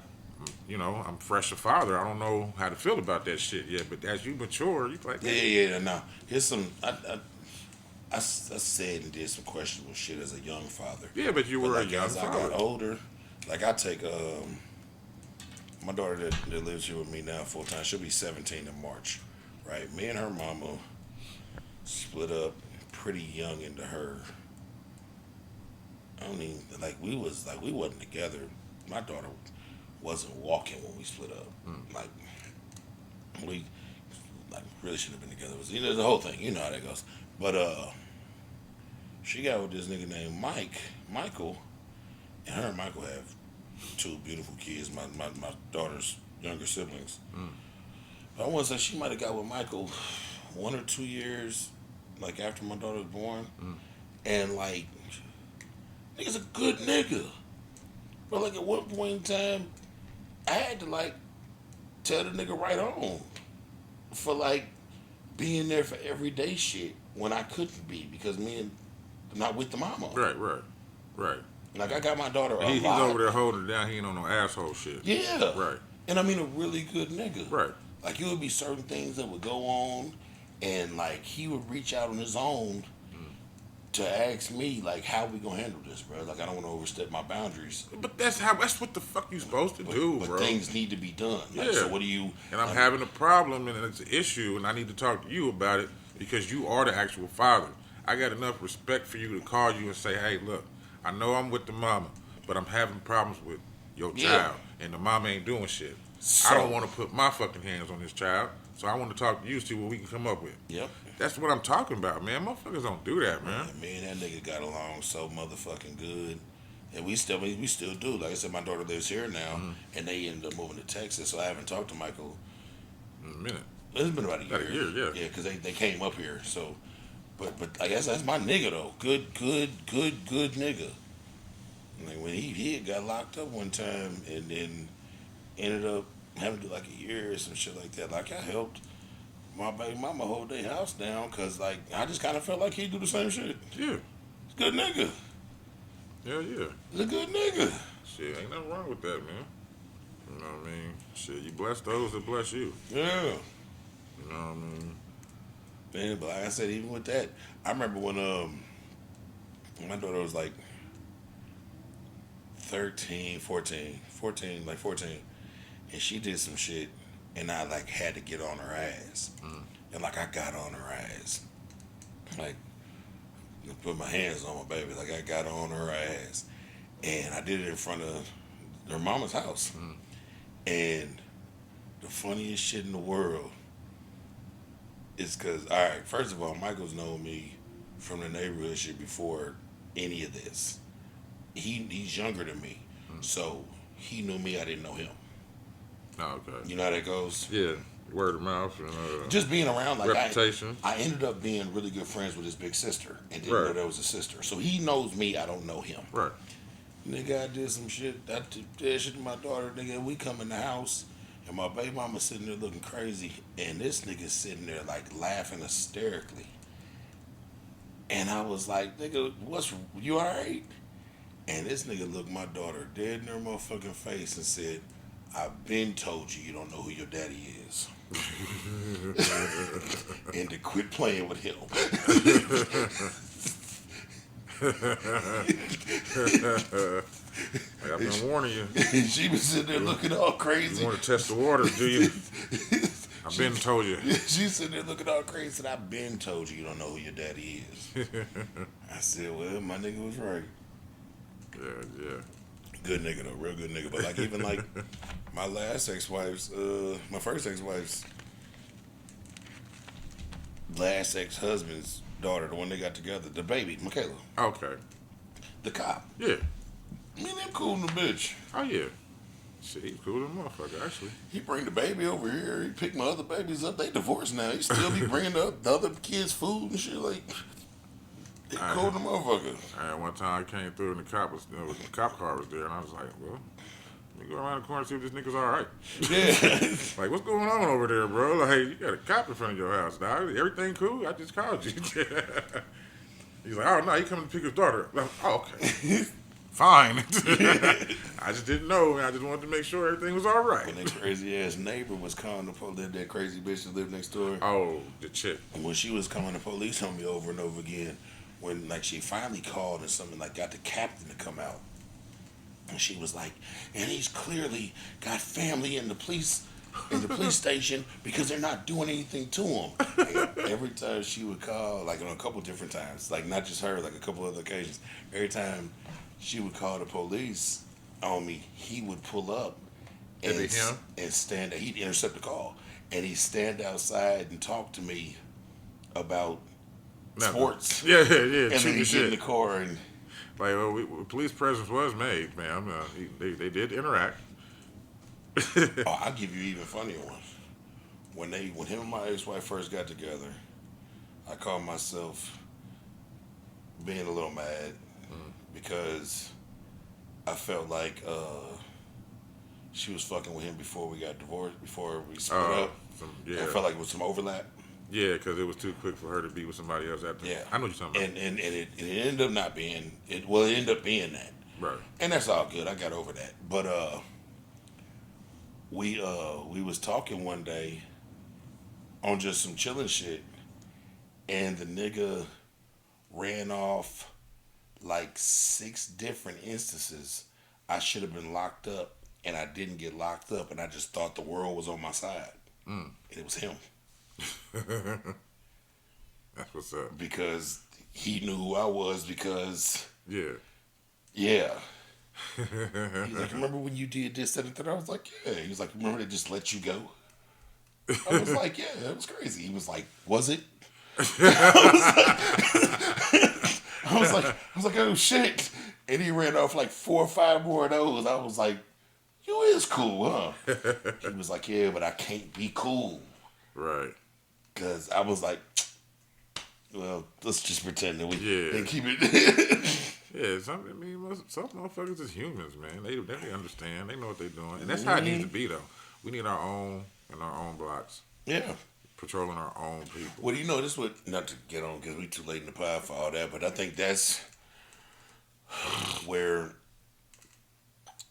fresh a father. I don't know how to feel about that shit yet. But as you mature, you like, Yeah. Now, here's some. I said and did some questionable shit as a young father. yeah, but you But were like a young as I father. got older, like I take my daughter that lives here with me now full time. She'll be 17 in March, right? Me and her mama split up pretty young into her. I don't even we wasn't together. My daughter wasn't walking when we split up. Like we really should have been together. It was, the whole thing. You know how that goes. But she got with this nigga named Michael, and her and Michael have two beautiful kids. My daughter's younger siblings. But I want to say she might have got with Michael 1 or 2 years, like after my daughter was born, and like nigga's a good nigga. But like at one point in time, I had to like tell the nigga right on for like being there for everyday shit when I couldn't be because I'm not with the mama. Right. Like I got my daughter a He's lot. over there holding it down. He ain't on no asshole shit. Yeah. Right. And I mean a really good nigga. Right. Like it would be certain things that would go on and like he would reach out on his own to ask me like how we gonna handle this, bro. Like I don't want to overstep my boundaries. But that's what the fuck you supposed to do, But bro. things need to be done. Like, Yeah. so what do you And I'm having a problem and it's an issue and I need to talk to you about it because you are the actual father. I got enough respect for you to call you and say, hey, look, I know I'm with the mama, but I'm having problems with your Yeah. child and the mama ain't doing shit. So- I don't want to put my fucking hands on this child, so I want to talk to you, see what we can come up with. Yep. That's what I'm talking about, man. Motherfuckers don't do that, man. And me and that nigga got along so motherfucking good. And we still do. Like I said, my daughter lives here now, and they ended up moving to Texas. So I haven't talked to Michael. In a minute. It's been about a year. About a year, yeah. Yeah, because they came up here. So, but I guess that's my nigga though. Good nigga. Like when he had got locked up one time, and then ended up having to do like a year or some shit like that. Like I helped my baby mama hold their house down because like I just kind of felt like he'd do the same shit. Yeah. He's a good nigga. Hell yeah. He's a good nigga. Shit, ain't nothing wrong with that, man. You know what I mean? Shit, you bless those that bless you. Yeah. You know what I mean? Man, but like I said, even with that, I remember when my daughter was like 14, and she did some shit, and I like had to get on her ass, and like I got on her ass, like put my hands on my baby, like I got on her ass, and I did it in front of her mama's house, and the funniest shit in the world is because, all right, first of all, Michael's known me from the neighborhood shit before any of this. He's younger than me, so he knew me. I didn't know him. Oh, okay. You know how that goes. Yeah, word of mouth and Just being around, like reputation. I ended up being really good friends with his big sister, and didn't Right. know there was a sister. So he knows me. I don't know him. Right. Nigga, I did some shit. I did shit to my daughter. Nigga, we come in the house, and my baby mama sitting there looking crazy, and this nigga sitting there like laughing hysterically. And I was like, nigga, you all right? And this nigga looked my daughter dead in her motherfucking face and said, "I've been told you you don't know who your daddy is." And to quit playing with him. Like, I've been warning you. And she was sitting there looking all You crazy. want to test the waters, do you? I've been told you. She's sitting there looking all crazy. Said, "I've been told you you don't know who your daddy is." I said, "Well, my nigga was right. Yeah. Good nigga though, real good nigga." But like even like my last ex-wife's, my first ex-wife's last ex-husband's daughter, the one they got together, the baby, Michaela, Okay. the cop. Yeah. Me and him cool in the bitch. Oh, yeah. Shit, he's cool as a motherfucker, actually. He bring the baby over here. He pick my other babies up. They divorced now. He still be bringing the other kids food and shit. Like, he cool the motherfucker. One time I came through and the cop car was there, and I was like, well, let me go around the corner and see if this nigga's all right. Yeah. Like, what's going on over there, bro? Like, you got a cop in front of your house, dog. Everything cool? I just called you. He's like, oh, no, he coming to pick his daughter up. Oh, okay. Fine. I just didn't know, and I just wanted to make sure everything was all right. When that crazy ass neighbor was calling the police, that crazy bitch that lived next door. Oh, the chick. And when she was calling the police on me over and over again, when like she finally called and something like got the captain to come out, and she was like, and he's clearly got family in the police station because they're not doing anything to him. And every time she would call, like on a couple different times, like not just her, like a couple other occasions, every time she would call the police on me, he would pull up and, Is it him? and stand. He'd intercept the call and he'd stand outside and talk to me about sports. Yeah. And Shoot then he'd your get in shit. the car and Like, well, police presence was made, man. They did interact. oh, I'll give you even funnier one. When him and my ex-wife first got together, I called myself being a little mad because I felt like she was fucking with him before we got divorced, before we split up. I felt like it was some overlap. Yeah, because it was too quick for her to be with somebody else after. Yeah, I know what you're talking about. And it ended up not being it. Well, it ended up being that, Right. and that's all good. I got over that. But we was talking one day on just some chilling shit, and the nigga ran off like 6 different instances I should have been locked up, and I didn't get locked up, and I just thought the world was on my side, and it was him. That's what's up. Because he knew who I was. Because Yeah. yeah. He's like, remember when you did this, that, and that? I was like, yeah. He was like, remember they just let you go? I was like, yeah, that was crazy. He was like, was it? I was like, oh shit. And he ran off like 4 or 5 more of those. I was like, you is cool, huh? He was like, yeah, but I can't be cool. Right. Because I was like, well, let's just pretend that we keep it. Yeah, some motherfuckers is humans, man. They understand. They know what they're doing. And that's how it needs to be, though. We need our own in our own blocks. Yeah. Patrolling our own people. Well, you know, this would, not to get on because we too late in the pod for all that, but I think that's where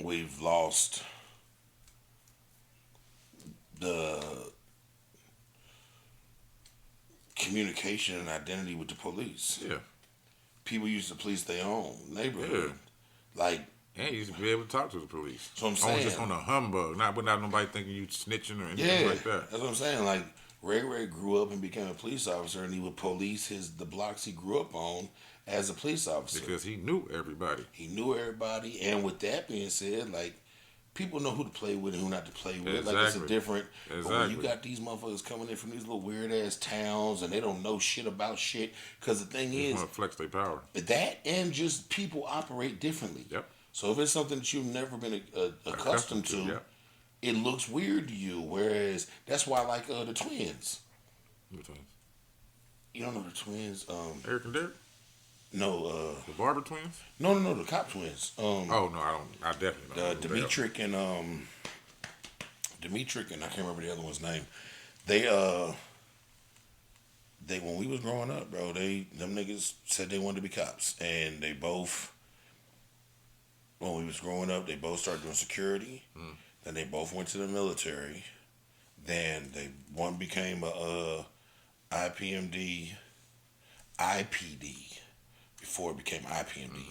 we've lost the communication and identity with the police. Yeah. People used to police their own neighborhood. Yeah. Like, and you used to be able to talk to the police. That's what I'm saying. Just on a humbug, not without nobody thinking you snitching or anything like that. That's what I'm saying. Like, Ray grew up and became a police officer, and he would police the blocks he grew up on as a police officer. Because he knew everybody. He knew everybody, and with that being said, like, people know who to play with and who not to play with. Exactly. Like, it's a different. Exactly. But when you got these motherfuckers coming in from these little weird ass towns and they don't know shit about shit, because the thing They is, want to flex their power. that and just people operate differently. Yep. So if it's something that you've never been accustomed to, yep. It looks weird to you. Whereas that's why I like the twins. The twins. You don't know the twins? Eric and Derek? No. The Barber twins? No, the cop twins. Oh no, I don't. I definitely don't. Dimitri and I can't remember the other one's name. They when we was growing up, bro, them niggas said they wanted to be cops, and they both when we was growing up, they both started doing security. Then they both went to the military. Then one became a IPMD, IPD before it became IPMD,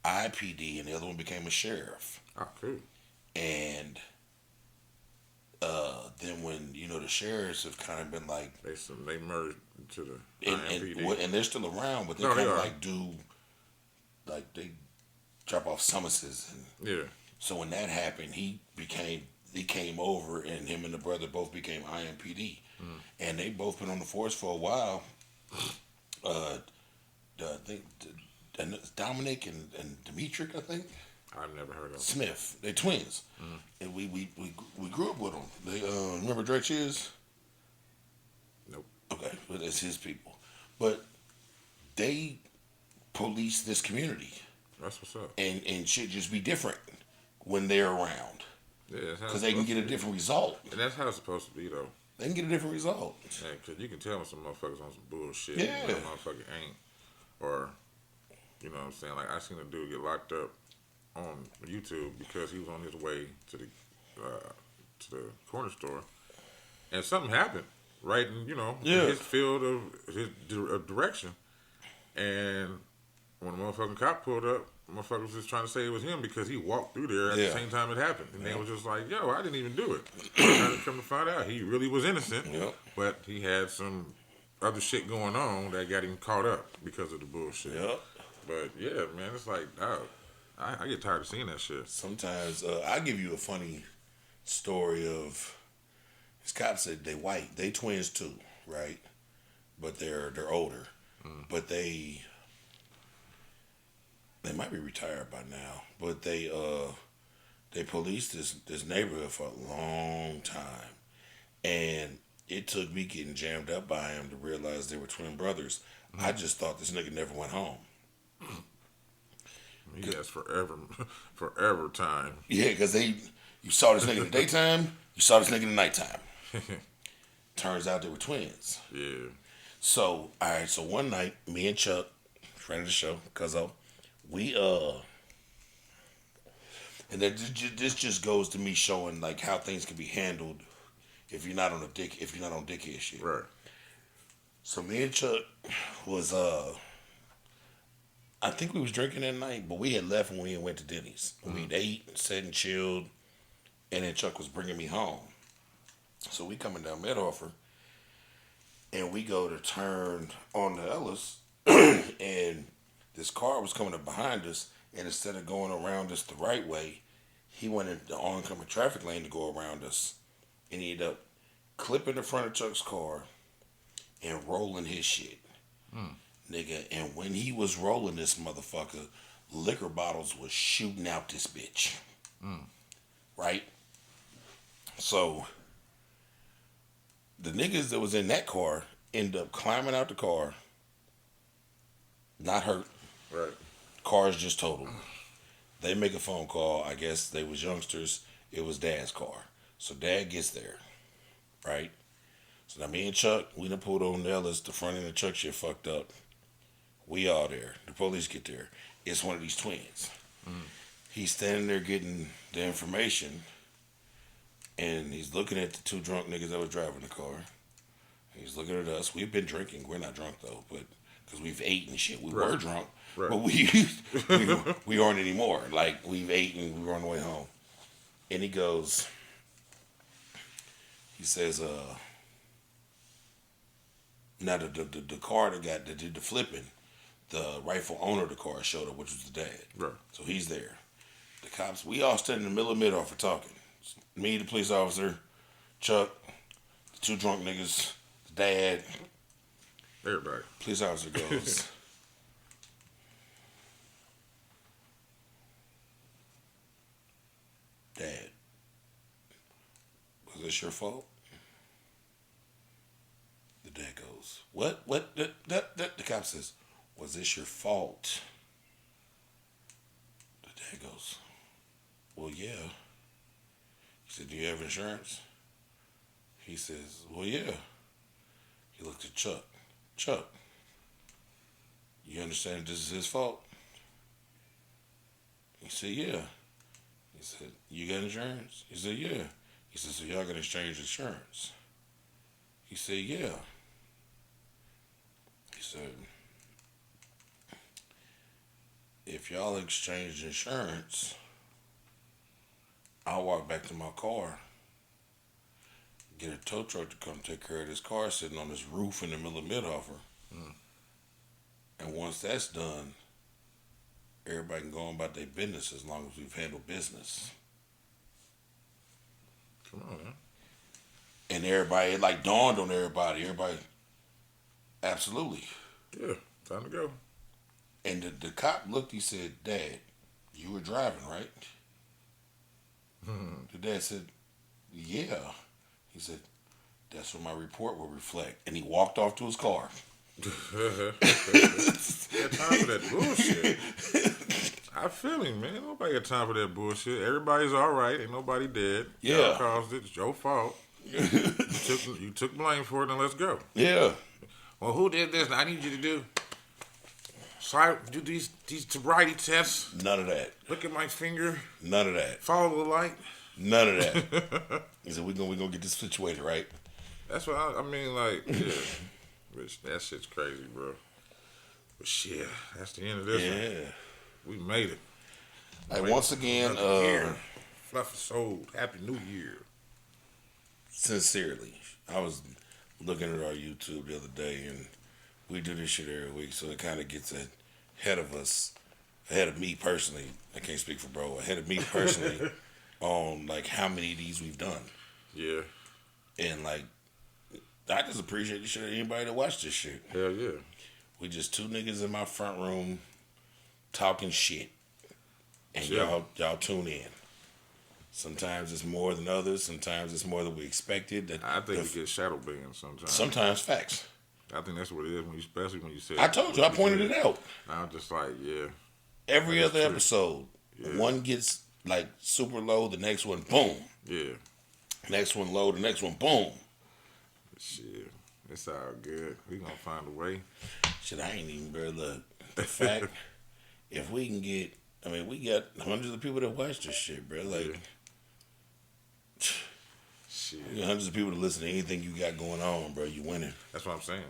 IPD, and the other one became a sheriff. Oh, cool. And then when the sheriffs have kind of been like They merged into the and, IMPD. and they're still around, but they No, kind they of are. like they drop off summonses, and Yeah. so when that happened, he came over, and him and the brother both became IMPD, and they both been on the force for a while. I think Dominic and Dimitri, I think I've never heard of them. Smith, they're twins, and we grew up with them. They remember Drake Cheers? Nope. Okay, but it's his people, but they police this community, That's what's up. and shit just be different when they're around Yeah, that's how because it's they can supposed get to a be. different result. And that's how it's supposed to be, though. They can get a different result. Yeah, because you can tell when some motherfuckers on some bullshit. Yeah. And some motherfucker ain't. Or, you know what I'm saying? Like, I seen a dude get locked up on YouTube because he was on his way to the corner store. And something happened right in, Yeah. his field of his direction. And when the motherfucking cop pulled up, the motherfucker was just trying to say it was him because he walked through there at Yeah. the same time it happened. And they was just like, yo, I didn't even do it. And come to find out, he really was innocent. Yep. But he had some other shit going on that got him caught up because of the bullshit. Yep. But yeah, man, it's like, dog, I get tired of seeing that shit. Sometimes I'll give you a funny story of this cop said they white, they twins too, right? But they're older, but they might be retired by now. But they policed this neighborhood for a long time, and it took me getting jammed up by him to realize they were twin brothers. I just thought this nigga never went home. He has forever time. Yeah, because you saw this nigga in the daytime, you saw this nigga in the nighttime. Turns out they were twins. Yeah. So, all right, so one night, me and Chuck, friend of the show, Cuzzo, we, and then this just goes to me showing, like, how things can be handled if you're not on dickhead shit. Right. So me and Chuck was, I think we was drinking that night, but we had left when we went to Denny's. We'd ate, sat and chilled, and then Chuck was bringing me home. So we coming down Mid-Offer, and we go to turn on the Ellis, and this car was coming up behind us, and instead of going around us the right way, he went in the oncoming traffic lane to go around us, and he ended up clipping the front of Chuck's car and rolling his shit. Nigga, and when he was rolling this motherfucker, liquor bottles was shooting out this bitch. Right? So, the niggas that was in that car end up climbing out the car, not hurt. Right. Car's just totaled. They make a phone call. I guess they was youngsters. It was Dad's car. So Dad gets there. Right? So now me and Chuck, we done pulled on Ellis. The front end of Chuck shit fucked up. We all there. The police get there. It's one of these twins. He's standing there getting the information, and he's looking at the two drunk niggas that was driving the car. He's looking at us. We've been drinking. We're not drunk though, but because we've ate and shit, we were drunk, Right. but we aren't anymore. Like we've ate and we were on the way home. And he goes, he says, now the car that did the flipping, the rightful owner of the car showed up, which was the dad. Right. So he's there. The cops, we all stood in the middle of Mid-Offer talking. Me, the police officer, Chuck, the two drunk niggas, the dad. Everybody. Police officer goes, Dad, was this your fault? The dad goes, what? The cop says, was this your fault? The dad goes, well, yeah. He said, do you have insurance? He says, well, yeah. He looked at Chuck. Chuck, you understand this is his fault? He said, yeah. said, you got insurance? He said, yeah. He said, so y'all gonna exchange insurance? He said, yeah. He said, if y'all exchange insurance, I'll walk back to my car, get a tow truck to come take care of this car sitting on this roof in the middle of Midhofer. And once that's done, everybody can go on about their business as long as we've handled business. Come on, man. And everybody, it like dawned on everybody. Everybody, absolutely. Yeah, time to go. And the cop looked, he said, Dad, you were driving, right? The dad said, yeah. He said, that's what my report will reflect. And he walked off to his car. Got time for that bullshit. I feel him, man. Nobody got time for that bullshit. Everybody's all right. Ain't nobody dead. Yeah. Y'all caused it. It's your fault. You took blame for it, and let's go. Yeah. Well, who did this? I need you to do these sobriety tests. None of that. Look at my finger. None of that. Follow the light. None of that. He said, we're gonna get this situated, right? That's what I mean, like, yeah. Which, that shit's crazy, bro. But shit, that's the end of this one. Yeah. We made it. Like, once again, year. Fluffy soul. Happy New Year. Sincerely, I was looking at our YouTube the other day, and we do this shit every week, so it kind of gets ahead of us, ahead of me personally. I can't speak for bro. Ahead of me personally on like how many of these we've done. Yeah. And like, I just appreciate the shit of anybody that watched this shit. Hell yeah. We just two niggas in my front room talking shit, and Yeah. y'all tune in. Sometimes it's more than others. Sometimes it's more than we expected. I think we get shadow banned sometimes. Sometimes facts. I think that's what it is, especially when you said. I told you. I pointed it out. I'm just like, yeah. Every That's other true. episode, Yeah. one gets like super low. The next one, boom. Yeah. Next one low. The next one, boom. Shit. It's all good. We gonna find a way. Shit, I ain't even, bro. Look, the fact, if we can get, I mean, we got hundreds of people that watch this shit, bro. Like, Yeah. Shit. we got hundreds of people that listen to anything you got going on, bro. You winning. That's what I'm saying.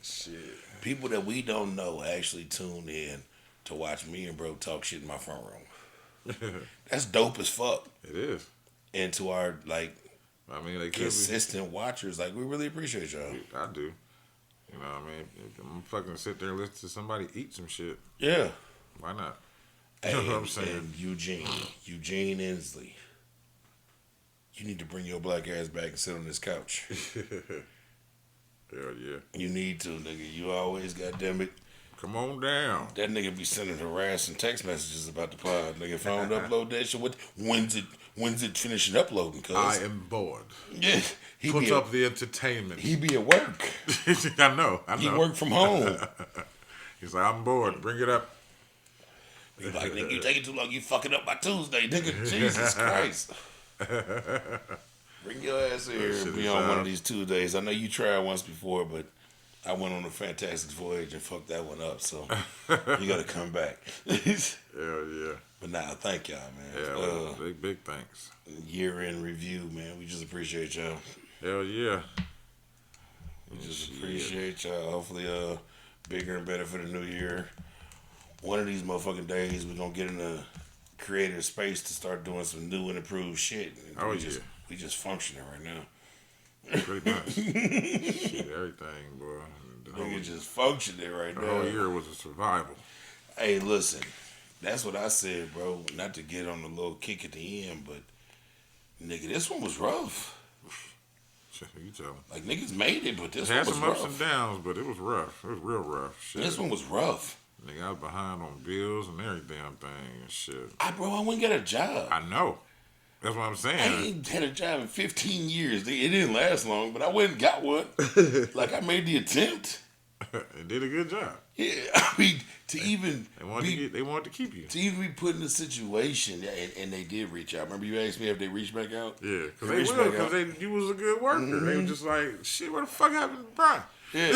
Shit. People that we don't know actually tune in to watch me and bro talk shit in my front room. That's dope as fuck. It is. And to our like I mean, they could be. consistent watchers, like we really appreciate y'all. I do. You know what I mean? If I'm fucking sit there and listen to somebody eat some shit. Yeah. Why not? Hey, You know what I'm saying? and Eugene Inslee. You need to bring your black ass back and sit on this couch. Hell yeah. You need to, nigga. You always, goddamn it. Come on down. That nigga be sending harassing text messages about the pod. Nigga, if I don't upload that shit, when's it finishing uploading? Cause I am bored. yeah, he Put be up the entertainment. he be at work. I know. He work from home. He's like, I'm bored. Bring it up. He like, nigga, you taking too long. You fucking up by Tuesday, nigga. Jesus Christ. Bring your ass here shit and be is on one out. of these Tuesdays. I know you tried once before, but I went on a fantastic voyage and fucked that one up. So you got to come back. Hell yeah. But nah, thank y'all, man. Yeah, well, big thanks. Year-end review, man. We just appreciate y'all. Hell yeah. We just appreciate y'all. Hopefully, bigger and better for the new year. One of these motherfucking days, we're going to get in a creative space to start doing some new and improved shit. Oh, We just functioning right now. Pretty much. Shit, everything, boy. The whole, Nigga just functioning right the now. whole year was a survival. Hey, listen. That's what I said, bro. Not to get on the little kick at the end, but nigga, this one was rough. Shit, you tell 'em. Like, niggas made it, but this It one had was some ups and rough. downs, but it was rough. It was real rough. Shit. This one was rough. Nigga, I was behind on bills and every damn thing and shit. I went and got a job. I know. That's what I'm I saying. ain't had a job in 15 years. It didn't last long, but I went and got one. Like, I made the attempt. It did a good job. Yeah, I mean, to even They wanted to keep you. to even be put in a situation, and they did reach out. Remember you asked me if they reached back out? Yeah, They because reached they will, back out. because you was a good worker. They were just like, shit, what the fuck happened to Brian? Yeah,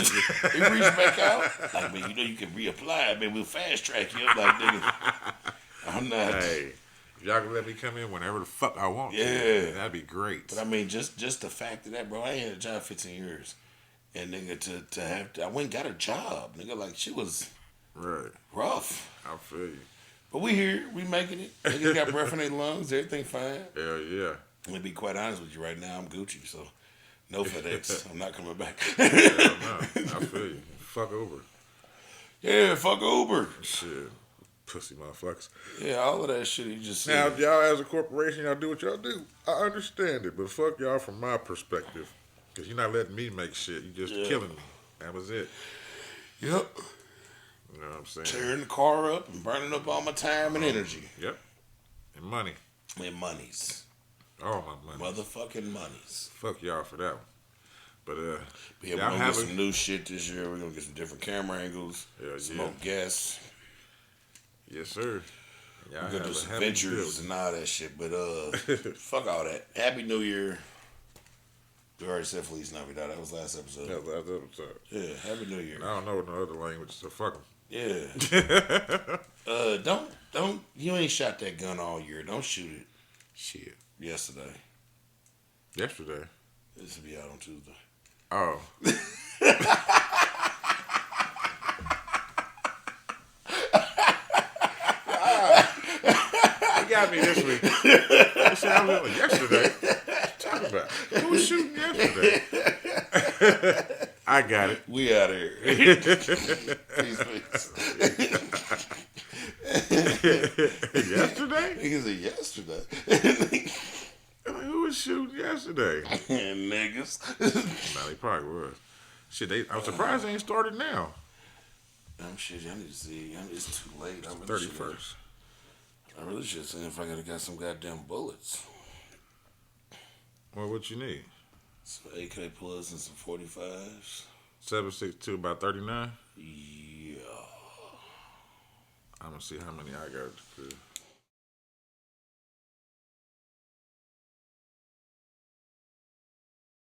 they reached back out. Like, man, you know you can reapply. Man, we'll fast track you. I'm like, nigga, I'm not. Hey, if y'all can let me come in whenever the fuck I want Yeah. to, that'd be great. But I mean, just the fact of that, bro. I ain't had a job 15 years, and nigga, I went and got a job, nigga. Like she was Right. rough, I feel you. but we here, we making it. Niggas got breath in their lungs, everything fine. Hell yeah. Let me be quite honest with you right now. I'm Gucci, so no FedEx. I'm not coming back. Hell no. I feel you. Fuck Uber. Yeah, fuck Uber. Shit. Pussy motherfuckers. Yeah, all of that shit. You just Now, said. y'all as a corporation, y'all do what y'all do. I understand it, but fuck y'all from my perspective. Because you're not letting me make shit. You just Yeah. killing me. That was it. Yep. You know what I'm saying? Tearing the car up and burning up all my time and energy. Yep. And money. And monies. All my money. Motherfucking monies. Fuck y'all for that one. But, Yeah, we're y'all gonna get have some new shit this year. We're gonna get some different camera angles. Hell Some yeah. more guests. Yes, sir. Y'all We're gonna do have a some heavy ventures build. and all that shit. But fuck all that. Happy New Year. We already said Feliz Navidad. That was last episode. That was last episode. Yeah, Happy New Year. And I don't know no other language, so fuck them. Yeah. Don't. You ain't shot that gun all year. Don't shoot it. Shit. Yesterday. Yesterday. This will be out on Tuesday. Oh. You got me this week. You said I was yesterday. What you talking about? Who was shooting yesterday? I got it. We out here. Peace, peace. Yesterday? Niggas said yesterday. I mean, who was shooting yesterday? Niggas. No, they probably was. Shit, I'm surprised they ain't started now. Shit, I need to see. It's too late. I really 31st. I really should see if I could have got some goddamn bullets. Well, what you need? Some AK plus and some 45s. 7.62 about 39. Yeah. I'm gonna see how many I got.